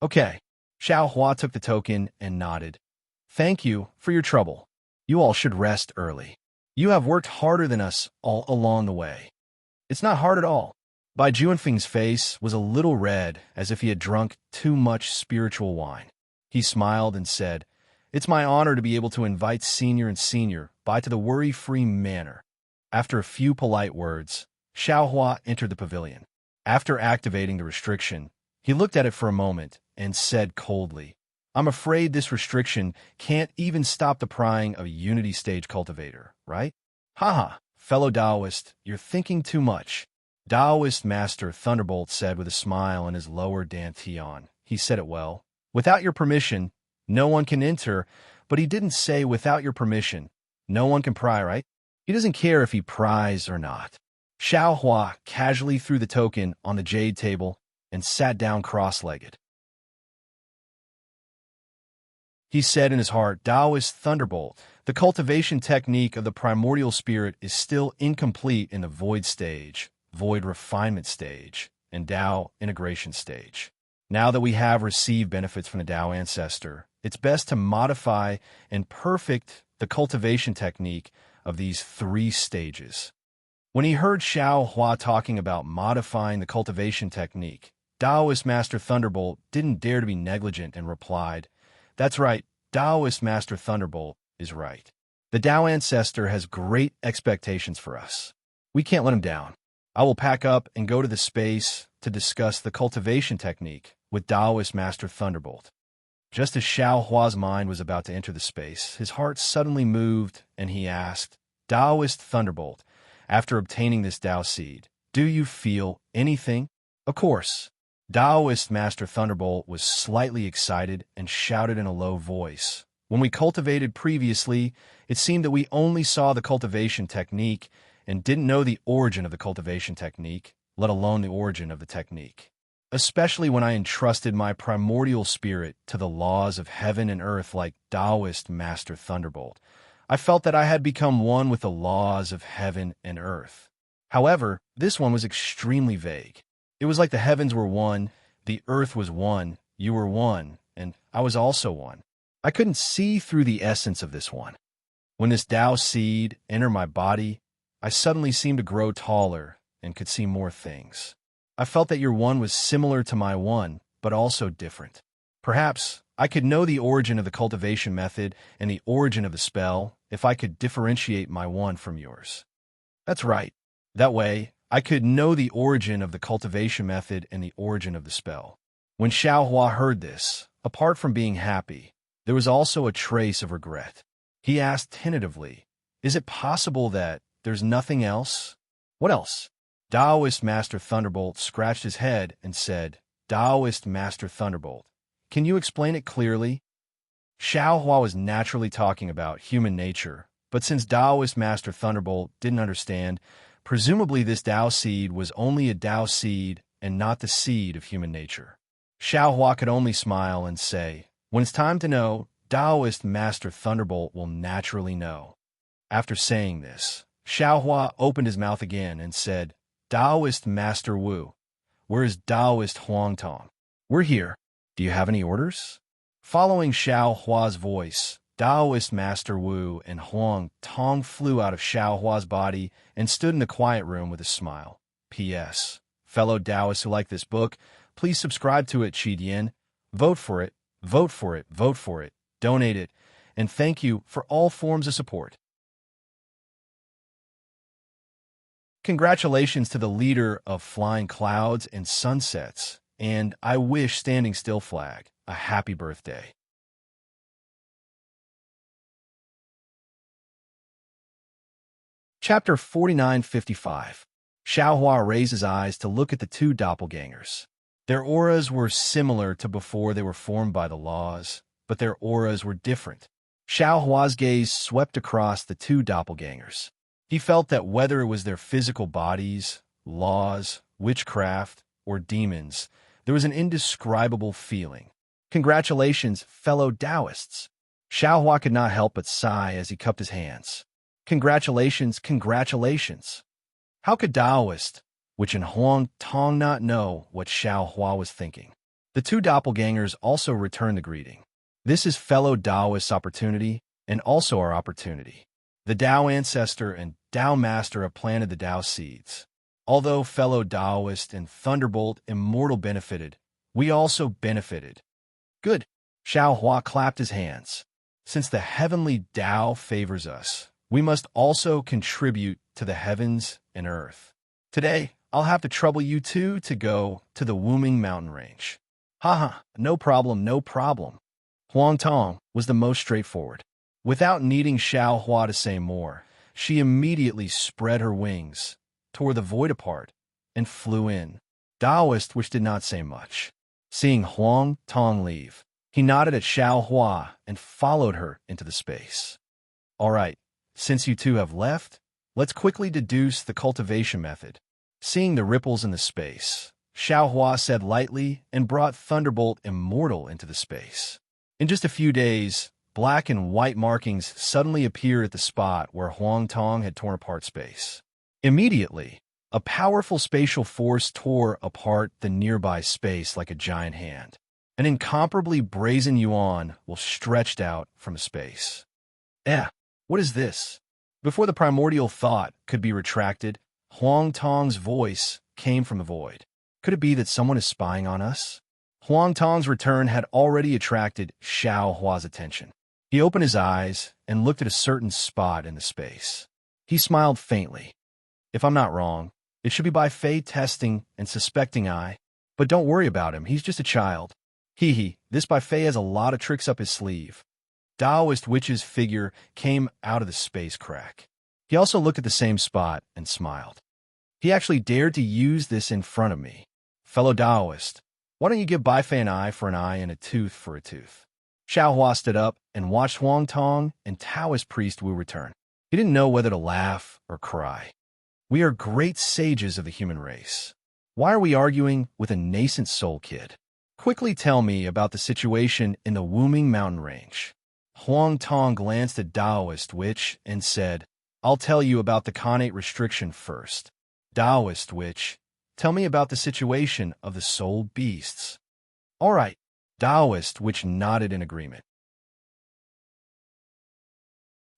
A: Okay. Xiao Hua took the token and nodded. Thank you for your trouble. You all should rest early. You have worked harder than us all along the way. It's not hard at all. Bai Junfeng's face was a little red, as if he had drunk too much spiritual wine. He smiled and said, It's my honor to be able to invite Senior and Senior Bai to the worry-free manor. After a few polite words, Xiao Hua entered the pavilion. After activating the restriction, he looked at it for a moment and said coldly, I'm afraid this restriction can't even stop the prying of a Unity Stage cultivator, right? Haha, fellow Taoist, you're thinking too much. Taoist Master Thunderbolt said with a smile in his lower dantian. He said it well. Without your permission, no one can enter, but he didn't say without your permission, no one can pry, right? He doesn't care if he pries or not. Xiao Hua casually threw the token on the jade table and sat down cross-legged. He said in his heart, Taoist Thunderbolt, the cultivation technique of the primordial spirit is still incomplete in the void stage, void refinement stage, and Tao integration stage. Now that we have received benefits from the Tao ancestor, it's best to modify and perfect the cultivation technique of these three stages. When he heard Xiao Hua talking about modifying the cultivation technique, Taoist Master Thunderbolt didn't dare to be negligent and replied, That's right, Taoist Master Thunderbolt is right. The Tao ancestor has great expectations for us. We can't let him down. I will pack up and go to the space to discuss the cultivation technique with Taoist Master Thunderbolt. Just as Xiao Hua's mind was about to enter the space, his heart suddenly moved and he asked, Taoist Thunderbolt, after obtaining this Tao seed, do you feel anything? Of course. Taoist Master Thunderbolt was slightly excited and shouted in a low voice. When we cultivated previously, it seemed that we only saw the cultivation technique and didn't know the origin of the cultivation technique, let alone the origin of the technique. Especially when I entrusted my primordial spirit to the laws of heaven and earth like Taoist Master Thunderbolt, I felt that I had become one with the laws of heaven and earth. However, this one was extremely vague. It was like the heavens were one, the earth was one, you were one, and I was also one. I couldn't see through the essence of this one. When this Tao seed entered my body, I suddenly seemed to grow taller and could see more things. I felt that your one was similar to my one, but also different. Perhaps I could know the origin of the cultivation method and the origin of the spell if I could differentiate my one from yours. That's right. That way, I could know the origin of the cultivation method and the origin of the spell. When Xiao Hua heard this, apart from being happy, there was also a trace of regret. He asked tentatively, Is it possible that there's nothing else? What else? Taoist Master Thunderbolt scratched his head and said, Taoist Master Thunderbolt, can you explain it clearly? Xiao Hua was naturally talking about human nature, but since Taoist Master Thunderbolt didn't understand, presumably this Tao seed was only a Tao seed and not the seed of human nature. Xiao Hua could only smile and say, When it's time to know, Taoist Master Thunderbolt will naturally know. After saying this, Xiao Hua opened his mouth again and said, Taoist Master Wu, where is Taoist Huangtong? We're here. Do you have any orders? Following Xiao Hua's voice, Taoist Master Wu and Huang Tong flew out of Xiao Hua's body and stood in the quiet room with a smile. P.S. Fellow Taoists who like this book, please subscribe to it, Yin. Vote for it, vote for it, vote for it, donate it, and thank you for all forms of support. Congratulations to the leader of Flying Clouds and Sunsets, and I wish Standing Still Flag a happy birthday. Chapter 4955. Xiao Hua raised his eyes to look at the two doppelgangers. Their auras were similar to before they were formed by the laws, but their auras were different. Xiao Hua's gaze swept across the two doppelgangers. He felt that whether it was their physical bodies, laws, witchcraft, or demons, there was an indescribable feeling. Congratulations, fellow Taoists. Xiao Hua could not help but sigh as he cupped his hands. Congratulations, congratulations. How could Taoist, which in Huang Tong not know what Xiao Hua was thinking? The two doppelgangers also returned the greeting. This is fellow Taoist's opportunity, and also our opportunity. The Tao ancestor and Tao master have planted the Tao seeds. Although fellow Taoist and Thunderbolt Immortal benefited, we also benefited. Good. Xiao Hua clapped his hands. Since the heavenly Tao favors us, we must also contribute to the heavens and earth. Today, I'll have to trouble you two to go to the Wuming mountain range. Haha, no problem, no problem. Huang Tong was the most straightforward. Without needing Xiao Hua to say more, she immediately spread her wings, tore the void apart, and flew in. Taoist, which did not say much. Seeing Huang Tong leave, he nodded at Xiao Hua and followed her into the space. All right, since you two have left, let's quickly deduce the cultivation method. Seeing the ripples in the space, Xiao Hua said lightly and brought Thunderbolt Immortal into the space. In just a few days, black and white markings suddenly appeared at the spot where Huang Tong had torn apart space. Immediately, a powerful spatial force tore apart the nearby space like a giant hand. An incomparably brazen yuan was stretched out from space. What is this? Before the primordial thought could be retracted, Huang Tong's voice came from the void. Could it be that someone is spying on us? Huang Tong's return had already attracted Xiao Hua's attention. He opened his eyes and looked at a certain spot in the space. He smiled faintly. If I'm not wrong, it should be by Fei testing and suspecting I. But don't worry about him, he's just a child. This Bai Fei has a lot of tricks up his sleeve. Taoist witch's figure came out of the space crack. He also looked at the same spot and smiled. He actually dared to use this in front of me. Fellow Taoist, why don't you give Bai Fei an eye for an eye and a tooth for a tooth? Xiao Hua stood up and watched Huang Tong and Taoist priest Wu return. He didn't know whether to laugh or cry. We are great sages of the human race. Why are we arguing with a nascent soul kid? Quickly tell me about the situation in the Wuming mountain range. Huang Tong glanced at Taoist Witch and said, I'll tell you about the Khanate restriction first. Taoist Witch, tell me about the situation of the soul beasts. All right. Taoist Witch nodded in agreement.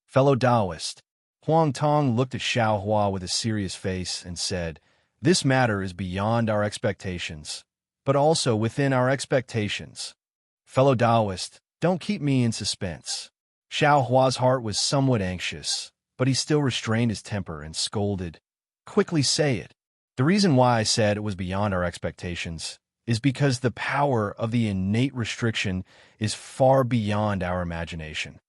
A: Fellow Taoist, Huang Tong looked at Xiao Hua with a serious face and said, This matter is beyond our expectations, but also within our expectations. Fellow Taoist, don't keep me in suspense. Xiao Hua's heart was somewhat anxious, but he still restrained his temper and scolded, Quickly say it. The reason why I said it was beyond our expectations is because the power of the innate restriction is far beyond our imagination.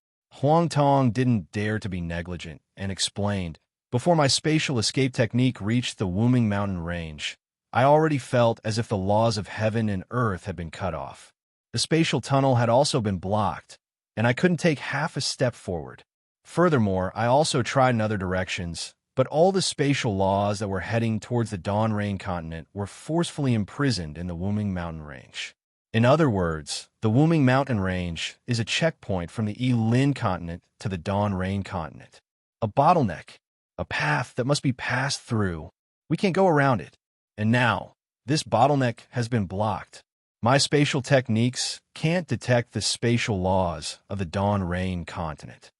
A: Huang Tong didn't dare to be negligent and explained, Before my spatial escape technique reached the Wuming mountain range, I already felt as if the laws of heaven and earth had been cut off. The spatial tunnel had also been blocked, and I couldn't take half a step forward. Furthermore, I also tried in other directions, but all the spatial laws that were heading towards the Dawn Rain continent were forcefully imprisoned in the Wuming mountain range. In other words, the Wuming mountain range is a checkpoint from the Lin continent to the Dawn Rain continent. A bottleneck, a path that must be passed through. We can't go around it. And now, this bottleneck has been blocked. My spatial techniques can't detect the spatial laws of the Dawn Rain continent.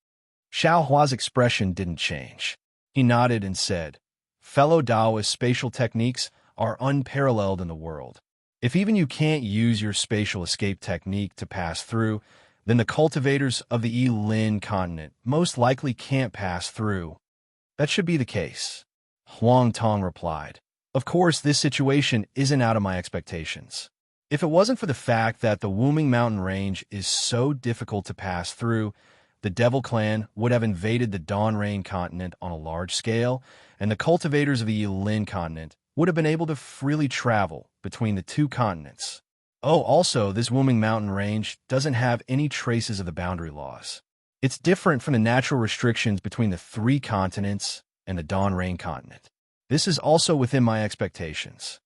A: Xiao Hua's expression didn't change. He nodded and said, "Fellow Taoist spatial techniques are unparalleled in the world. If even you can't use your spatial escape technique to pass through, then the cultivators of the Yi-Lin continent most likely can't pass through." "That should be the case," Huang Tong replied. "Of course, this situation isn't out of my expectations. If it wasn't for the fact that the Wuming Mountain Range is so difficult to pass through, the Devil Clan would have invaded the Dawn Rain continent on a large scale, and the cultivators of the Yi-Lin continent would have been able to freely travel between the two continents. Oh, also, this Wuming Mountain Range doesn't have any traces of the boundary laws. It's different from the natural restrictions between the three continents and the Dawn Rain continent. This is also within my expectations.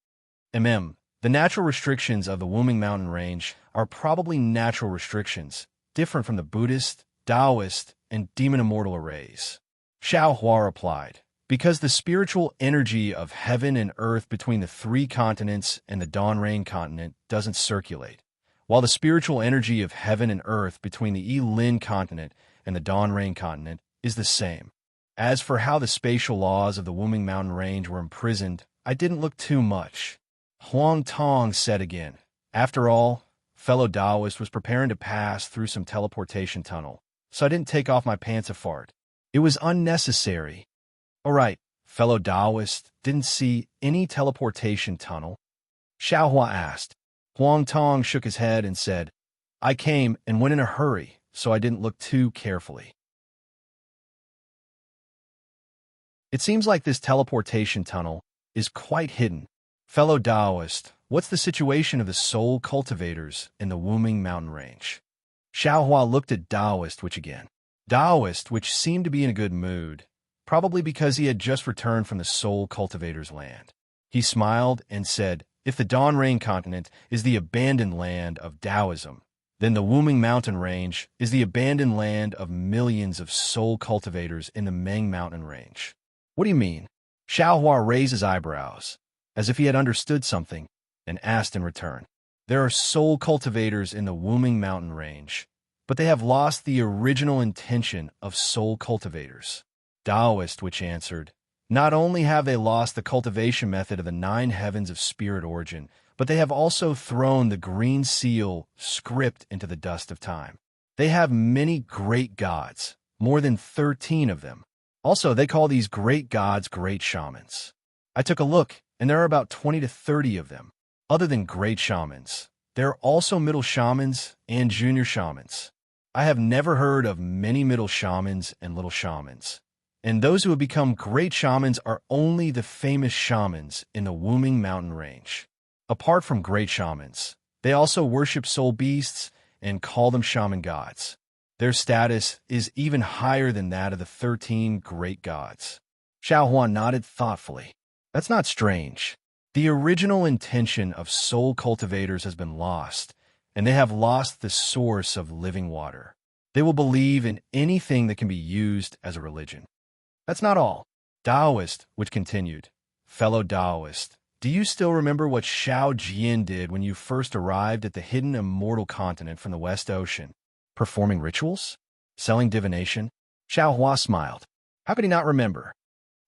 A: The natural restrictions of the Wuming Mountain Range are probably natural restrictions, different from the Buddhist, Taoist, and demon immortal arrays." Xiao Hua replied, "Because the spiritual energy of heaven and earth between the three continents and the Dawn Rain continent doesn't circulate, while the spiritual energy of heaven and earth between the Yi-Lin continent and the Dawn Rain continent is the same. As for how the spatial laws of the Wuming Mountain Range were imprisoned, I didn't look too much." Huang Tong said again, "After all, fellow Taoist was preparing to pass through some teleportation tunnel, so I didn't take off my pants a fart. It was unnecessary." "All right, fellow Taoist didn't see any teleportation tunnel?" Xiao Hua asked. Huang Tong shook his head and said, "I came and went in a hurry, so I didn't look too carefully." "It seems like this teleportation tunnel is quite hidden. Fellow Taoist, what's the situation of the soul cultivators in the Wuming Mountain Range?" Xiao Hua looked at Taoist Witch again. Taoist Witch seemed to be in a good mood, probably because he had just returned from the soul cultivators' land. He smiled and said, "If the Dawn Rain continent is the abandoned land of Taoism, then the Wuming Mountain Range is the abandoned land of millions of soul cultivators in the Meng Mountain Range." "What do you mean?" Xiao Hua raised his eyebrows, as if he had understood something, and asked in return. "There are soul cultivators in the Wuming Mountain Range, but they have lost the original intention of soul cultivators." Taoist Witch answered, "Not only have they lost the cultivation method of the 9 heavens of spirit origin, but they have also thrown the green seal script into the dust of time. They have many great gods, more than 13 of them. Also, they call these great gods great shamans. I took a look, and there are about 20 to 30 of them. Other than great shamans, there are also middle shamans and junior shamans. I have never heard of many middle shamans and little shamans. And those who have become great shamans are only the famous shamans in the Wuming Mountain Range. Apart from great shamans, they also worship soul beasts and call them shaman gods. Their status is even higher than that of the 13 great gods." Xiao Huan nodded thoughtfully. "That's not strange. The original intention of soul cultivators has been lost, and they have lost the source of living water. They will believe in anything that can be used as a religion." "That's not all." Taoist, which continued, "Fellow Taoist, do you still remember what Xiao Jian did when you first arrived at the hidden immortal continent from the West Ocean? Performing rituals? Selling divination?" Xiao Hua smiled. How could he not remember?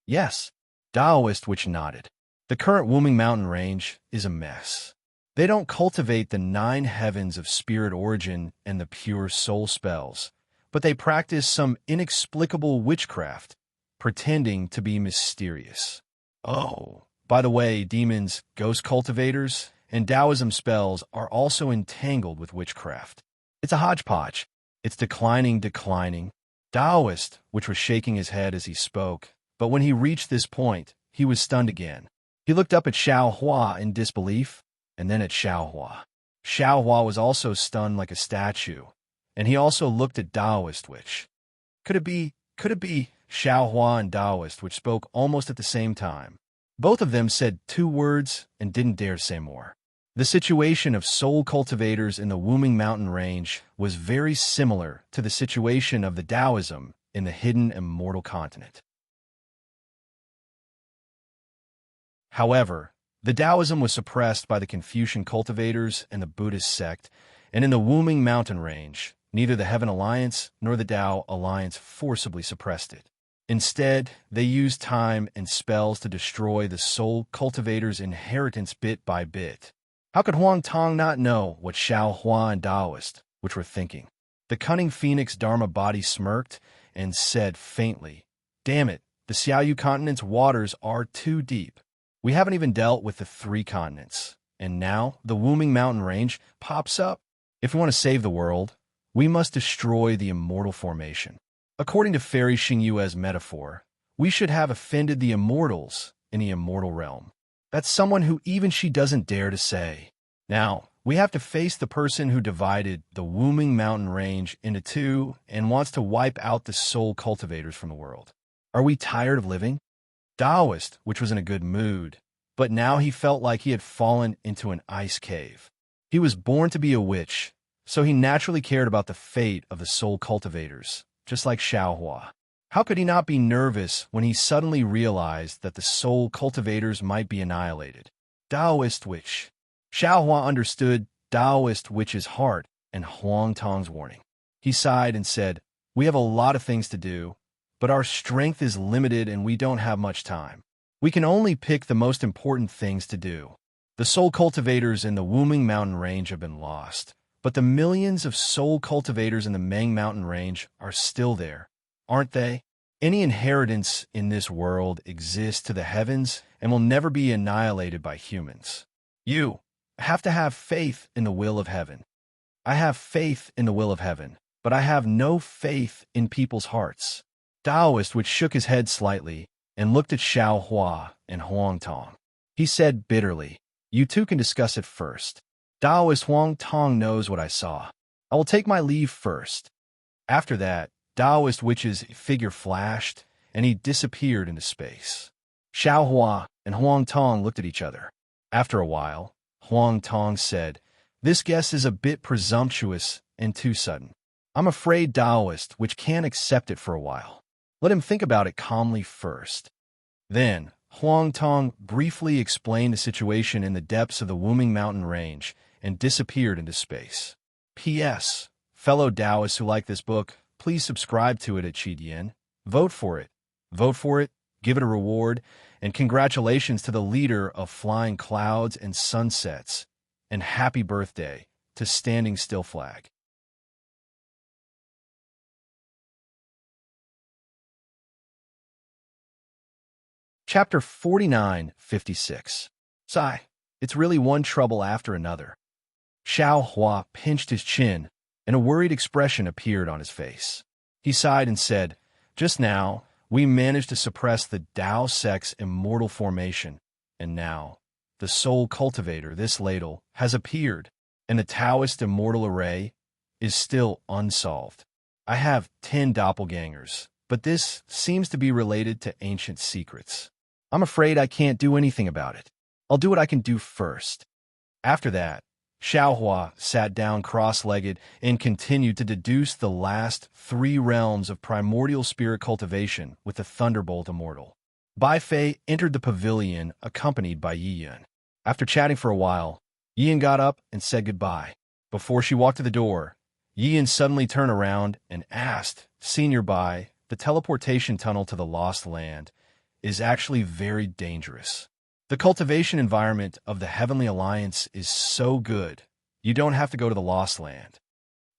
A: "Yes." Taoist Witch nodded. "The current Wuming Mountain Range is a mess. They don't cultivate the 9 heavens of spirit origin and the pure soul spells, but they practice some inexplicable witchcraft, pretending to be mysterious. Oh, by the way, demons, ghost cultivators, and Taoism spells are also entangled with witchcraft. It's a hodgepodge. It's declining. Taoist, which was shaking his head as he spoke, but when he reached this point, he was stunned again. He looked up at Xiao Hua in disbelief, and then at Xiao Hua. Xiao Hua was also stunned like a statue, and he also looked at Taoist Witch. Could it be? Xiao Hua and Taoist Witch spoke almost at the same time. Both of them said 2 words and didn't dare say more. The situation of soul cultivators in the Wuming Mountain Range was very similar to the situation of the Taoism in the hidden immortal continent. However, The Taoism was suppressed by the Confucian cultivators and the Buddhist sect, and in the Wuming mountain range, neither the Heaven Alliance nor the Tao Alliance forcibly suppressed it. Instead, they used time and spells to destroy the soul cultivator's inheritance bit by bit. How could Huang Tong not know what Xiao Hua and Taoist, which were thinking? The cunning phoenix Dharma body smirked and said faintly, "Damn it, the Xiaoyu continent's waters are too deep. We haven't even dealt with the 3 continents, and now the Wuming mountain range pops up. If we want to save the world, we must destroy the immortal formation. According to Fairy Xingyue's metaphor, we should have offended the immortals in the immortal realm. That's someone who even she doesn't dare to say. Now, we have to face the person who divided the Wuming mountain range into 2 and wants to wipe out the soul cultivators from the world. Are we tired of living?" Taoist, which was in a good mood, but now he felt like he had fallen into an ice cave. He was born to be a witch, so he naturally cared about the fate of the soul cultivators, just like Xiaohua. How could he not be nervous when he suddenly realized that the soul cultivators might be annihilated? Taoist witch. Xiaohua understood Taoist witch's heart and Huang Tong's warning. He sighed and said, "We have a lot of things to do, but our strength is limited and we don't have much time. We can only pick the most important things to do. The soul cultivators in the Wuming mountain range have been lost, but the millions of soul cultivators in the Meng mountain range are still there, aren't they? Any inheritance in this world exists to the heavens and will never be annihilated by humans. You have to have faith in the will of heaven. I have faith in the will of heaven, but I have no faith in people's hearts." Taoist, which shook his head slightly and looked at Xiao Hua and Huang Tong. He said bitterly, "You 2 can discuss it first. Taoist Huang Tong knows what I saw. I will take my leave first." After that, Taoist witch's figure flashed, and he disappeared into space. Xiao Hua and Huang Tong looked at each other. After a while, Huang Tong said, "This guess is a bit presumptuous and too sudden. I'm afraid Taoist, which can't accept it for a while. Let him think about it calmly first." Then, Huang Tong briefly explained the situation in the depths of the Wuming mountain range and disappeared into space. P.S. Fellow Taoists who like this book, please subscribe to it at Qidian. Vote for it. Vote for it, give it a reward, and congratulations to the leader of Flying Clouds and Sunsets, and happy birthday to Standing Still Flag. Chapter 49:56. Sigh. It's really one trouble after another. Xiao Hua pinched his chin, and a worried expression appeared on his face. He sighed and said, "Just now, we managed to suppress the Tao sect's immortal formation, and now, the soul cultivator, this ladle, has appeared, and the Taoist immortal array is still unsolved. I have 10 doppelgangers, but this seems to be related to ancient secrets. I'm afraid I can't do anything about it. I'll do what I can do first." After that, Xiaohua sat down cross-legged and continued to deduce the last 3 realms of primordial spirit cultivation with the Thunderbolt Immortal. Bai Fei entered the pavilion accompanied by Yi Yun. After chatting for a while, Yi Yun got up and said goodbye. Before she walked to the door, Yi Yun suddenly turned around and asked, "Senior Bai, the teleportation tunnel to the Lost Land is actually very dangerous. The cultivation environment of the Heavenly Alliance is so good, you don't have to go to the Lost Land."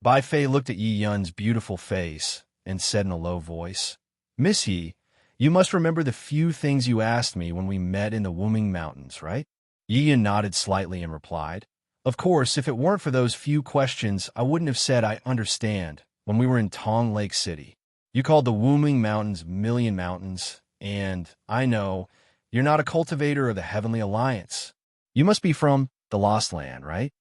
A: Bai Fei looked at Yi Yun's beautiful face and said in a low voice, "Miss Yi, you must remember the few things you asked me when we met in the Wuming Mountains, right?" Yi Yun nodded slightly and replied, "Of course, if it weren't for those few questions, I wouldn't have said I understand when we were in Tong Lake City. You called the Wuming Mountains Million Mountains, and I know you're not a cultivator of the Heavenly Alliance. You must be from the Lost Land, right?"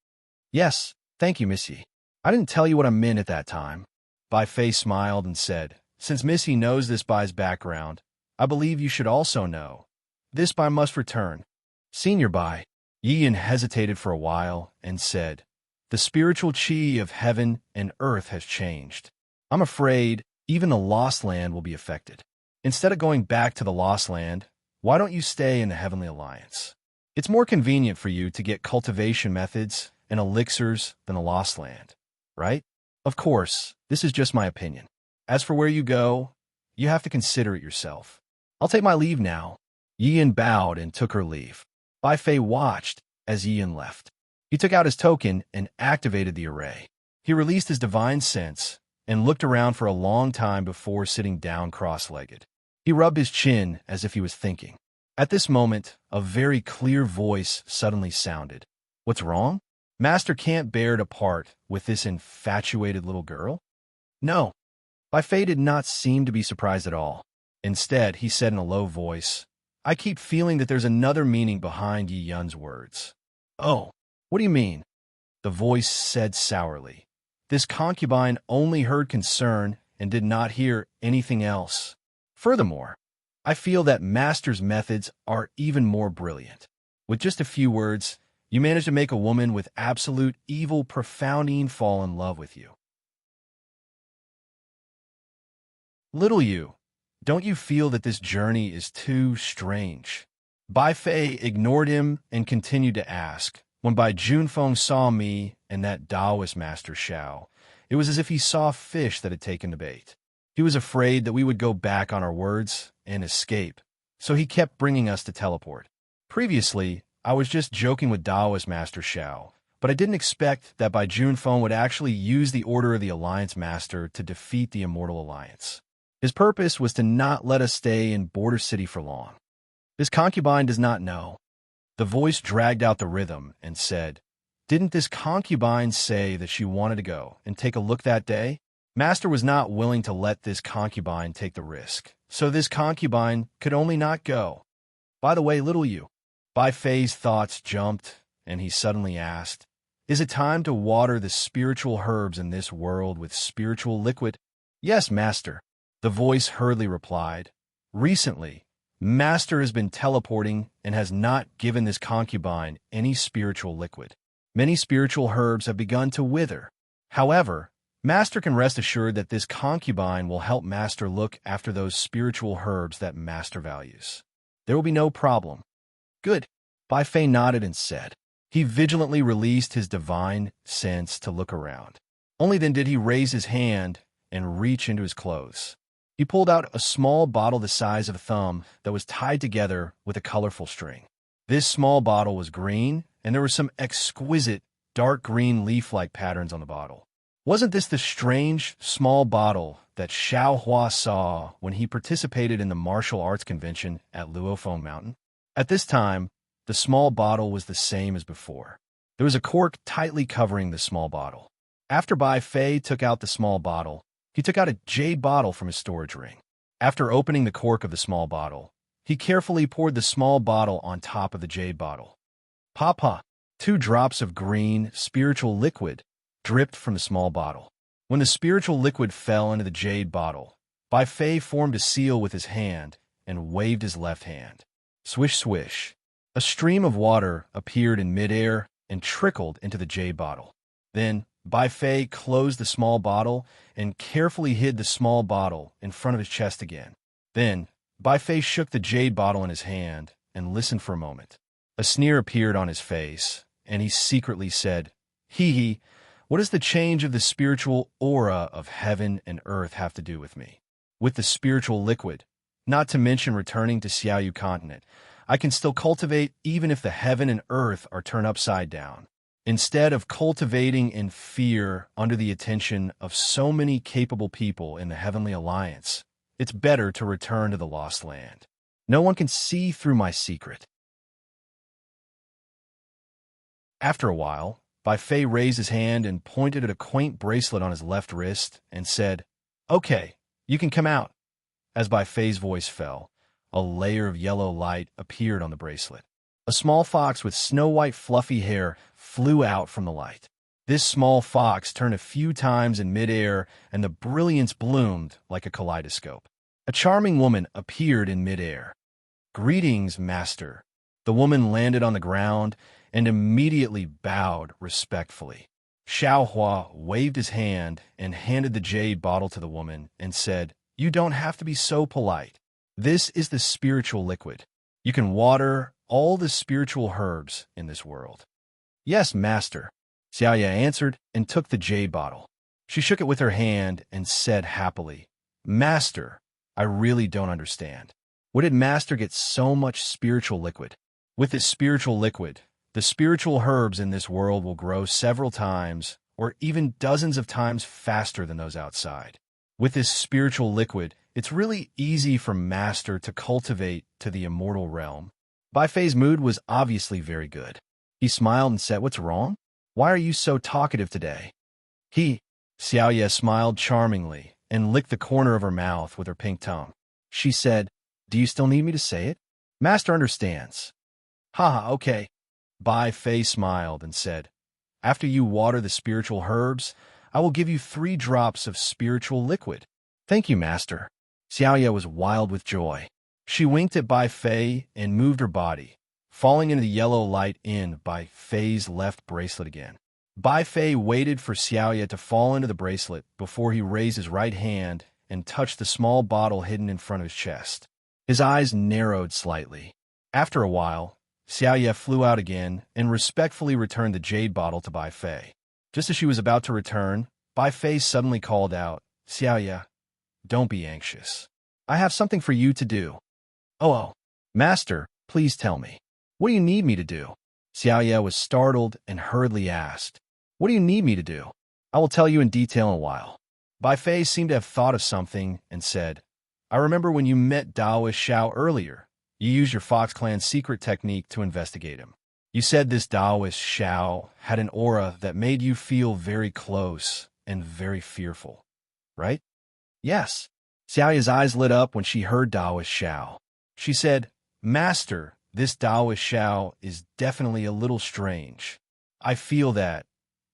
A: "Yes, thank you, Missy. I didn't tell you what I meant at that time." Bai Fei smiled and said, "Since Missy knows this Bai's background, I believe you should also know. This Bai must return." "Senior Bai." Yi Yun hesitated for a while and said, "The spiritual chi of heaven and earth has changed. I'm afraid even the Lost Land will be affected. Instead of going back to the Lost Land, why don't you stay in the Heavenly Alliance?" It's more convenient for you to get cultivation methods and elixirs than the Lost Land, right? Of course, this is just my opinion. As for where you go, you have to consider it yourself. I'll take my leave now. Yian bowed and took her leave. Bai Fei watched as Yian left. He took out his token and activated the array. He released his divine sense and looked around for a long time before sitting down cross-legged. He rubbed his chin as if he was thinking. At this moment, a very clear voice suddenly sounded. "What's wrong? Master can't bear to part with this infatuated little girl?" "No." Bai Fei did not seem to be surprised at all. Instead, he said in a low voice, "I keep feeling that there's another meaning behind Yi Yun's words." "Oh, what do you mean?" The voice said sourly. This concubine only heard concern and did not hear anything else. Furthermore, I feel that Master's methods are even more brilliant. With just a few words, you manage to make a woman with absolute evil profounding fall in love with you. Little you, don't you feel that this journey is too strange? Bai Fei ignored him and continued to ask. When Bai Junfeng saw me and that Taoist master Xiao, it was as if he saw a fish that had taken the bait. He was afraid that we would go back on our words and escape, so he kept bringing us to teleport. Previously, I was just joking with Taoist master Xiao, but I didn't expect that Bai Junfeng would actually use the Order of the Alliance Master to defeat the Immortal Alliance. His purpose was to not let us stay in Border City for long. This concubine does not know. The voice dragged out the rhythm and said, "Didn't this concubine say that she wanted to go and take a look that day?" Master was not willing to let this concubine take the risk, so this concubine could only not go. By the way, little you, Bai Fei's thoughts jumped, and he suddenly asked, "Is it time to water the spiritual herbs in this world with spiritual liquid?" "Yes, Master," the voice hurriedly replied. "Recently, Master has been teleporting and has not given this concubine any spiritual liquid. Many spiritual herbs have begun to wither. However, Master can rest assured that this concubine will help Master look after those spiritual herbs that Master values. There will be no problem." "Good," Bai Fei nodded and said. He vigilantly released his divine sense to look around. Only then did he raise his hand and reach into his clothes. He pulled out a small bottle the size of a thumb that was tied together with a colorful string. This small bottle was green, and there were some exquisite dark green leaf-like patterns on the bottle. Wasn't this the strange, small bottle that Xiao Hua saw when he participated in the martial arts convention at Luofeng Mountain? At this time, the small bottle was the same as before. There was a cork tightly covering the small bottle. After Bai Fei took out the small bottle, he took out a jade bottle from his storage ring. After opening the cork of the small bottle, he carefully poured the small bottle on top of the jade bottle. Papa, 2 drops of green, spiritual liquid dripped from the small bottle. When the spiritual liquid fell into the jade bottle, Bai Fei formed a seal with his hand and waved his left hand. Swish, swish. A stream of water appeared in midair and trickled into the jade bottle. Then, Bai Fei closed the small bottle and carefully hid the small bottle in front of his chest again. Then, Bai Fei shook the jade bottle in his hand and listened for a moment. A sneer appeared on his face, and he secretly said, "Hee hee, what does the change of the spiritual aura of heaven and earth have to do with me? With the spiritual liquid, not to mention returning to Xiaoyu continent, I can still cultivate even if the heaven and earth are turned upside down. Instead of cultivating in fear under the attention of so many capable people in the Heavenly Alliance, it's better to return to the Lost Land. No one can see through my secret." After a while, Bai Fei raised his hand and pointed at a quaint bracelet on his left wrist and said, "Okay, you can come out." As Bai Fei's voice fell, a layer of yellow light appeared on the bracelet. A small fox with snow-white fluffy hair flew out from the light. This small fox turned a few times in midair, and the brilliance bloomed like a kaleidoscope. A charming woman appeared in midair. "Greetings, Master." The woman landed on the ground and immediately bowed respectfully. Xiao Hua waved his hand and handed the jade bottle to the woman and said, "You don't have to be so polite. This is the spiritual liquid. You can water all the spiritual herbs in this world? Yes, master, Xiaoya answered and took the jade bottle. She shook it with her hand and said happily, Master, I really don't understand. Where did Master get so much spiritual liquid? With this spiritual liquid, the spiritual herbs in this world will grow several times or even dozens of times faster than those outside. With this spiritual liquid, it's really easy for Master to cultivate to the immortal realm. Bai Fei's mood was obviously very good. He smiled and said, What's wrong? Why are you so talkative today? Xiaoya smiled charmingly and licked the corner of her mouth with her pink tongue. She said, Do you still need me to say it? Master understands. Haha, okay. Bai Fei smiled and said, After you water the spiritual herbs, I will give you 3 drops of spiritual liquid. Thank you, Master. Xiaoya was wild with joy. She winked at Bai Fei and moved her body, falling into the yellow light in Bai Fei's left bracelet again. Bai Fei waited for Xiaoya to fall into the bracelet before he raised his right hand and touched the small bottle hidden in front of his chest. His eyes narrowed slightly. After a while, Xiaoya flew out again and respectfully returned the jade bottle to Bai Fei. Just as she was about to return, Bai Fei suddenly called out, Xiaoya, don't be anxious. I have something for you to do. Oh, Master, please tell me. What do you need me to do? Xiaoya was startled and hurriedly asked, What do you need me to do? I will tell you in detail in a while. Bai Fei seemed to have thought of something and said, I remember when you met Daoist Shao earlier. You used your Fox Clan's secret technique to investigate him. You said this Daoist Shao had an aura that made you feel very close and very fearful, right? Yes. Xiaoya's eyes lit up when she heard Daoist Shao. She said, Master, this Daoist Shao is definitely a little strange. I feel that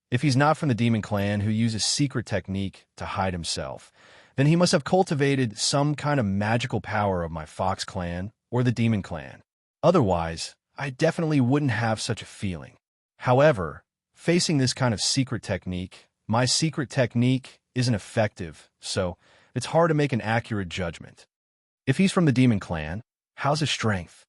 A: if he's not from the demon clan who uses secret technique to hide himself, then he must have cultivated some kind of magical power of my Fox Clan or the demon clan. Otherwise, I definitely wouldn't have such a feeling. However, facing this kind of secret technique, my secret technique isn't effective, so it's hard to make an accurate judgment. If he's from the demon clan, how's his strength?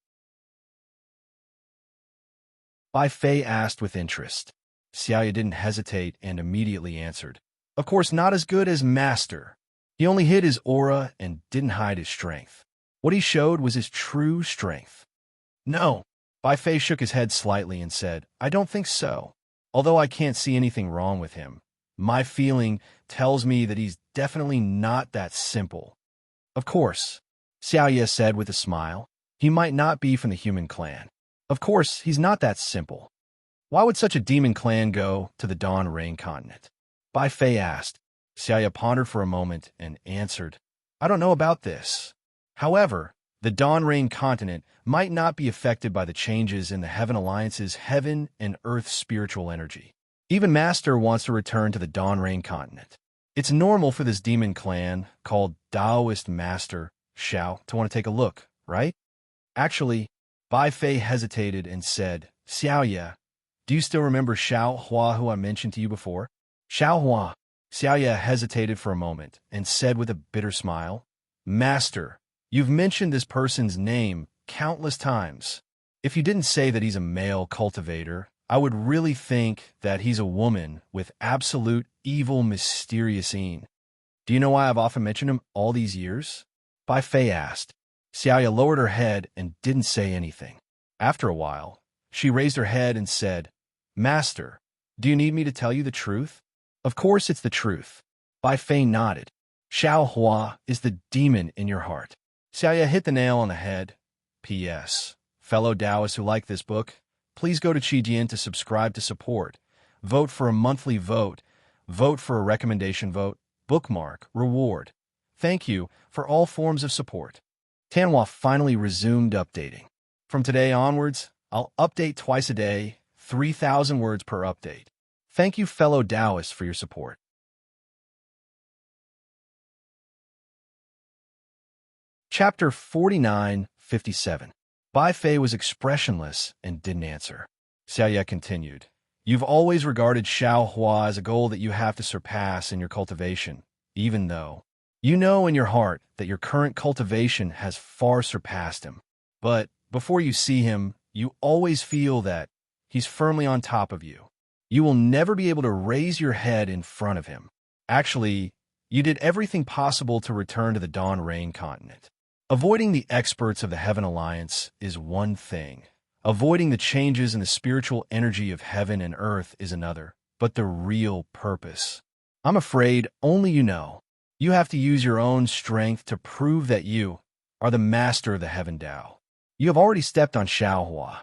A: Bai Fei asked with interest. Xiaoya didn't hesitate and immediately answered, Of course not as good as Master. He only hid his aura and didn't hide his strength. What he showed was his true strength. No. Bai Fei shook his head slightly and said, I don't think so. Although I can't see anything wrong with him, my feeling tells me that he's definitely not that simple. Of course, Xiaoya said with a smile, he might not be from the human clan. Of course, he's not that simple. Why would such a demon clan go to the Dawn Rain continent? Bai Fei asked. Xiaoya pondered for a moment and answered, I don't know about this. However, the Dawn Rain continent might not be affected by the changes in the Heaven Alliance's heaven and earth spiritual energy. Even Master wants to return to the Dawn Rain continent. It's normal for this demon clan, called Daoist Master Shao, to want to take a look, right? Actually, Bai Fei hesitated and said, Xiaoya, do you still remember Shao Hua who I mentioned to you before? Shao Hua. Xiaoya hesitated for a moment and said with a bitter smile, Master, you've mentioned this person's name countless times. If you didn't say that he's a male cultivator, I would really think that he's a woman with absolute evil, mysterious Do you know why I've often mentioned him all these years? Bai Fei asked. Xiaoya lowered her head and didn't say anything. After a while, she raised her head and said, Master, do you need me to tell you the truth? Of course it's the truth. Bai Fei nodded. Shao Hua is the demon in your heart. Xiaoya hit the nail on the head. P.S. Fellow Taoists who like this book, please go to Qijian to subscribe to support. Vote for a monthly vote. Vote for a recommendation vote. Bookmark. Reward. Thank you for all forms of support. Tanhua finally resumed updating. From today onwards, I'll update twice a day, 3,000 words per update. Thank you, fellow Taoists, for your support. Chapter 49-57. Bai Fei was expressionless and didn't answer. Xiaoya continued, You've always regarded Shao Hua as a goal that you have to surpass in your cultivation, even though you know in your heart that your current cultivation has far surpassed him. But before you see him, you always feel that he's firmly on top of you. You will never be able to raise your head in front of him. Actually, you did everything possible to return to the Dawn Rain continent. Avoiding the experts of the Heaven Alliance is one thing. Avoiding the changes in the spiritual energy of heaven and earth is another. But the real purpose, I'm afraid only you know. You have to use your own strength to prove that you are the master of the Heaven Tao. You have already stepped on Xiaohua.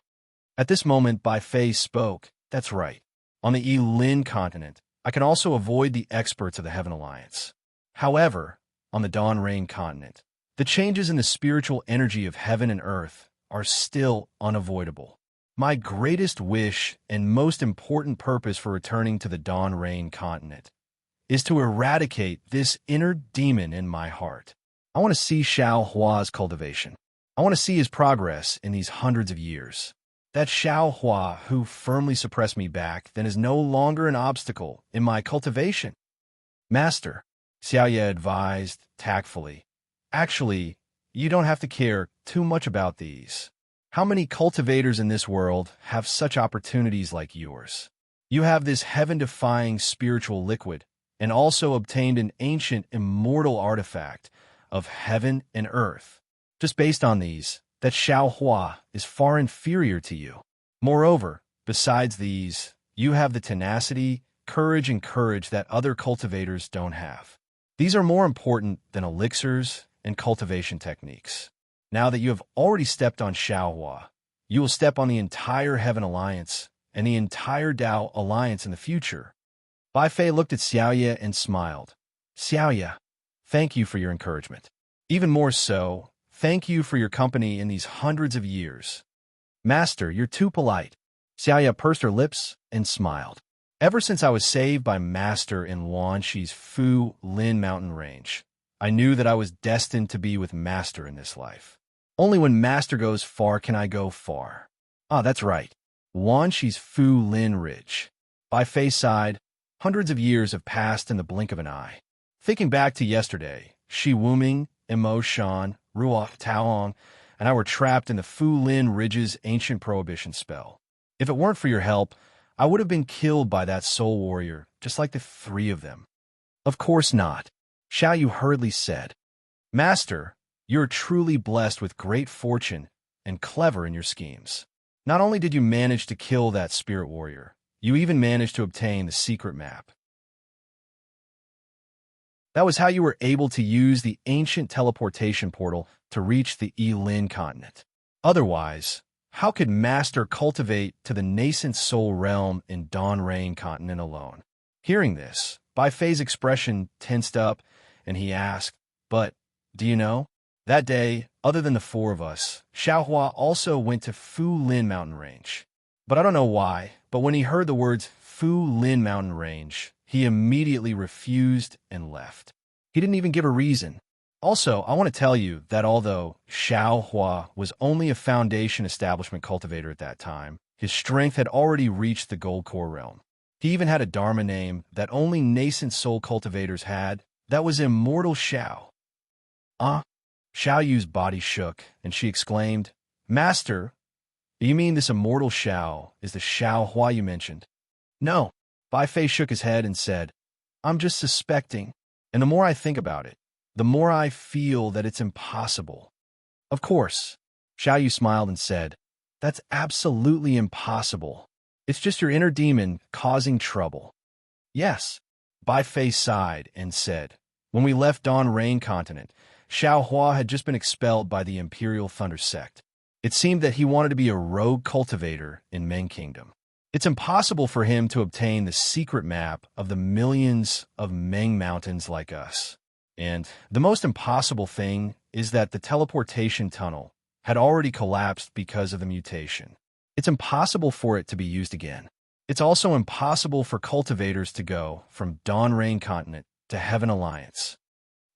A: At this moment, Bai Fei spoke. That's right. On the Yi-Lin continent, I can also avoid the experts of the Heaven Alliance. However, on the Dawn Rain continent, the changes in the spiritual energy of heaven and earth are still unavoidable. My greatest wish and most important purpose for returning to the Dawn Rain continent is to eradicate this inner demon in my heart. I want to see Xiao Hua's cultivation. I want to see his progress in these hundreds of years. That Xiao Hua who firmly suppressed me back then is no longer an obstacle in my cultivation. Master, Xiaoye advised tactfully, actually, you don't have to care too much about these. How many cultivators in this world have such opportunities like yours? You have this heaven-defying spiritual liquid and also obtained an ancient immortal artifact of heaven and earth. Just based on these, that Xiao Hua is far inferior to you. Moreover, besides these, you have the tenacity, courage, and courage that other cultivators don't have. These are more important than elixirs and cultivation techniques. Now that you have already stepped on Xiaohua, you will step on the entire Heaven Alliance and the entire Tao Alliance in the future. Bai Fei looked at Xiaoye and smiled. Xiaoye, thank you for your encouragement. Even more so, thank you for your company in these hundreds of years. Master, you're too polite. Xiaoye pursed her lips and smiled. Ever since I was saved by Master in Luanshi's Fu Lin mountain range, I knew that I was destined to be with Master in this life. Only when Master goes far can I go far. Ah, that's right. Luanshi's Fu Lin Ridge. Bai Fei sighed. Hundreds of years have passed in the blink of an eye. Thinking back to yesterday, Shi Wuming, Imo Shan, Ruo Taoong, and I were trapped in the Fu Lin Ridge's ancient prohibition spell. If it weren't for your help, I would have been killed by that soul warrior, just like the three of them. Of course not, Xiao Yu hurriedly said. Master, you are truly blessed with great fortune and clever in your schemes. Not only did you manage to kill that spirit warrior, you even managed to obtain the secret map. That was how you were able to use the ancient teleportation portal to reach the Yi-Lin continent. Otherwise, how could Master cultivate to the nascent soul realm in Dawn Rain continent alone? Hearing this, Bai Fei's expression tensed up, and he asked, But, do you know? That day, other than the four of us, Xiaohua also went to Fu Lin mountain range. But I don't know why, but when he heard the words Fu Lin mountain range, he immediately refused and left. He didn't even give a reason. Also, I want to tell you that although Xiaohua was only a foundation establishment cultivator at that time, his strength had already reached the gold core realm. He even had a dharma name that only nascent soul cultivators had. That was Immortal Xiao. Xiao Yu's body shook, and she exclaimed, Master, you mean this Immortal Xiao is the Xiao Hua you mentioned? No. Bai Fei shook his head and said, I'm just suspecting, and the more I think about it, the more I feel that it's impossible. Of course, Xiao Yu smiled and said, That's absolutely impossible. It's just your inner demon causing trouble. Yes. Bai Fei sighed and said, When we left Dawn Rain continent, Xiao Hua had just been expelled by the Imperial Thunder Sect. It seemed that he wanted to be a rogue cultivator in Meng Kingdom. It's impossible for him to obtain the secret map of the millions of Meng mountains like us. And the most impossible thing is that the teleportation tunnel had already collapsed because of the mutation. It's impossible for it to be used again. It's also impossible for cultivators to go from Dawn Rain continent to Heaven Alliance.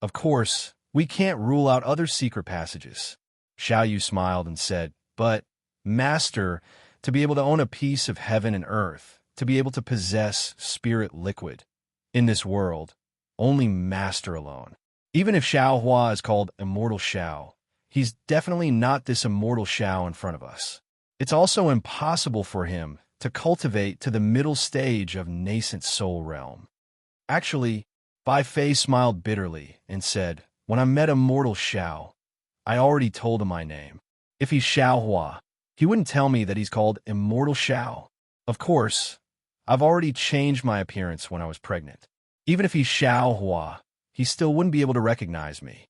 A: Of course, we can't rule out other secret passages. Xiao Yu smiled and said, But, Master, to be able to own a piece of heaven and earth, to be able to possess spirit liquid in this world, only Master alone. Even if Xiao Hua is called Immortal Xiao, he's definitely not this Immortal Xiao in front of us. It's also impossible for him to cultivate to the middle stage of nascent soul realm. Actually, Bai Fei smiled bitterly and said, when I met immortal Xiao, I already told him my name. If he's Xiao Hua, he wouldn't tell me that he's called Immortal Xiao. Of course, I've already changed my appearance when I was pregnant. Even if he's Xiao Hua, he still wouldn't be able to recognize me.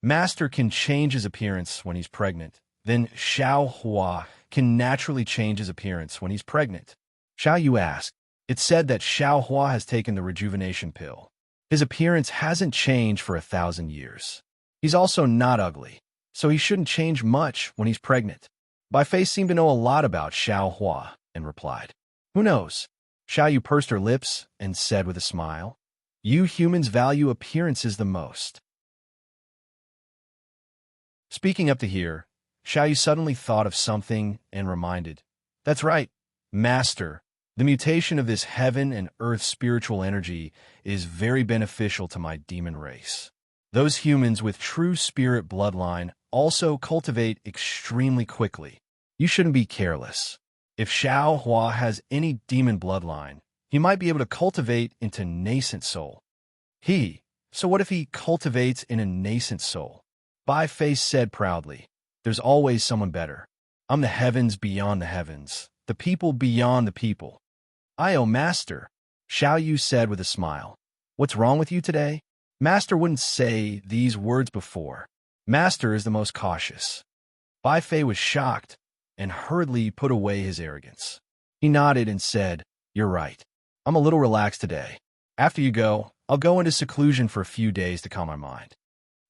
A: Master can change his appearance when he's pregnant. Then Xiao Hua can naturally change his appearance when he's pregnant. Xiao Yu asked, it's said that Xiao Hua has taken the rejuvenation pill. His appearance hasn't changed for 1,000 years. He's also not ugly, so he shouldn't change much when he's pregnant. Bai Fei seemed to know a lot about Xiao Hua and replied, who knows? Xiao Yu pursed her lips and said with a smile, you humans value appearances the most. Speaking up to here, Xiao Yu suddenly thought of something and reminded, that's right, Master. The mutation of this heaven and earth spiritual energy is very beneficial to my demon race. Those humans with true spirit bloodline also cultivate extremely quickly. You shouldn't be careless. If Xiao Hua has any demon bloodline, he might be able to cultivate into nascent soul. So what if he cultivates in a nascent soul? Bai Fei said proudly, there's always someone better. I'm the heavens beyond the heavens, the people beyond the people. Master, Xiao Yu said with a smile. What's wrong with you today? Master wouldn't say these words before. Master is the most cautious. Bai Fei was shocked and hurriedly put away his arrogance. He nodded and said, you're right. I'm a little relaxed today. After you go, I'll go into seclusion for a few days to calm my mind.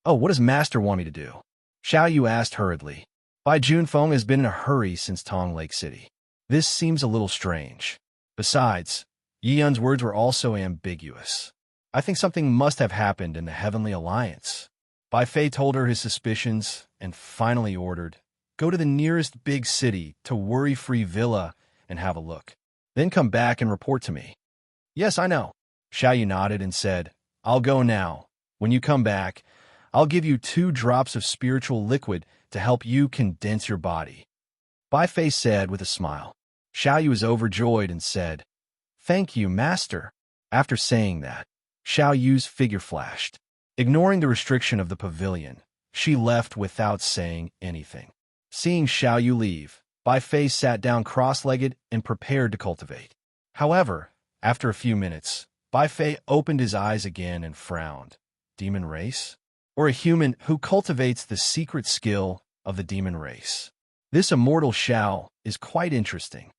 A: Oh, what does Master want me to do? Xiao Yu asked hurriedly. Bai Junfeng has been in a hurry since Tong Lake City. This seems a little strange. Besides, Yi Yun's words were also ambiguous. I think something must have happened in the Heavenly Alliance. Bai Fei told her his suspicions and finally ordered, go to the nearest big city to Worry-Free Villa and have a look. Then come back and report to me. Yes, I know. Xiao Yu nodded and said, I'll go now. When you come back, I'll give you 2 drops of spiritual liquid to help you condense your body. Bai Fei said with a smile. Xiao Yu was overjoyed and said, thank you, Master. After saying that, Xiao Yu's figure flashed. Ignoring the restriction of the pavilion, she left without saying anything. Seeing Xiao Yu leave, Bai Fei sat down cross-legged and prepared to cultivate. However, after a few minutes, Bai Fei opened his eyes again and frowned. Demon race? Or a human who cultivates the secret skill of the demon race? This immortal Xiao is quite interesting.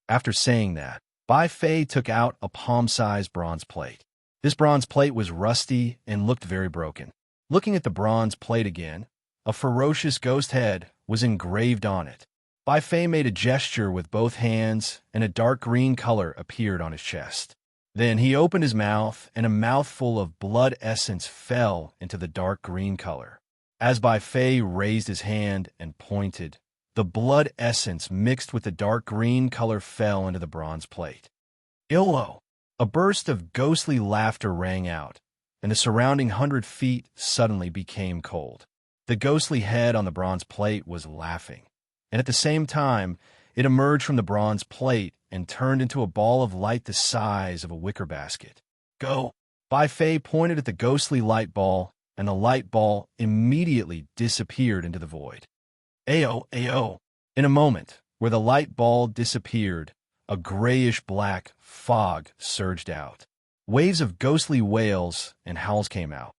A: After saying that, Bai Fei took out a palm-sized bronze plate. This bronze plate was rusty and looked very broken. Looking at the bronze plate again, a ferocious ghost head was engraved on it. Bai Fei made a gesture with both hands and a dark green color appeared on his chest. Then he opened his mouth and a mouthful of blood essence fell into the dark green color. As Bai Fei raised his hand and pointed, the blood essence mixed with the dark green color fell into the bronze plate. Illo! A burst of ghostly laughter rang out, and the surrounding 100 feet suddenly became cold. The ghostly head on the bronze plate was laughing, and at the same time, it emerged from the bronze plate and turned into a ball of light the size of a wicker basket. Go! Bai Fei pointed at the ghostly light ball, and the light ball immediately disappeared into the void. Ayo! In a moment, where the light ball disappeared, a grayish-black fog surged out. Waves of ghostly wails and howls came out.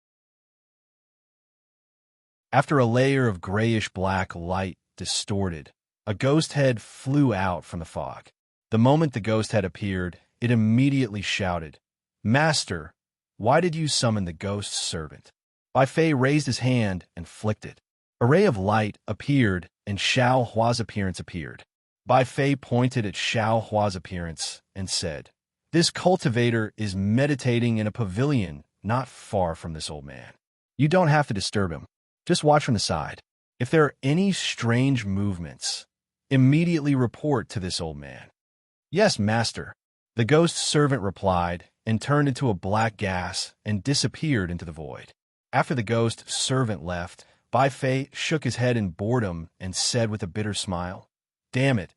A: After a layer of grayish-black light distorted, a ghost head flew out from the fog. The moment the ghost head appeared, it immediately shouted, Master, why did you summon the ghost's servant? Bai Fei raised his hand and flicked it. A ray of light appeared, and Xiao Hua's appearance appeared. Bai Fei pointed at Xiao Hua's appearance and said, this cultivator is meditating in a pavilion not far from this old man. You don't have to disturb him. Just watch from the side. If there are any strange movements, immediately report to this old man. Yes, Master. The ghost servant replied and turned into a black gas and disappeared into the void. After the ghost servant left, Bai Fei shook his head in boredom and said with a bitter smile, Damn it,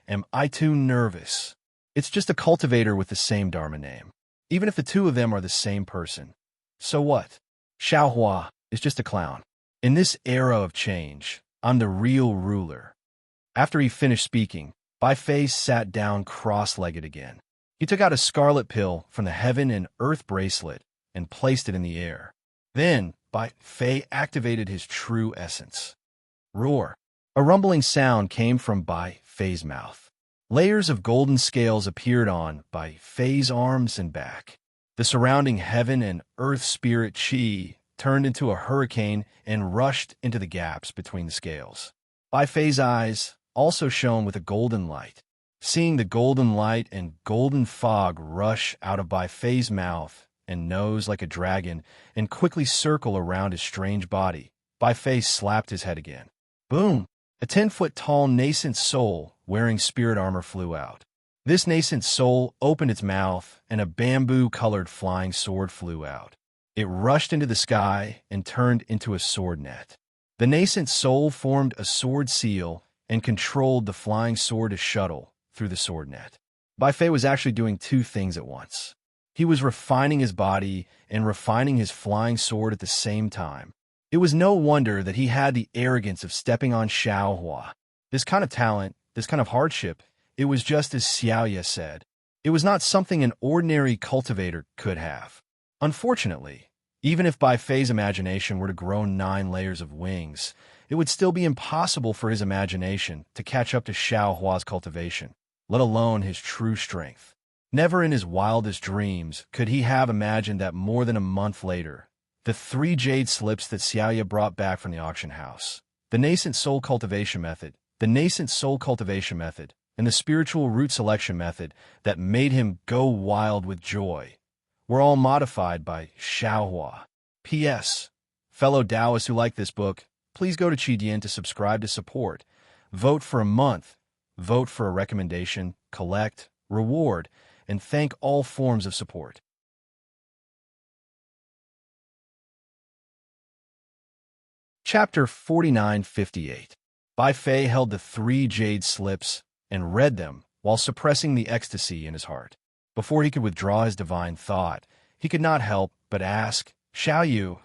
A: am I too nervous? It's just a cultivator with the same Dharma name, even if the two of them are the same person. So what? Xiaohua is just a clown. In this era of change, I'm the real ruler. After he finished speaking, Bai Fei sat down cross-legged again. He took out a scarlet pill from the heaven and earth bracelet and placed it in the air. Then, Bai Fei activated his true essence. Roar. A rumbling sound came from Bai Fei's mouth. Layers of golden scales appeared on Bai Fei's arms and back. The surrounding heaven and earth spirit qi turned into a hurricane and rushed into the gaps between the scales. Bai Fei's eyes also shone with a golden light. Seeing the golden light and golden fog rush out of Bai Fei's mouth and nose like a dragon and quickly circle around his strange body, Bai Fei slapped his head again. Boom! A 10-foot-tall nascent soul wearing spirit armor flew out. This nascent soul opened its mouth, and a bamboo-colored flying sword flew out. It rushed into the sky and turned into a sword net. The nascent soul formed a sword seal and controlled the flying sword to shuttle through the sword net. Bai Fei was actually doing two things at once. He was refining his body and refining his flying sword at the same time. It was no wonder that he had the arrogance of stepping on Xiaohua. This kind of talent, this kind of hardship, it was just as Xiaoya said. It was not something an ordinary cultivator could have. Unfortunately, even if Bai Fei's imagination were to grow 9 layers of wings, it would still be impossible for his imagination to catch up to Xiaohua's cultivation, let alone his true strength. Never in his wildest dreams could he have imagined that more than a month later, the 3 jade slips that Xiaoya brought back from the auction house, the nascent soul cultivation method, and the spiritual root selection method that made him go wild with joy, were all modified by Xiaohua. P.S. Fellow Taoists who like this book, please go to Qidian to subscribe to support. Vote for a month, vote for a recommendation, collect, reward, and thank all forms of support. Chapter 4958. Bai Fei held the 3 jade slips and read them while suppressing the ecstasy in his heart. Before he could withdraw his divine thought, he could not help but ask, Xiaoyu,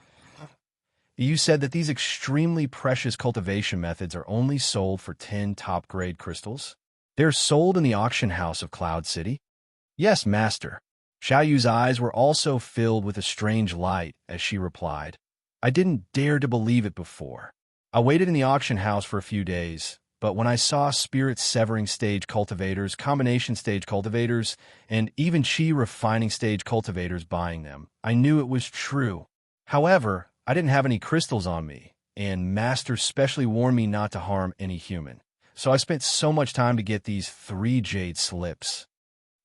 A: you said that these extremely precious cultivation methods are only sold for 10 top-grade crystals? They're sold in the auction house of Cloud City? Yes, master. Xiaoyu's eyes were also filled with a strange light as she replied, I didn't dare to believe it before. I waited in the auction house for a few days, but when I saw spirit severing stage cultivators, combination stage cultivators, and even chi refining stage cultivators buying them, I knew it was true. However, I didn't have any crystals on me, and Master specially warned me not to harm any human. So I spent so much time to get these 3 jade slips.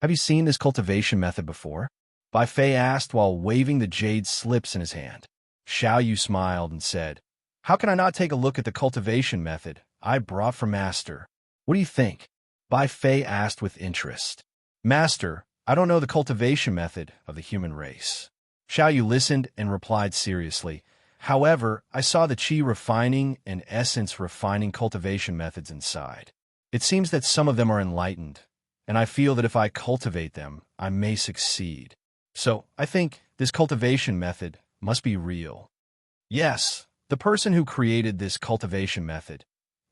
A: Have you seen this cultivation method before? Bai Fei asked while waving the jade slips in his hand. Xiaoyu smiled and said, How can I not take a look at the cultivation method I brought for Master? What do you think? Bai Fei asked with interest. Master, I don't know the cultivation method of the human race. Xiaoyu listened and replied seriously. However, I saw the qi refining and essence refining cultivation methods inside. It seems that some of them are enlightened, and I feel that if I cultivate them, I may succeed. So, I think this cultivation method must be real. Yes, the person who created this cultivation method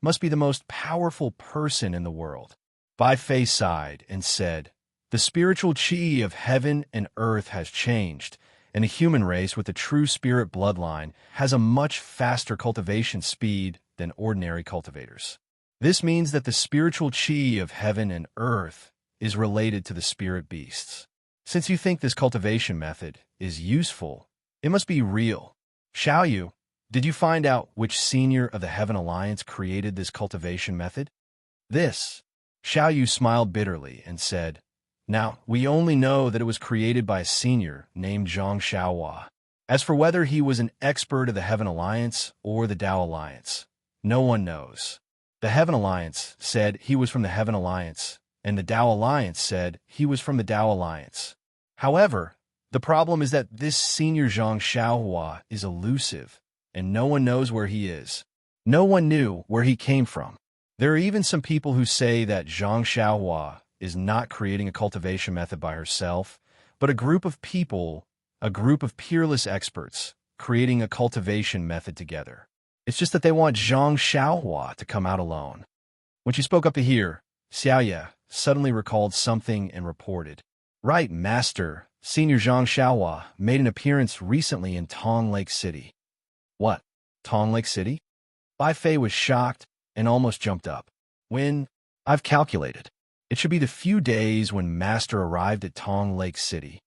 A: must be the most powerful person in the world. Bai Fei sighed and said, The spiritual qi of heaven and earth has changed, and the human race with a true spirit bloodline has a much faster cultivation speed than ordinary cultivators. This means that the spiritual qi of heaven and earth is related to the spirit beasts. Since you think this cultivation method is useful, it must be real. Xiaoyu, did you find out which senior of the Heaven Alliance created this cultivation method? This. Xiaoyu smiled bitterly and said, Now, we only know that it was created by a senior named Zhang Xiaohua. As for whether he was an expert of the Heaven Alliance or the Tao Alliance, no one knows. The Heaven Alliance said he was from the Heaven Alliance, and the Tao Alliance said he was from the Tao Alliance. However, the problem is that this senior Zhang Xiaohua is elusive, and no one knows where he is. No one knew where he came from. There are even some people who say that Zhang Xiaohua is not creating a cultivation method by herself, but a group of people, a group of peerless experts, creating a cultivation method together. It's just that they want Zhang Xiaohua to come out alone. When she spoke up to hear, Xiaoye suddenly recalled something and reported, "Right, Master, Senior Zhang Xiaohua made an appearance recently in Tong Lake City." "What? Tong Lake City?" Bai Fei was shocked and almost jumped up. "When? I've calculated. It should be the few days when Master arrived at Tong Lake City."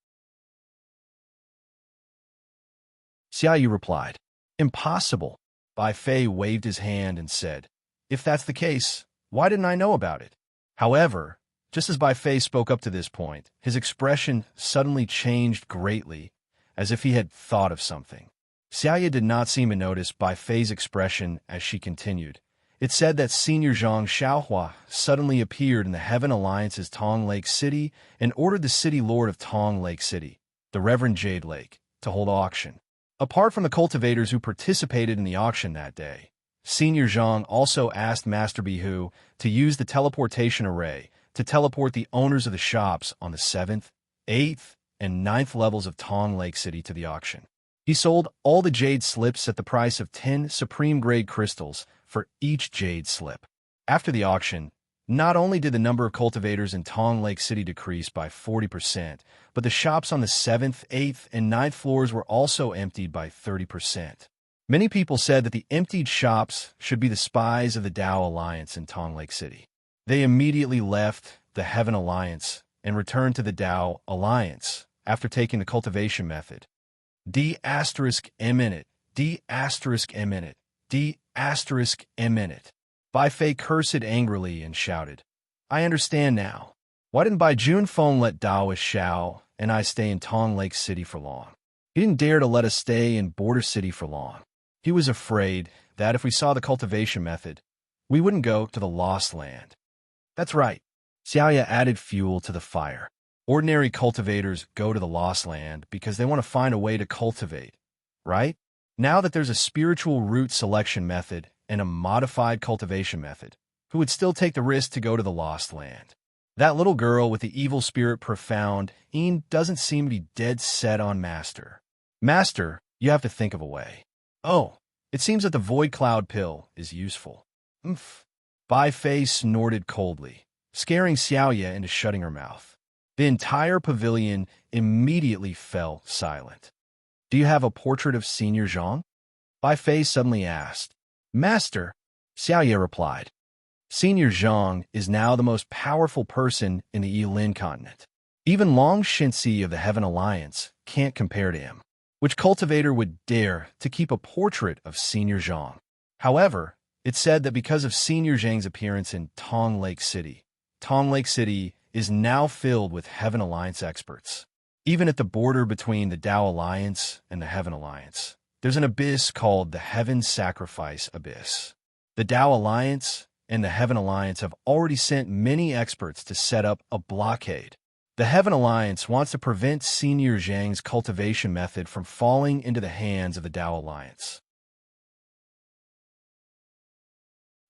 A: Xiaoyu replied, "Impossible." Bai Fei waved his hand and said, "If that's the case, why didn't I know about it?" However, just as Bai Fei spoke up to this point, his expression suddenly changed greatly, as if he had thought of something. Xiaoye did not seem to notice Bai Fei's expression as she continued. It said that Senior Zhang Xiaohua suddenly appeared in the Heaven Alliance's Tong Lake City and ordered the city lord of Tong Lake City, the Reverend Jade Lake, to hold auction. Apart from the cultivators who participated in the auction that day, Senior Zhang also asked Master Bihu to use the teleportation array to teleport the owners of the shops on the 7th, 8th, and 9th levels of Tong Lake City to the auction. He sold all the jade slips at the price of 10 supreme-grade crystals for each jade slip. After the auction, not only did the number of cultivators in Tong Lake City decrease by 40%, but the shops on the 7th, 8th, and 9th floors were also emptied by 30%. Many people said that the emptied shops should be the spies of the Dao Alliance in Tong Lake City. They immediately left the Heaven Alliance and returned to the Dao Alliance after taking the cultivation method. D*M in it, D*M in it, D*M in it. Bai Fei cursed angrily and shouted, "I understand now. Why didn't Bai Junfeng let Daoist Xiao and I stay in Tong Lake City for long? He didn't dare to let us stay in Border City for long. He was afraid that if we saw the cultivation method, we wouldn't go to the Lost Land." "That's right." Xiaoya added fuel to the fire. "Ordinary cultivators go to the Lost Land because they want to find a way to cultivate, right? Now that there's a spiritual root selection method and a modified cultivation method, who would still take the risk to go to the Lost Land? That little girl with the evil spirit profound doesn't seem to be dead set on Master. Master, you have to think of a way. Oh, it seems that the Void Cloud Pill is useful." "Umph." Bai Fei snorted coldly, scaring Xiaoye into shutting her mouth. The entire pavilion immediately fell silent. "Do you have a portrait of Senior Zhang?" Bai Fei suddenly asked. "Master," Xiaoye replied, "Senior Zhang is now the most powerful person in the Yilin continent. Even Long Shenxi of the Heaven Alliance can't compare to him. Which cultivator would dare to keep a portrait of Senior Zhang?" However, it said that because of Senior Zhang's appearance in Tong Lake City is now filled with Heaven Alliance experts. Even at the border between the Dao Alliance and the Heaven Alliance, there's an abyss called the Heaven Sacrifice Abyss. The Dao Alliance and the Heaven Alliance have already sent many experts to set up a blockade. The Heaven Alliance wants to prevent Senior Zhang's cultivation method from falling into the hands of the Dao Alliance.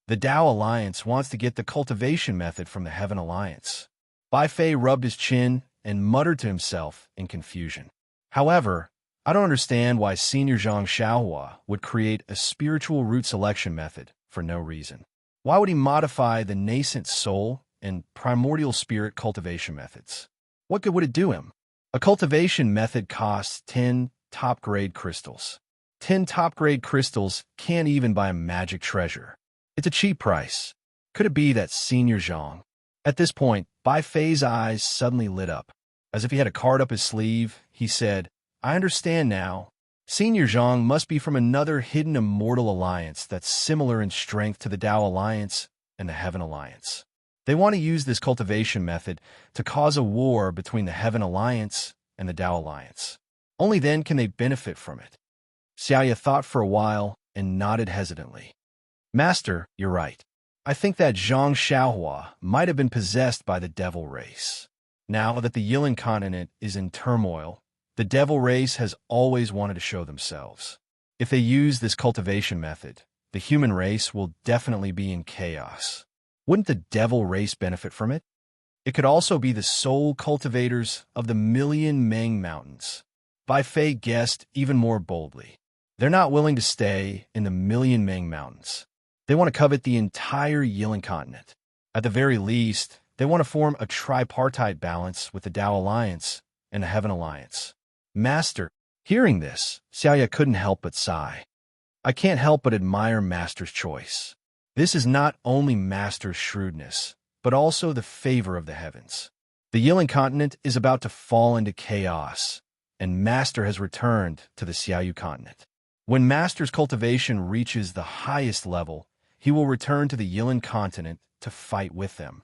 A: The Dao Alliance wants to get the cultivation method from the Heaven Alliance. Bai Fei rubbed his chin and muttered to himself in confusion. "However, I don't understand why Senior Zhang Xiaohua would create a spiritual root selection method for no reason. Why would he modify the nascent soul and primordial spirit cultivation methods? What good would it do him? A cultivation method costs 10 top-grade crystals. 10 top-grade crystals can't even buy a magic treasure. It's a cheap price. Could it be that Senior Zhang?" At this point, Bai Fei's eyes suddenly lit up. As if he had a card up his sleeve, he said, "I understand now. Senior Zhang must be from another hidden immortal alliance that's similar in strength to the Dao Alliance and the Heaven Alliance. They want to use this cultivation method to cause a war between the Heaven Alliance and the Dao Alliance. Only then can they benefit from it." Xiaoye thought for a while and nodded hesitantly. "Master, you're right. I think that Zhang Xiaohua might have been possessed by the devil race. Now that the Yilin continent is in turmoil, the devil race has always wanted to show themselves. If they use this cultivation method, the human race will definitely be in chaos. Wouldn't the devil race benefit from it? It could also be the sole cultivators of the Million Meng Mountains. Bai Fei guessed even more boldly. They're not willing to stay in the Million Meng Mountains. They want to covet the entire Yilin continent. At the very least, they want to form a tripartite balance with the Tao Alliance and the Heaven Alliance. Master, hearing this, Xiaoya couldn't help but sigh. I can't help but admire Master's choice. This is not only Master's shrewdness, but also the favor of the heavens. The Yilin continent is about to fall into chaos, and Master has returned to the Xiaoyu continent. When Master's cultivation reaches the highest level, he will return to the Yilin continent to fight with them.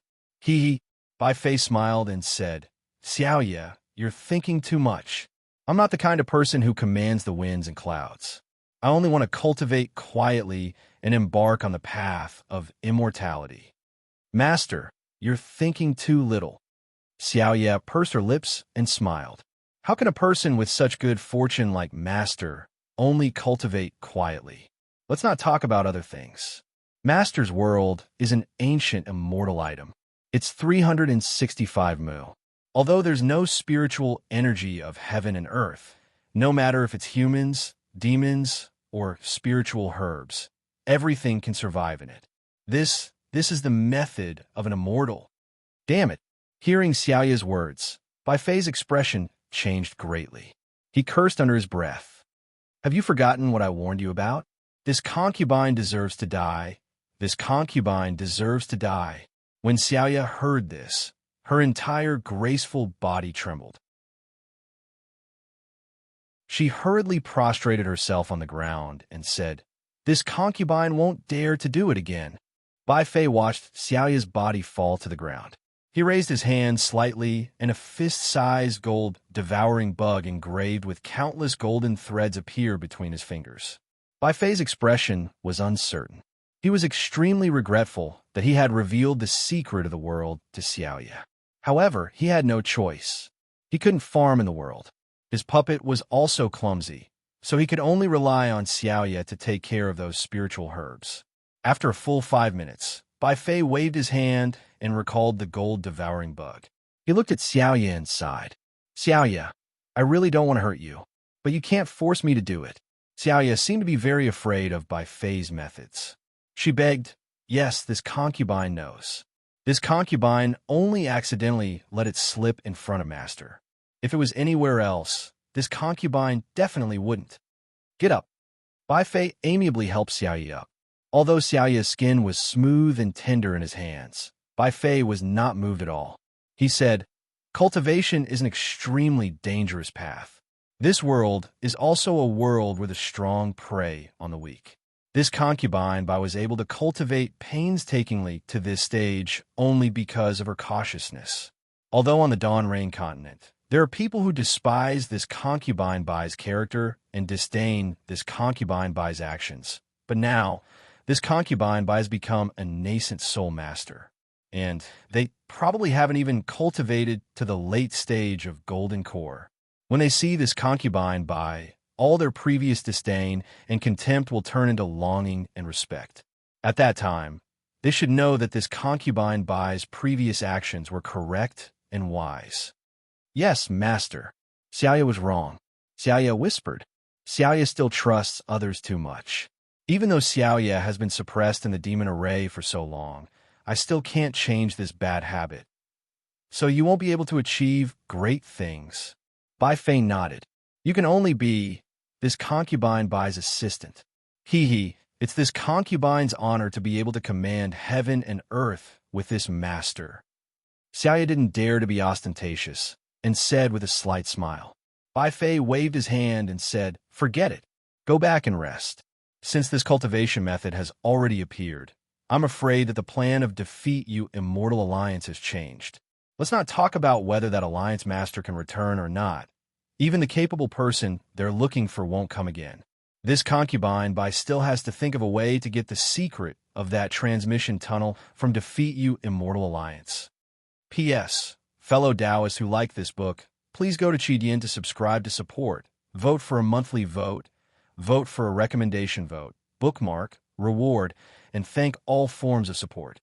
A: Bai Fei smiled and said, Xiaoya, you're thinking too much. I'm not the kind of person who commands the winds and clouds. I only want to cultivate quietly and embark on the path of immortality. Master, you're thinking too little. Xiaoya pursed her lips and smiled. How can a person with such good fortune like Master only cultivate quietly? Let's not talk about other things. Master's world is an ancient immortal item. It's 365 mu. Although there's no spiritual energy of heaven and earth, no matter if it's humans, demons, or spiritual herbs, everything can survive in it. This is the method of an immortal. Damn it. Hearing Xiaoya's words, Bai Fei's expression changed greatly. He cursed under his breath. Have you forgotten what I warned you about? This concubine deserves to die. This concubine deserves to die. When Xiaoya heard this, her entire graceful body trembled. She hurriedly prostrated herself on the ground and said, This concubine won't dare to do it again. Bai Fei watched Xiaoya's body fall to the ground. He raised his hand slightly, and a fist-sized gold devouring bug engraved with countless golden threads appeared between his fingers. Bai Fei's expression was uncertain. He was extremely regretful that he had revealed the secret of the world to Xiaoya. However, he had no choice. He couldn't farm in the world. His puppet was also clumsy, so he could only rely on Xiaoya to take care of those spiritual herbs. After a full 5 minutes, Bai Fei waved his hand and recalled the gold-devouring bug. He looked at Xiaoya and sighed. Xiaoya, I really don't want to hurt you, but you can't force me to do it. Xiaoya seemed to be very afraid of Bai Fei's methods. She begged, Yes, this concubine knows. This concubine only accidentally let it slip in front of Master. If it was anywhere else, this concubine definitely wouldn't. Get up. Bai Fei amiably helped Xiaoya up. Although Xiaoya's skin was smooth and tender in his hands, Bai Fei was not moved at all. He said, Cultivation is an extremely dangerous path. This world is also a world where the strong prey on the weak. This concubine was able to cultivate painstakingly to this stage only because of her cautiousness. Although on the Dawn Rain continent, there are people who despise this concubine Bai's character and disdain this concubine Bai's actions. But now, this concubine Bai has become a nascent soul master, and they probably haven't even cultivated to the late stage of golden core. When they see this concubine Bai, all their previous disdain and contempt will turn into longing and respect. At that time, they should know that this concubine Bai's previous actions were correct and wise. Yes, master. Xiaoya was wrong. Xiaoya whispered. Xiaoya still trusts others too much. Even though Xiaoya has been suppressed in the demon array for so long, I still can't change this bad habit. So you won't be able to achieve great things. Bai Fei nodded. You can only be this concubine Bai's assistant. It's this concubine's honor to be able to command heaven and earth with this master. Xiaoya didn't dare to be ostentatious, and said with a slight smile. Bai Fei waved his hand and said, Forget it. Go back and rest. Since this cultivation method has already appeared, I'm afraid that the plan of defeat you immortal alliance has changed. Let's not talk about whether that alliance master can return or not. Even the capable person they're looking for won't come again. This concubine Bai still has to think of a way to get the secret of that transmission tunnel from defeat you immortal alliance. P.S. Fellow Taoists who like this book, please go to Qidian to subscribe to support, vote for a monthly vote for a recommendation vote, bookmark, reward, and thank all forms of support.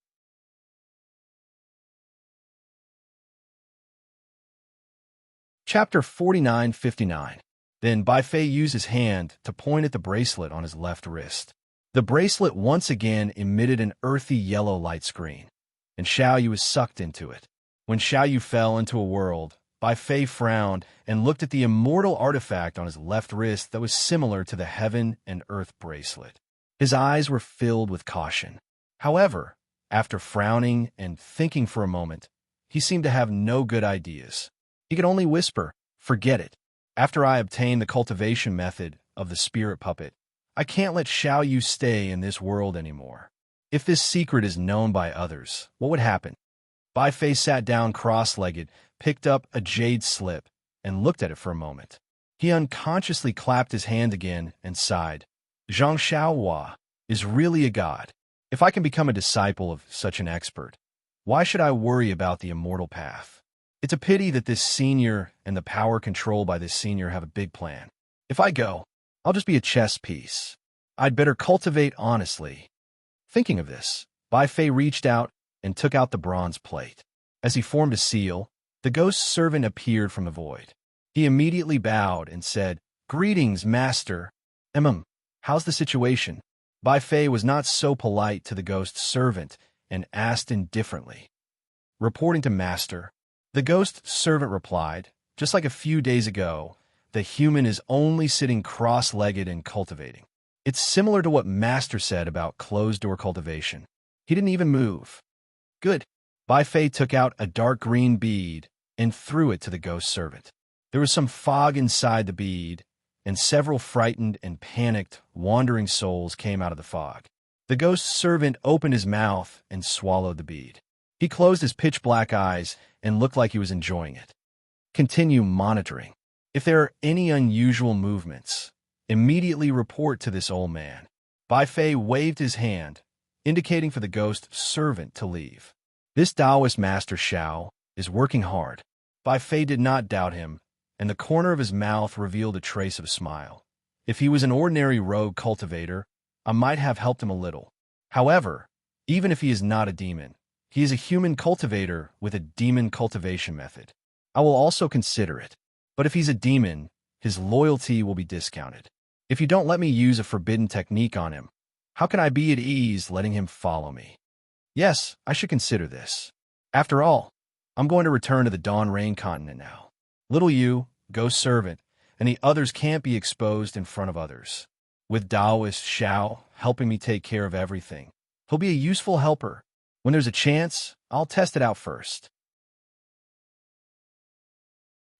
A: Chapter 49:59. Then Bai Fei used his hand to point at the bracelet on his left wrist. The bracelet once again emitted an earthy yellow light screen, and Xiaoyu was sucked into it. When Xiaoyu fell into a world, Bai Fei frowned and looked at the immortal artifact on his left wrist that was similar to the heaven and earth bracelet. His eyes were filled with caution. However, after frowning and thinking for a moment, he seemed to have no good ideas. He could only whisper, "Forget it. After I obtain the cultivation method of the spirit puppet, I can't let Xiaoyu stay in this world anymore. If this secret is known by others, what would happen?" Bai Fei sat down cross-legged, picked up a jade slip, and looked at it for a moment. He unconsciously clapped his hand again and sighed. Zhang Xiaohua is really a god. If I can become a disciple of such an expert, why should I worry about the immortal path? It's a pity that this senior and the power controlled by this senior have a big plan. If I go, I'll just be a chess piece. I'd better cultivate honestly. Thinking of this, Bai Fei reached out and took out the bronze plate. As he formed a seal, the ghost servant appeared from the void. He immediately bowed and said, "Greetings, master." How's the situation?" Bai Fei was not so polite to the ghost servant and asked indifferently. "Reporting to master." The ghost servant replied, "Just like a few days ago, the human is only sitting cross-legged and cultivating. It's similar to what master said about closed-door cultivation. He didn't even move." "Good." Bai Fei took out a dark green bead and threw it to the ghost servant. There was some fog inside the bead, and several frightened and panicked, wandering souls came out of the fog. The ghost servant opened his mouth and swallowed the bead. He closed his pitch-black eyes and looked like he was enjoying it. "Continue monitoring. If there are any unusual movements, immediately report to this old man." Bai Fei waved his hand, indicating for the ghost servant to leave. This Taoist master Xiao is working hard. Bai Fei did not doubt him, and the corner of his mouth revealed a trace of a smile. If he was an ordinary rogue cultivator, I might have helped him a little. However, even if he is not a demon, he is a human cultivator with a demon cultivation method. I will also consider it. But if he's a demon, his loyalty will be discounted. If you don't let me use a forbidden technique on him, how can I be at ease letting him follow me? Yes, I should consider this. After all, I'm going to return to the Dawn Rain continent now. Little you, ghost servant, and the others can't be exposed in front of others. With Taoist Xiao helping me take care of everything, he'll be a useful helper. When there's a chance, I'll test it out first.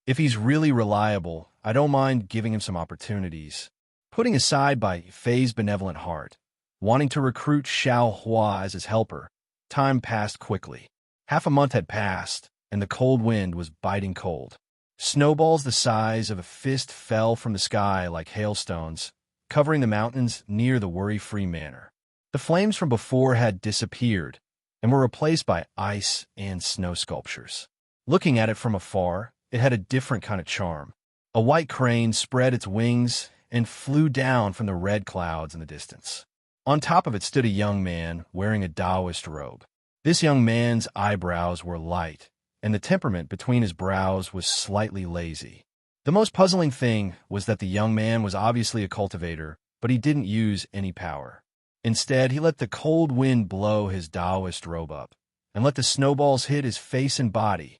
A: If he's really reliable, I don't mind giving him some opportunities. Putting aside Bai Fei's benevolent heart, wanting to recruit Xiao Hua as his helper, time passed quickly. Half a month had passed, and the cold wind was biting cold. Snowballs the size of a fist fell from the sky like hailstones, covering the mountains near the worry-free manor. The flames from before had disappeared and were replaced by ice and snow sculptures. Looking at it from afar, it had a different kind of charm. A white crane spread its wings and flew down from the red clouds in the distance. On top of it stood a young man wearing a Taoist robe. This young man's eyebrows were light, and the temperament between his brows was slightly lazy. The most puzzling thing was that the young man was obviously a cultivator, but he didn't use any power. Instead, he let the cold wind blow his Taoist robe up, and let the snowballs hit his face and body.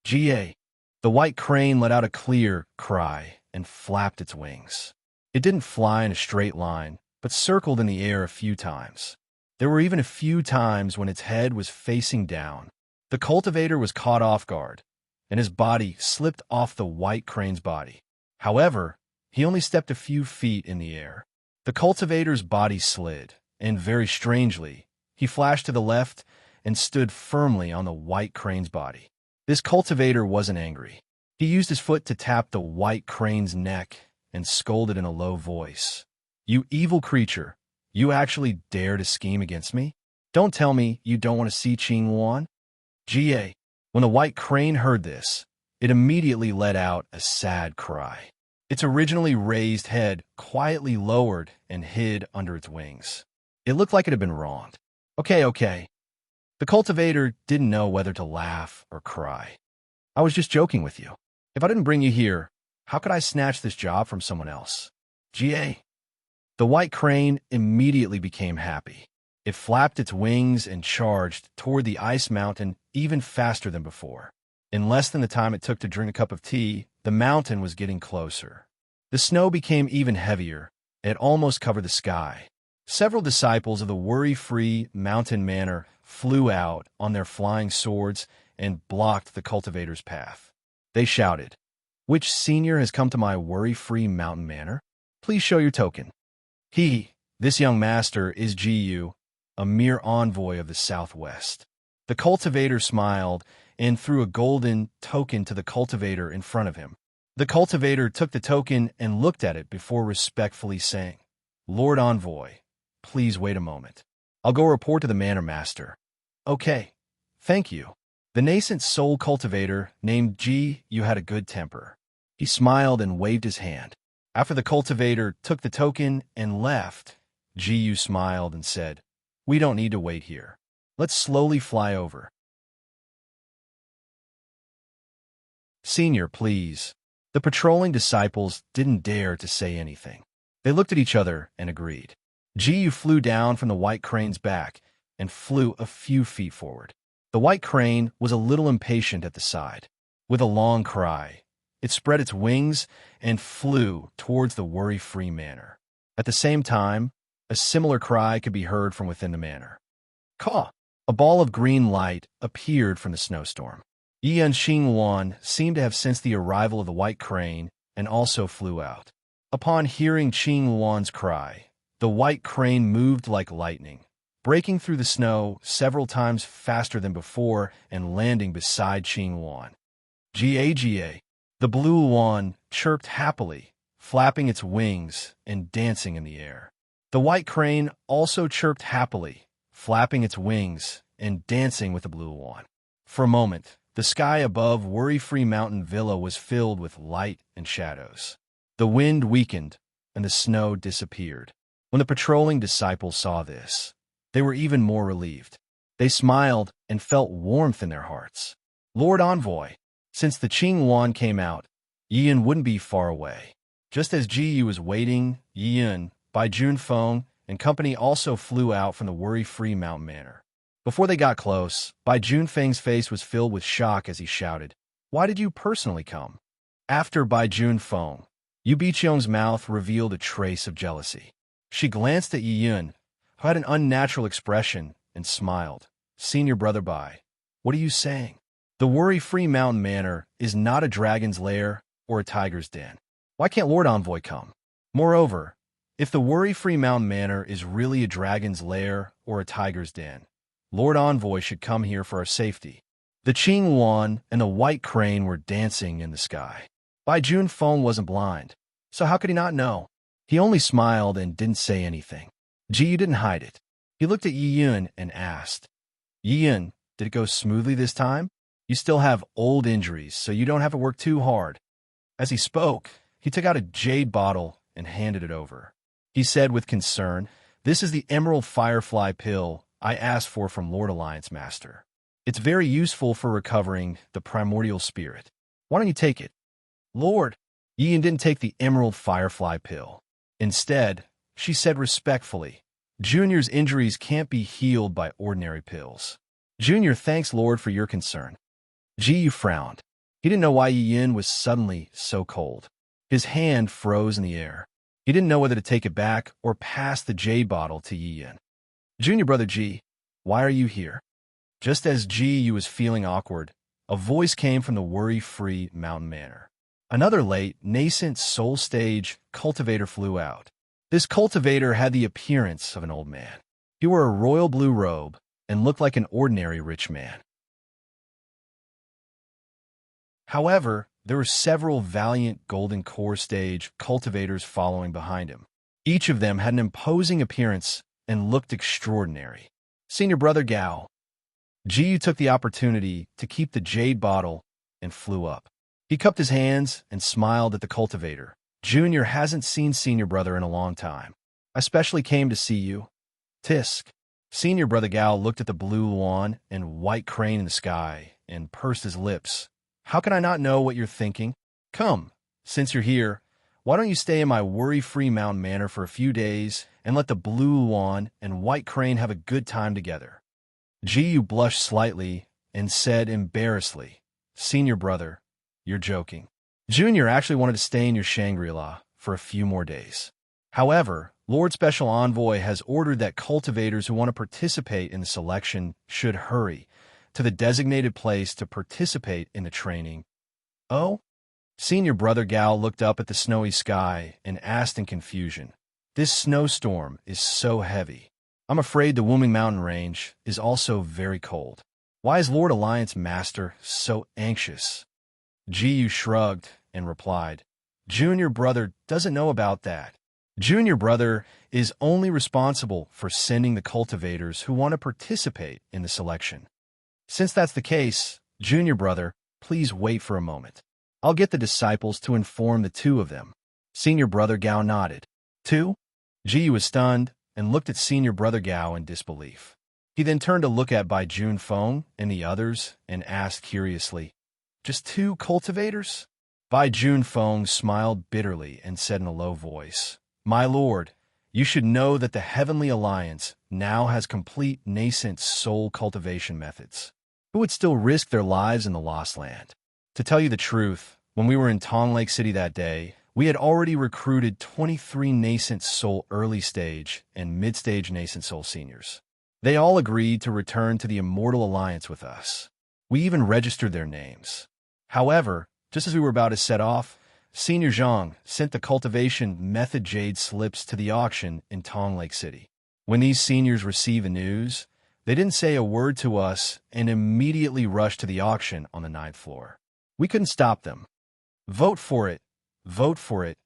A: "Ga!" The white crane let out a clear cry and flapped its wings. It didn't fly in a straight line, but circled in the air a few times. There were even a few times when its head was facing down. The cultivator was caught off guard, and his body slipped off the white crane's body. However, he only stepped a few feet in the air. The cultivator's body slid, and very strangely, he flashed to the left and stood firmly on the white crane's body. This cultivator wasn't angry. He used his foot to tap the white crane's neck and scolded in a low voice. "You evil creature, you actually dare to scheme against me? Don't tell me you don't want to see Qing Wan?" Ga. When the white crane heard this, it immediately let out a sad cry. Its originally raised head quietly lowered and hid under its wings. It looked like it had been wronged. Okay. The cultivator didn't know whether to laugh or cry. "I was just joking with you." If I didn't bring you here, how could I snatch this job from someone else? GA. The white crane immediately became happy. It flapped its wings and charged toward the ice mountain even faster than before. In less than the time it took to drink a cup of tea, the mountain was getting closer. The snow became even heavier. It almost covered the sky. Several disciples of the worry-free mountain manor flew out on their flying swords and blocked the cultivator's path. They shouted, "Which senior has come to my worry-free mountain manor? Please show your token." This young master is Gu, a mere envoy of the Southwest. The cultivator smiled and threw a golden token to the cultivator in front of him. The cultivator took the token and looked at it before respectfully saying, "Lord Envoy, please wait a moment. I'll go report to the manor master." "Okay, thank you." The nascent soul cultivator named Gu had a good temper. He smiled and waved his hand. After the cultivator took the token and left, Gu smiled and said, "We don't need to wait here. Let's slowly fly over." "Senior, please." The patrolling disciples didn't dare to say anything. They looked at each other and agreed. Gu flew down from the white crane's back and flew a few feet forward. The white crane was a little impatient at the side. With a long cry, it spread its wings and flew towards the worry-free manor. At the same time, a similar cry could be heard from within the manor. Caw! A ball of green light appeared from the snowstorm. Yi and Xingwan seemed to have sensed the arrival of the white crane and also flew out. Upon hearing Xingwan's cry, the white crane moved like lightning, breaking through the snow several times faster than before and landing beside Xingwan. "Ga." The blue one chirped happily, flapping its wings and dancing in the air. The white crane also chirped happily, flapping its wings and dancing with the blue one. For a moment, the sky above Worry-Free Mountain Villa was filled with light and shadows. The wind weakened, and the snow disappeared. When the patrolling disciples saw this, they were even more relieved. They smiled and felt warmth in their hearts. "Lord Envoy." Since the Qingwan came out, Yiyan wouldn't be far away. Just as Ji was waiting, Yiyan, Bai Junfeng, and company also flew out from the Worry-Free Mountain Manor. Before they got close, Bai Junfeng's face was filled with shock as he shouted, "Why did you personally come?" After Bai Junfeng, Yu Biqiong's mouth revealed a trace of jealousy. She glanced at Yiyan, who had an unnatural expression, and smiled. "Senior brother Bai, what are you saying? The Worry-Free Mountain Manor is not a dragon's lair or a tiger's den. Why can't Lord Envoy come? Moreover, if the Worry-Free Mountain Manor is really a dragon's lair or a tiger's den, Lord Envoy should come here for our safety." The Qingwan and the white crane were dancing in the sky. Bai Junfeng wasn't blind, so how could he not know? He only smiled and didn't say anything. Ji didn't hide it. He looked at Yiyun and asked, "Yiyun, did it go smoothly this time? You still have old injuries, so you don't have to work too hard." As he spoke, he took out a jade bottle and handed it over. He said with concern, "This is the Emerald Firefly pill I asked for from Lord Alliance Master. It's very useful for recovering the primordial spirit. Why don't you take it?" "Lord." Yian didn't take the Emerald Firefly pill. Instead, she said respectfully, "Junior's injuries can't be healed by ordinary pills." "Junior thanks Lord for your concern." Ji frowned. He didn't know why Yian was suddenly so cold. His hand froze in the air. He didn't know whether to take it back or pass the jade bottle to Yian. "Junior brother Ji, why are you here?" Just as Ji was feeling awkward, a voice came from the Worry-Free Mountain Manor. Another late, nascent soul stage cultivator flew out. This cultivator had the appearance of an old man. He wore a royal blue robe and looked like an ordinary rich man. However, there were several valiant golden core stage cultivators following behind him. Each of them had an imposing appearance and looked extraordinary. "Senior brother Gao." Ji took the opportunity to keep the jade bottle and flew up. He cupped his hands and smiled at the cultivator. "Junior hasn't seen senior brother in a long time. I especially came to see you." "Tisk." Senior brother Gao looked at the blue lawn and white crane in the sky and pursed his lips. "How can I not know what you're thinking?" Come, since you're here, why don't you stay in my worry-free mountain manor for a few days and let the blue Luan and white crane have a good time together? Jiyu blushed slightly and said embarrassedly, Senior brother, you're joking. Junior actually wanted to stay in your Shangri-La for a few more days. However, Lord Special Envoy has ordered that cultivators who want to participate in the selection should hurry to the designated place to participate in the training. Oh? Senior brother Gao looked up at the snowy sky and asked in confusion, This snowstorm is so heavy. I'm afraid the Wuming Mountain Range is also very cold. Why is Lord Alliance Master so anxious? Jiyu shrugged and replied, Junior brother doesn't know about that. Junior brother is only responsible for sending the cultivators who want to participate in the selection. Since that's the case, Junior brother, please wait for a moment. I'll get the disciples to inform the two of them. Senior brother Gao nodded. Two? Jiyu was stunned and looked at senior brother Gao in disbelief. He then turned to look at Bai Junfeng and the others and asked curiously, Just two cultivators? Bai Junfeng smiled bitterly and said in a low voice, My lord, you should know that the Heavenly Alliance now has complete nascent soul cultivation methods. Who would still risk their lives in the Lost Land? To tell you the truth, when we were in Tong Lake City that day, we had already recruited 23 nascent soul early stage and mid-stage nascent soul seniors. They all agreed to return to the Immortal Alliance with us. We even registered their names. However, just as we were about to set off, Senior Zhang sent the cultivation method jade slips to the auction in Tong Lake City. When these seniors received the news, they didn't say a word to us and immediately rushed to the auction on the 9th floor. We couldn't stop them. Vote for it, vote for it,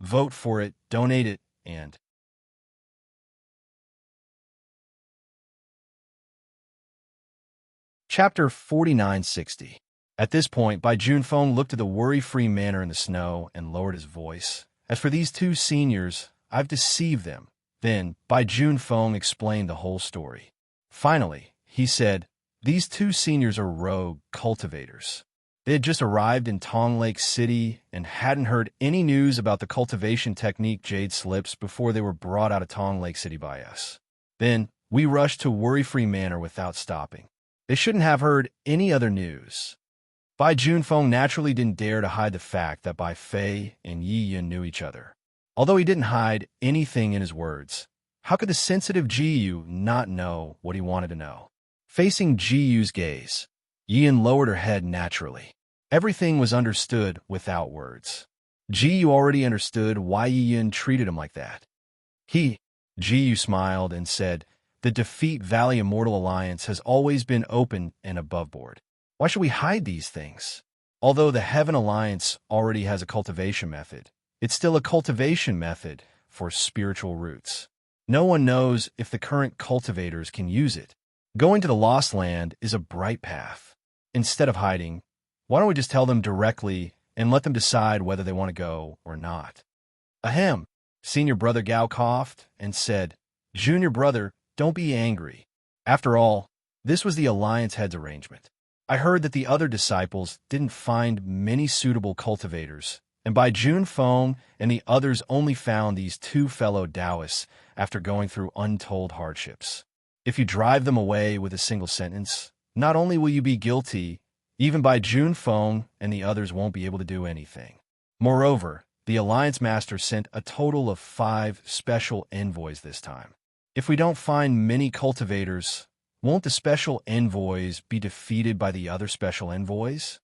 A: vote for it, donate it, and... Chapter 4960. At this point, Bai Junfeng looked at the worry-free manor in the snow and lowered his voice. As for these two seniors, I've deceived them. Then, Bai Junfeng explained the whole story. Finally, he said, These two seniors are rogue cultivators. They had just arrived in Tong Lake City and hadn't heard any news about the cultivation technique jade slips before they were brought out of Tong Lake City by us. Then, we rushed to Worry-Free Manor without stopping. They shouldn't have heard any other news. Bai Junfeng naturally didn't dare to hide the fact that Bai Fei and Yi Yin knew each other. Although he didn't hide anything in his words, how could the sensitive Jiyu not know what he wanted to know? Facing Jiyu's gaze, Yi Yin lowered her head naturally. Everything was understood without words. Jiyu already understood why Yi Yin treated him like that. Jiyu smiled and said, The Defeat Valley Immortal Alliance has always been open and above board. Why should we hide these things? Although the Heaven Alliance already has a cultivation method, it's still a cultivation method for spiritual roots. No one knows if the current cultivators can use it. Going to the Lost Land is a bright path. Instead of hiding, why don't we just tell them directly and let them decide whether they want to go or not? Ahem. Senior brother Gao coughed and said, Junior brother, don't be angry. After all, this was the Alliance head's arrangement. I heard that the other disciples didn't find many suitable cultivators, and Bai Junfeng and the others only found these two fellow Taoists after going through untold hardships. If you drive them away with a single sentence, not only will you be guilty, even Bai Junfeng and the others won't be able to do anything. Moreover, the Alliance Master sent a total of 5 special envoys this time. If we don't find many cultivators, won't the special envoys be defeated by the other special envoys?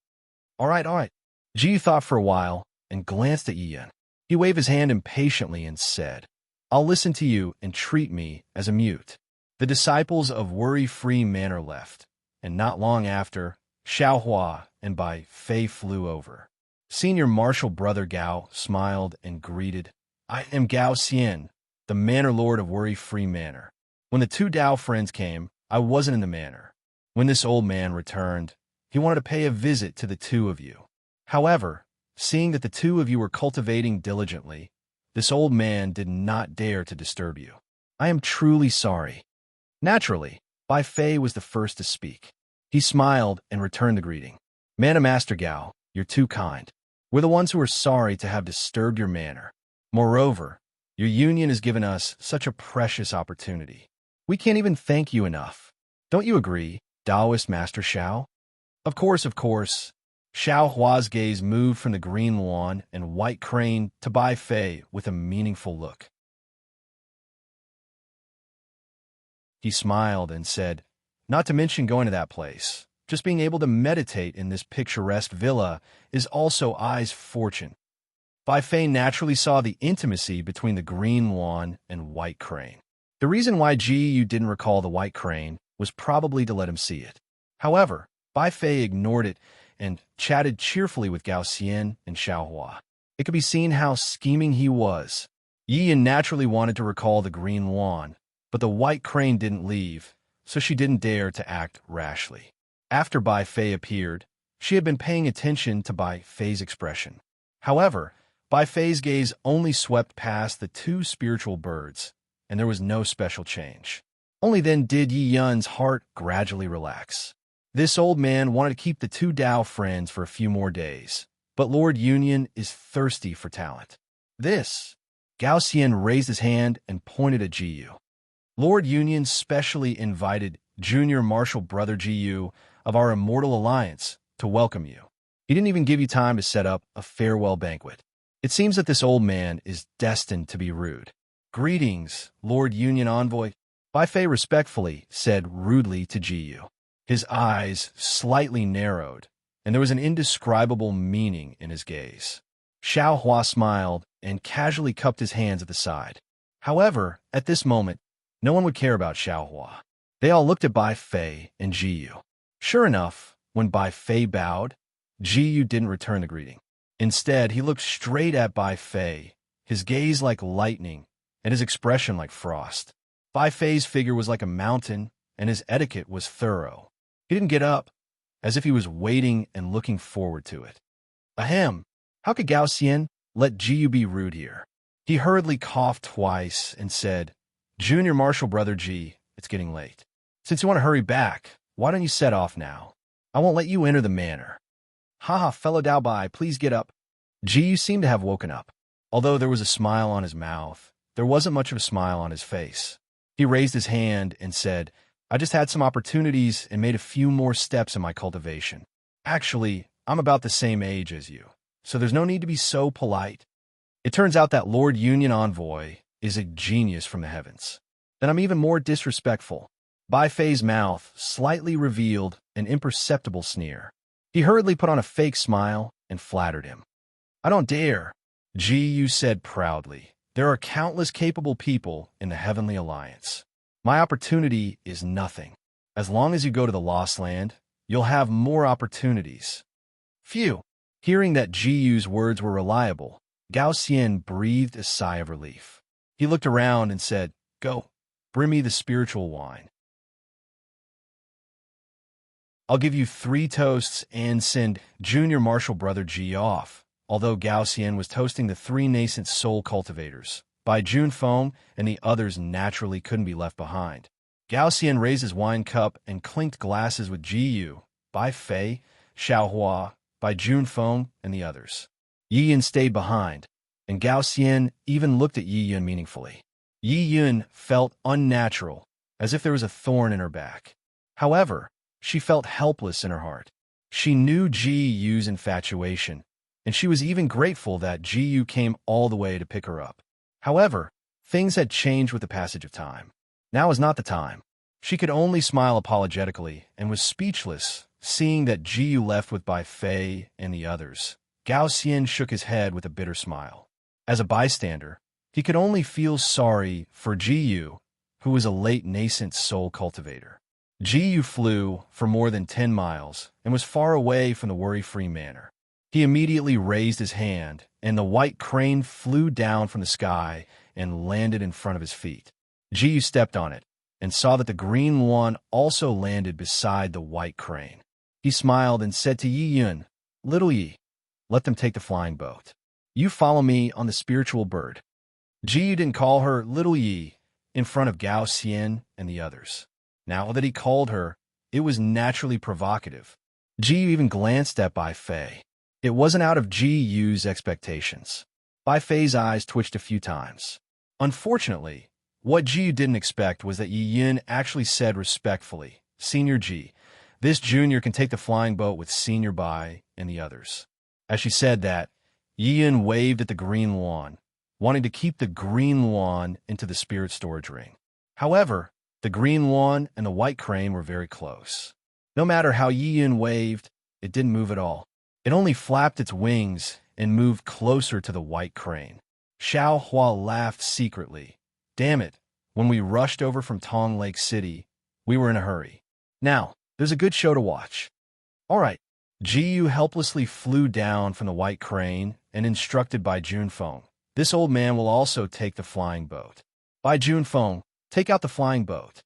A: All right. Jiyu thought for a while and glanced at Yi Yin. He waved his hand impatiently and said, I'll listen to you and treat me as a mute. The disciples of Worry-Free Manor left, and not long after, Xiaohua and Bai Fei flew over. Senior Marshal Brother Gao smiled and greeted, I am Gao Xian, the Manor Lord of Worry-Free Manor. When the two Dao friends came, I wasn't in the manor. When this old man returned, he wanted to pay a visit to the two of you. However, seeing that the two of you were cultivating diligently, this old man did not dare to disturb you. I am truly sorry. Naturally, Bai Fei was the first to speak. He smiled and returned the greeting. Mana Master Gao, you're too kind. We're the ones who are sorry to have disturbed your manor. Moreover, your union has given us such a precious opportunity. We can't even thank you enough. Don't you agree, Taoist Master Xiao? Of course, of course. Xiao Hua's gaze moved from the green lawn and white crane to Bai Fei with a meaningful look. He smiled and said, "Not to mention going to that place. Just being able to meditate in this picturesque villa is also I's fortune." Bai Fei naturally saw the intimacy between the green lawn and white crane. The reason why Ji Yu didn't recall the white crane was probably to let him see it. However, Bai Fei ignored it and chatted cheerfully with Gao Xian and Xiao Hua. It could be seen how scheming he was. Yi Yin naturally wanted to recall the green lawn, but the white crane didn't leave, so she didn't dare to act rashly. After Bai Fei appeared, she had been paying attention to Bai Fei's expression. However, Bai Fei's gaze only swept past the two spiritual birds, and there was no special change. Only then did Yi Yun's heart gradually relax. This old man wanted to keep the two Dao friends for a few more days, but Lord Union is thirsty for talent. This, Gao Xian raised his hand and pointed at Ji Yu. Lord Union specially invited junior martial brother Ji Yu of our immortal alliance to welcome you. He didn't even give you time to set up a farewell banquet. It seems that this old man is destined to be rude. Greetings, Lord Union envoy. Bai Fei respectfully said rudely to Ji Yu. His eyes slightly narrowed, and there was an indescribable meaning in his gaze. Xiao Hua smiled and casually cupped his hands at the side. However, at this moment, no one would care about Xiao Hua. They all looked at Bai Fei and Ji Yu. Sure enough, when Bai Fei bowed, Ji Yu didn't return the greeting. Instead, he looked straight at Bai Fei, his gaze like lightning and his expression like frost. Bai Fei's figure was like a mountain, and his etiquette was thorough. He didn't get up, as if he was waiting and looking forward to it. Ahem, how could Gao Xian let Ji Yu be rude here? He hurriedly coughed twice and said, "Junior martial brother Ji, it's getting late. Since you want to hurry back, why don't you set off now? I won't let you enter the manor." "Haha, fellow Dao Bai, please get up." Ji Yu seemed to have woken up. Although there was a smile on his mouth, there wasn't much of a smile on his face. He raised his hand and said, "I just had some opportunities and made a few more steps in my cultivation. Actually, I'm about the same age as you, so there's no need to be so polite. It turns out that Lord Union Envoy is a genius from the heavens. Then I'm even more disrespectful." Bai Fei's mouth slightly revealed an imperceptible sneer. He hurriedly put on a fake smile and flattered him. "I don't dare," Ji Yu said proudly. "There are countless capable people in the Heavenly Alliance. My opportunity is nothing. As long as you go to the Lost Land, you'll have more opportunities." Phew! Hearing that Ji Yu's words were reliable, Gao Xian breathed a sigh of relief. He looked around and said, "Go, bring me the spiritual wine. I'll give you 3 toasts and send junior martial brother Ji off." Although Gao Xian was toasting the 3 nascent soul cultivators, Bai Jun Feng and the others naturally couldn't be left behind. Gao Xian raised his wine cup and clinked glasses with Ji Yu, Bai Fei, Xiao Hua, Bai Jun Feng, and the others. Yi Yun stayed behind, and Gao Xian even looked at Yi Yun meaningfully. Yi Yun felt unnatural, as if there was a thorn in her back. However, she felt helpless in her heart. She knew Ji Yu's infatuation, and she was even grateful that Ji Yu came all the way to pick her up. However, things had changed with the passage of time. Now was not the time. She could only smile apologetically and was speechless, seeing that Ji Yu left with Bai Fei and the others. Gao Xian shook his head with a bitter smile. As a bystander, he could only feel sorry for Ji Yu, who was a late nascent soul cultivator. Ji Yu flew for more than 10 miles and was far away from the worry-free manor. He immediately raised his hand, and the white crane flew down from the sky and landed in front of his feet. Ji Yu stepped on it and saw that the green one also landed beside the white crane. He smiled and said to Yi Yun, "Little Yi, let them take the flying boat. You follow me on the spiritual bird." Ji Yu didn't call her Little Yi in front of Gao Xian and the others. Now that he called her, it was naturally provocative. Ji Yu even glanced at Bai Fei. It wasn't out of Ji Yu's expectations. Bai Fei's eyes twitched a few times. Unfortunately, what Ji Yu didn't expect was that Yi Yin actually said respectfully, "Senior Ji, this junior can take the flying boat with Senior Bai and the others." As she said that, Yi Yin waved at the green lawn, wanting to keep the green lawn into the spirit storage ring. However, the green lawn and the white crane were very close. No matter how Yi Yin waved, it didn't move at all. It only flapped its wings and moved closer to the white crane. Xiao Hua laughed secretly. Damn it, when we rushed over from Tong Lake City, we were in a hurry. Now, there's a good show to watch. All right. Ji Yu helplessly flew down from the white crane and instructed Bai Junfeng, "This old man will also take the flying boat. Bai Junfeng, take out the flying boat."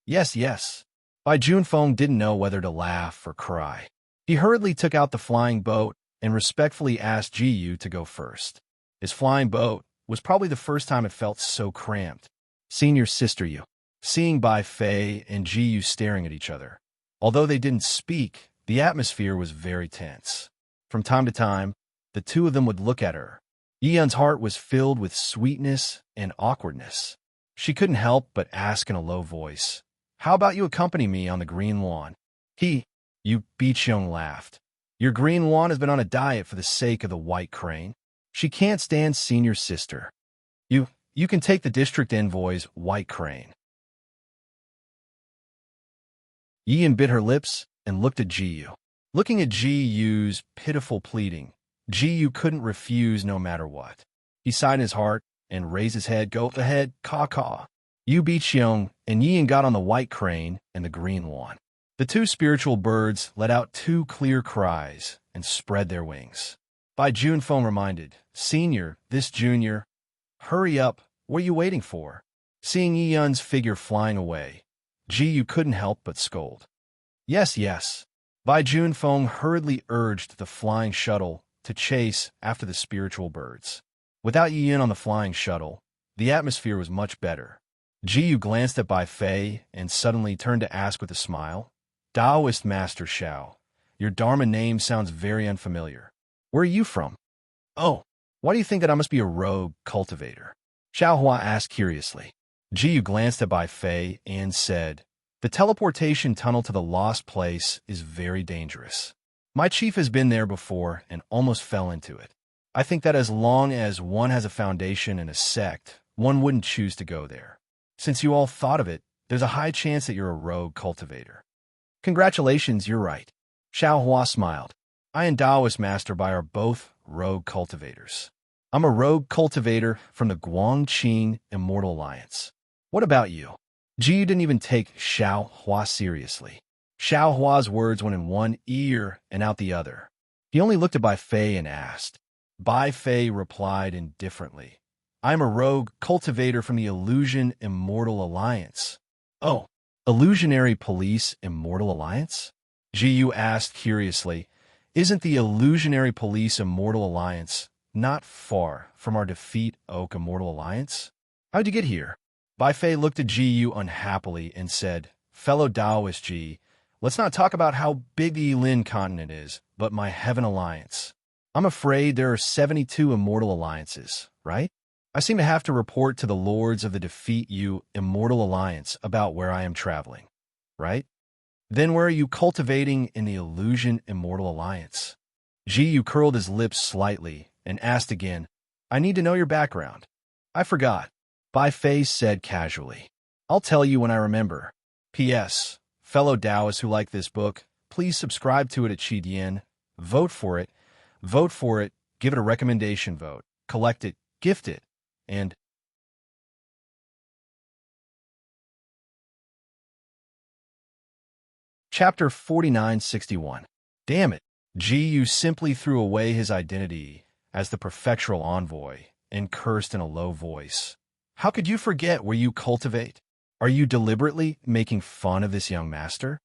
A: Yes, yes. Bai Junfeng didn't know whether to laugh or cry. He hurriedly took out the flying boat and respectfully asked Ji Yu to go first. His flying boat was probably the first time it felt so cramped. Senior sister Yu. Seeing Bai Fei and Ji Yu staring at each other. Although they didn't speak, the atmosphere was very tense. From time to time, the two of them would look at her. Yi Yun's heart was filled with sweetness and awkwardness. She couldn't help but ask in a low voice, "How about you accompany me on the green lawn?" Yu Biqiang laughed. "Your green lawn has been on a diet for the sake of the white crane. She can't stand senior sister. You can take the district envoy's white crane." Yi Yin bit her lips and looked at Ji Yu. Looking at Ji Yu's pitiful pleading, Ji Yu couldn't refuse no matter what. He sighed in his heart and raised his head. "Go ahead, caw-caw." Yu Biqiang and Yi Yin got on the white crane and the green lawn. The two spiritual birds let out two clear cries and spread their wings. Bai Junfeng reminded, "Senior, this junior, hurry up, what are you waiting for?" Seeing Yi Yun's figure flying away, Ji Yu couldn't help but scold. Yes, yes. Bai Junfeng hurriedly urged the flying shuttle to chase after the spiritual birds. Without Yi Yin on the flying shuttle, the atmosphere was much better. Ji Yu glanced at Bai Fei and suddenly turned to ask with a smile, "Taoist Master Xiao, your Dharma name sounds very unfamiliar. Where are you from?" "Oh, why do you think that I must be a rogue cultivator?" Xiao Hua asked curiously. Ji Yu glanced at Bai Fei and said, "The teleportation tunnel to the lost place is very dangerous. My chief has been there before and almost fell into it. I think that as long as one has a foundation in a sect, one wouldn't choose to go there. Since you all thought of it, there's a high chance that you're a rogue cultivator." "Congratulations, you're right." Xiao Hua smiled. "I and Taoist Master Bai are both rogue cultivators. I'm a rogue cultivator from the Guangqing Immortal Alliance. What about you?" Ji Yu didn't even take Xiao Hua seriously. Xiao Hua's words went in one ear and out the other. He only looked at Bai Fei and asked. Bai Fei replied indifferently, "I'm a rogue cultivator from the Illusion Immortal Alliance." "Oh, Illusionary Police Immortal Alliance?" Ji Yu asked curiously. "Isn't the Illusionary Police Immortal Alliance not far from our Defeat Oak Immortal Alliance? How'd you get here?" Bai Fei looked at Ji Yu unhappily and said, "Fellow Taoist Ji, let's not talk about how big the Yilin continent is, but my Heaven Alliance. I'm afraid there are 72 Immortal Alliances, right? I seem to have to report to the Lords of the Defeat You Immortal Alliance about where I am traveling, right? Then where are you cultivating in the Illusion Immortal Alliance?" Ji Yu curled his lips slightly and asked again, "I need to know your background." "I forgot," Bai Fei said casually. "I'll tell you when I remember. P.S. Fellow Taoists who like this book, please subscribe to it at Qidian. Vote for it. Vote for it. Give it a recommendation vote. Collect it. Gift it. And Chapter 4961. Damn it. Ji Yu simply threw away his identity as the prefectural envoy and cursed in a low voice. "How could you forget where you cultivate? Are you deliberately making fun of this young master?"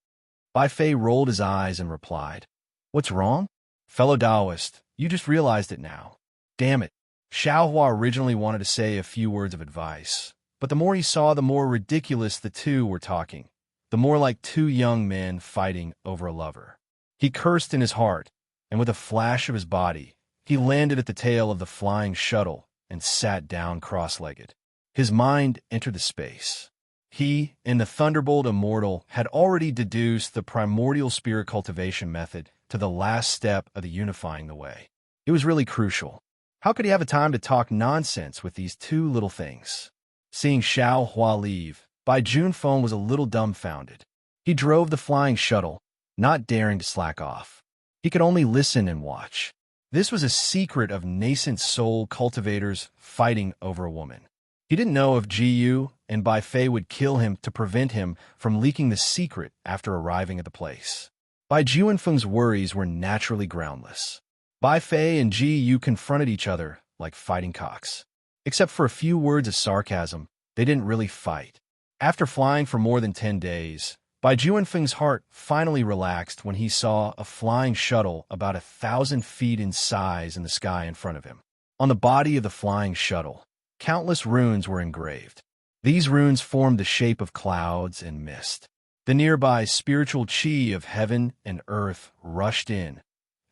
A: Bai Fei rolled his eyes and replied, "What's wrong? Fellow Taoist, you just realized it now. Damn it." Xiao Hua originally wanted to say a few words of advice, but the more he saw, the more ridiculous the two were talking, the more like two young men fighting over a lover. He cursed in his heart and with a flash of his body, he landed at the tail of the flying shuttle and sat down cross-legged. His mind entered the space. He, in the Thunderbolt Immortal, had already deduced the primordial spirit cultivation method to the last step of the unifying the way. It was really crucial. How could he have a time to talk nonsense with these two little things? Seeing Xiao Hua leave, Bai Junfeng was a little dumbfounded. He drove the flying shuttle, not daring to slack off. He could only listen and watch. This was a secret of nascent soul cultivators fighting over a woman. He didn't know if Ji Yu and Bai Fei would kill him to prevent him from leaking the secret after arriving at the place. Bai Junfeng's worries were naturally groundless. Bai Fei and Ji Yu confronted each other like fighting cocks. Except for a few words of sarcasm, they didn't really fight. After flying for more than 10 days, Bai Junfeng's heart finally relaxed when he saw a flying shuttle about 1,000 feet in size in the sky in front of him. On the body of the flying shuttle, countless runes were engraved. These runes formed the shape of clouds and mist. The nearby spiritual chi of heaven and earth rushed in,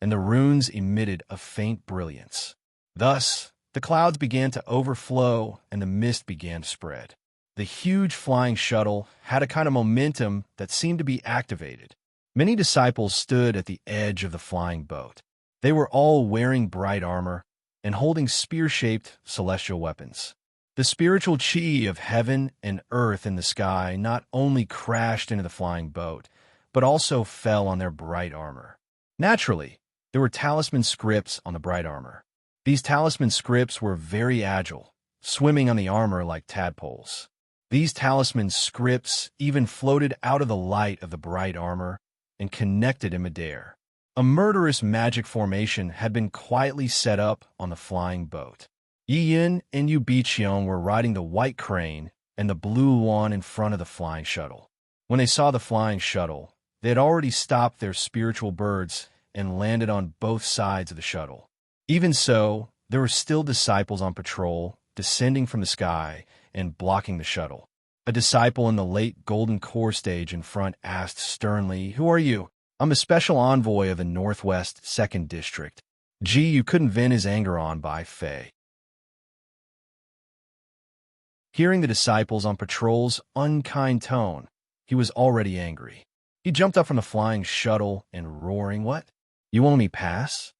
A: and the runes emitted a faint brilliance. Thus, the clouds began to overflow and the mist began to spread. The huge flying shuttle had a kind of momentum that seemed to be activated. Many disciples stood at the edge of the flying boat. They were all wearing bright armor and holding spear-shaped celestial weapons. The spiritual chi of heaven and earth in the sky not only crashed into the flying boat, but also fell on their bright armor. Naturally, there were talisman scripts on the bright armor. These talisman scripts were very agile, swimming on the armor like tadpoles. These talisman scripts even floated out of the light of the bright armor and connected in midair. A murderous magic formation had been quietly set up on the flying boat. Yi Yin and Yu Biqiang were riding the white crane and the blue Luan in front of the flying shuttle. When they saw the flying shuttle, they had already stopped their spiritual birds and landed on both sides of the shuttle. Even so, there were still disciples on patrol, descending from the sky and blocking the shuttle. A disciple in the late Golden Core stage in front asked sternly, "Who are you?" "I'm a special envoy of the Northwest 2nd District." Ji Yu couldn't vent his anger on Bai Fei. Hearing the disciples on patrol's unkind tone, he was already angry. He jumped up from the flying shuttle and roaring, "What? You won't let me pass?"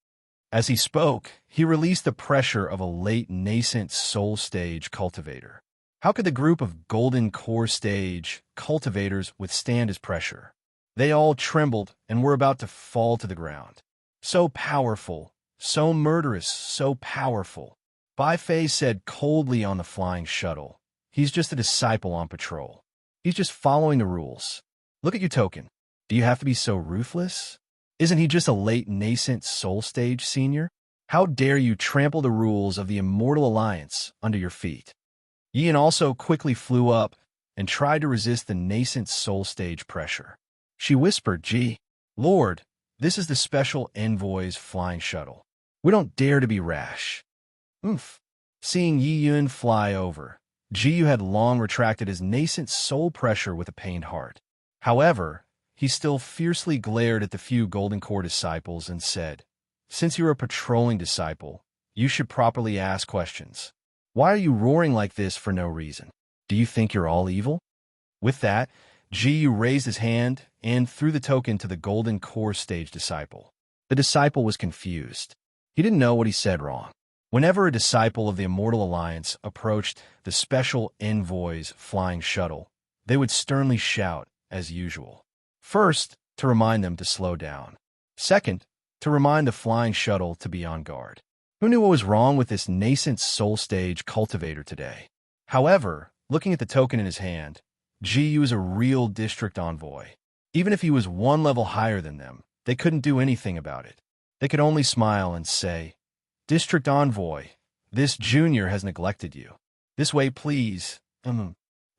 A: As he spoke, he released the pressure of a late nascent soul stage cultivator. How could the group of Golden Core stage cultivators withstand his pressure? They all trembled and were about to fall to the ground. So powerful, so murderous, so powerful. Bai Fei said coldly on the flying shuttle, "He's just a disciple on patrol. He's just following the rules. Look at your token. Do you have to be so ruthless? Isn't he just a late nascent soul stage senior? How dare you trample the rules of the Immortal Alliance under your feet?" Yin also quickly flew up and tried to resist the nascent soul stage pressure. She whispered, "Gee, Lord, this is the special envoy's flying shuttle. We don't dare to be rash." Oomph. Seeing Yi Yun fly over, Ji Yu had long retracted his nascent soul pressure with a pained heart. However, he still fiercely glared at the few Golden Core disciples and said, "Since you're a patrolling disciple, you should properly ask questions. Why are you roaring like this for no reason? Do you think you're all evil?" With that, Ji Yu raised his hand and threw the token to the Golden Core stage disciple. The disciple was confused. He didn't know what he said wrong. Whenever a disciple of the Immortal Alliance approached the special envoy's flying shuttle, they would sternly shout, as usual. First, to remind them to slow down. Second, to remind the flying shuttle to be on guard. Who knew what was wrong with this nascent soul stage cultivator today? However, looking at the token in his hand, Ji Yu is a real district envoy. Even if he was one level higher than them, they couldn't do anything about it. They could only smile and say, "District envoy, this junior has neglected you. This way, please."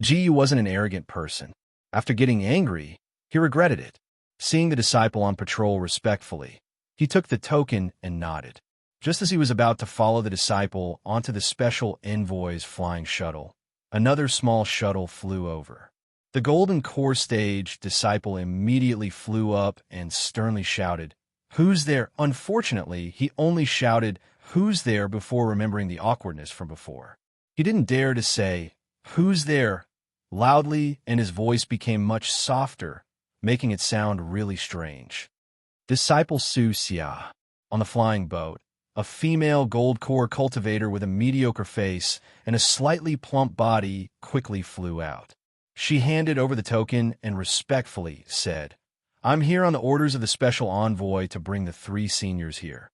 A: Ji Yu wasn't an arrogant person. After getting angry, he regretted it. Seeing the disciple on patrol respectfully, he took the token and nodded. Just as he was about to follow the disciple onto the special envoy's flying shuttle, another small shuttle flew over. The Golden Core stage disciple immediately flew up and sternly shouted, "Who's there?" Unfortunately, he only shouted, "Who's there?" before remembering the awkwardness from before. He didn't dare to say, "Who's there?" loudly, and his voice became much softer, making it sound really strange. Disciple Su Xia. On the flying boat, a female gold core cultivator with a mediocre face and a slightly plump body quickly flew out. She handed over the token and respectfully said, "I'm here on the orders of the special envoy to bring the 3 seniors here."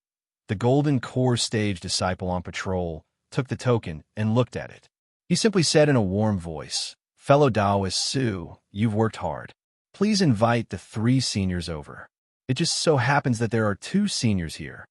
A: The golden core stage disciple on patrol took the token and looked at it. He simply said in a warm voice, "Fellow Taoist Su, you've worked hard. Please invite the 3 seniors over. It just so happens that there are 2 seniors here.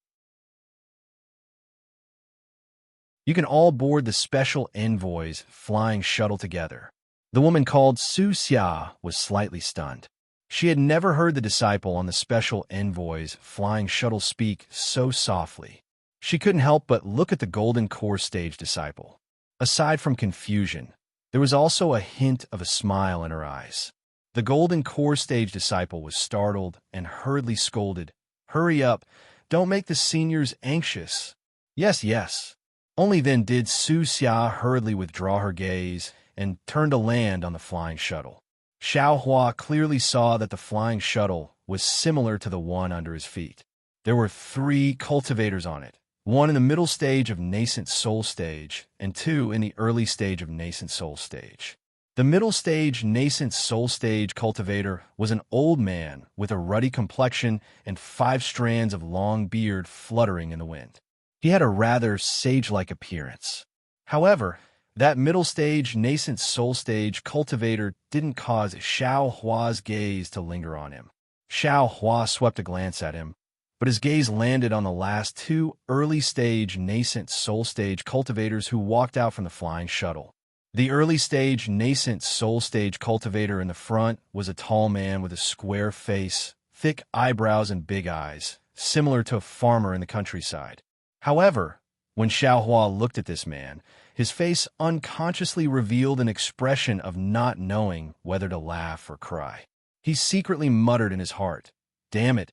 A: You can all board the special envoy's flying shuttle together." The woman called Su Xia was slightly stunned. She had never heard the disciple on the special envoy's flying shuttle speak so softly. She couldn't help but look at the golden core stage disciple. Aside from confusion, there was also a hint of a smile in her eyes. The golden core stage disciple was startled and hurriedly scolded, "Hurry up, don't make the seniors anxious." "Yes, yes." Only then did Su Xia hurriedly withdraw her gaze and turn to land on the flying shuttle. Xiao Hua clearly saw that the flying shuttle was similar to the one under his feet. There were 3 cultivators on it, 1 in the middle stage of nascent soul stage and 2 in the early stage of nascent soul stage. The middle stage nascent soul stage cultivator was an old man with a ruddy complexion and 5 strands of long beard fluttering in the wind. He had a rather sage-like appearance. However, that middle stage nascent soul stage cultivator didn't cause Xiao Hua's gaze to linger on him. Xiao Hua swept a glance at him, but his gaze landed on the last 2 early stage nascent soul stage cultivators who walked out from the flying shuttle. The early stage nascent soul stage cultivator in the front was a tall man with a square face, thick eyebrows and big eyes, similar to a farmer in the countryside. However, when Xiao Hua looked at this man, his face unconsciously revealed an expression of not knowing whether to laugh or cry. He secretly muttered in his heart, "Damn it,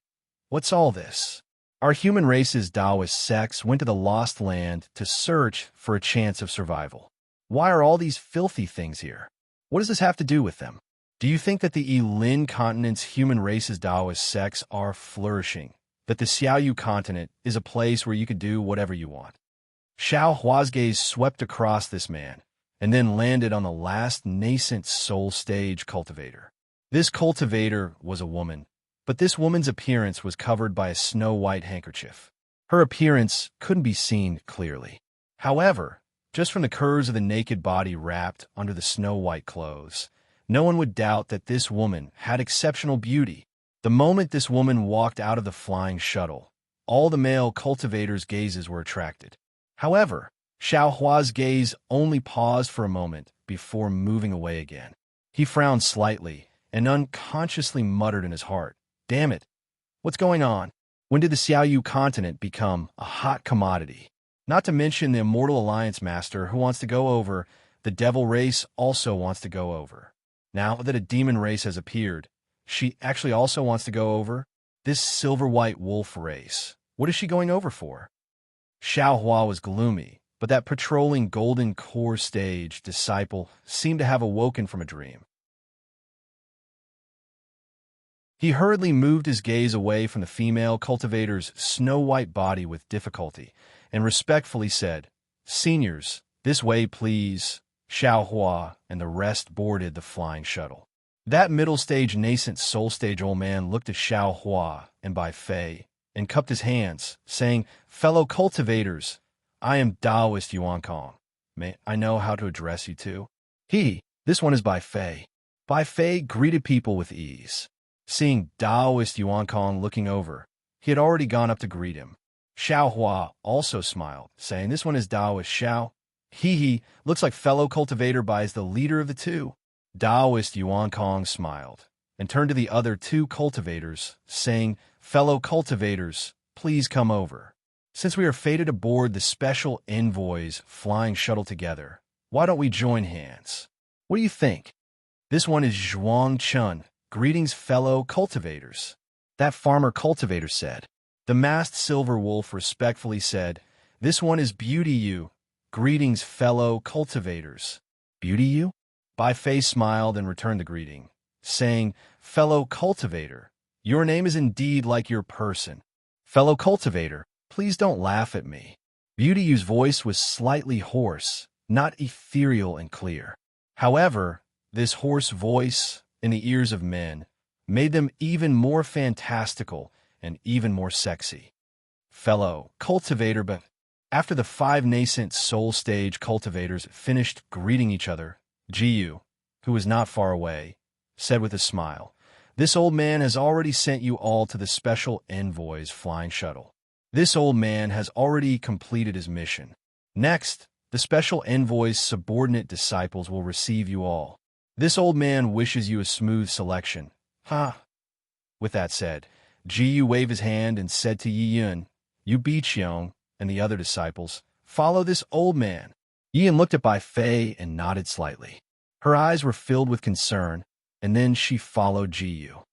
A: what's all this? Our human race's Taoist sects went to the Lost Land to search for a chance of survival. Why are all these filthy things here? What does this have to do with them? Do you think that the Yilin continent's human race's Taoist sects are flourishing? That the Xiaoyu continent is a place where you could do whatever you want?" Xiao Hua's gaze swept across this man and then landed on the last nascent soul stage cultivator. This cultivator was a woman, but this woman's appearance was covered by a snow-white handkerchief. Her appearance couldn't be seen clearly. However, just from the curves of the naked body wrapped under the snow-white clothes, no one would doubt that this woman had exceptional beauty. The moment this woman walked out of the flying shuttle, all the male cultivators' gazes were attracted. However, Xiao Hua's gaze only paused for a moment before moving away again. He frowned slightly and unconsciously muttered in his heart, "Damn it, what's going on? When did the Xiaoyu continent become a hot commodity? Not to mention the Immortal Alliance Master who wants to go over, the Devil race also wants to go over. Now that a demon race has appeared, she actually also wants to go over? This silver-white wolf race, what is she going over for?" Xiao Hua was gloomy, but that patrolling golden core stage disciple seemed to have awoken from a dream. He hurriedly moved his gaze away from the female cultivator's snow-white body with difficulty and respectfully said, "Seniors, this way please." Xiao Hua and the rest boarded the flying shuttle. That middle-stage nascent soul-stage old man looked at Xiao Hua and Bai Fei and cupped his hands, saying, "Fellow cultivators, I am Taoist Yuan Kong. May I know how to address you too?" This one is Bai Fei. Bai Fei greeted people with ease. Seeing Taoist Yuan Kong looking over, he had already gone up to greet him. Xiao Hua also smiled, saying, "This one is Taoist Xiao. Looks like fellow cultivator Bai is the leader of the 2. Taoist Yuan Kong smiled and turned to the other 2 cultivators, saying, "Fellow cultivators, please come over. Since we are fated to board the special envoy's flying shuttle together, why don't we join hands? What do you think?" "This one is Zhuang Chun. Greetings, fellow cultivators," that farmer cultivator said. The masked silver wolf respectfully said, "This one is Beauty You. Greetings, fellow cultivators." "Beauty You?" Bai Fei smiled and returned the greeting, saying, "Fellow cultivator, your name is indeed like your person. Fellow cultivator, please don't laugh at me." Beauty You's voice was slightly hoarse, not ethereal and clear. However, this hoarse voice, in the ears of men, made them even more fantastical and even more sexy. "Fellow cultivator," but after the 5 nascent soul stage cultivators finished greeting each other, Jiyu, who was not far away, said with a smile, "This old man has already sent you all to the special envoy's flying shuttle. This old man has already completed his mission. Next, the special envoy's subordinate disciples will receive you all. This old man wishes you a smooth selection." "Ha!" With that said, Jiyu waved his hand and said to Yi Yun, "You Bi Qiong and the other disciples, follow this old man." Yi Yun looked at Bai Fei and nodded slightly. Her eyes were filled with concern, and then she followed Jiyu.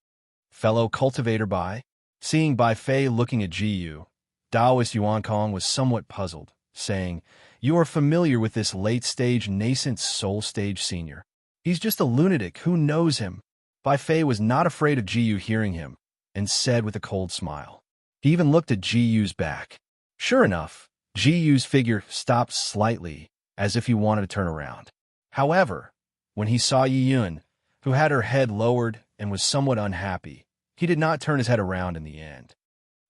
A: "Fellow cultivator Bai." Seeing Bai Fei looking at Jiyu, Taoist Yuan Kong was somewhat puzzled, saying, "You are familiar with this late-stage nascent soul stage senior. He's just a lunatic. Who knows him?" Bai Fei was not afraid of Jiyu hearing him, and said with a cold smile. He even looked at Jiyu's back. Sure enough, Jiyu's figure stopped slightly, as if he wanted to turn around. However, when he saw Yi Yun, who had her head lowered and was somewhat unhappy, he did not turn his head around in the end.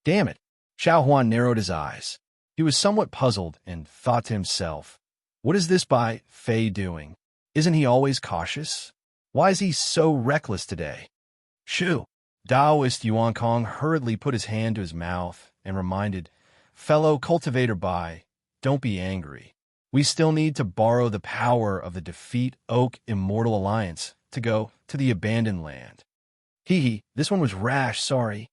A: "Damn it!" Xiao Huan narrowed his eyes. He was somewhat puzzled and thought to himself, "What is this Bai Fei doing? Isn't he always cautious? Why is he so reckless today?" "Shoo!" Taoist Yuan Kong hurriedly put his hand to his mouth and reminded, "Fellow cultivator Bai, don't be angry. We still need to borrow the power of the Defeat Oak Immortal Alliance to go to the abandoned land." "Hee, this one was rash, sorry."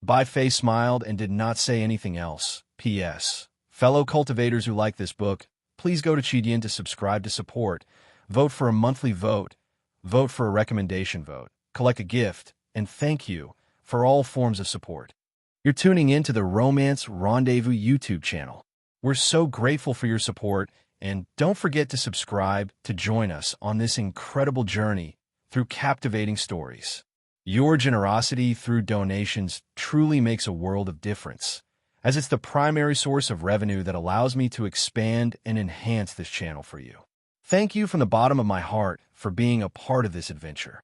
A: Bai Fei smiled and did not say anything else. P.S. Fellow cultivators who like this book, please go to Qidian to subscribe to support, vote for a monthly vote, vote for a recommendation vote, collect a gift, and thank you for all forms of support. You're tuning in to the Romance Rendezvous YouTube channel. We're so grateful for your support, and don't forget to subscribe to join us on this incredible journey through captivating stories. Your generosity through donations truly makes a world of difference, as it's the primary source of revenue that allows me to expand and enhance this channel for you. Thank you from the bottom of my heart for being a part of this adventure.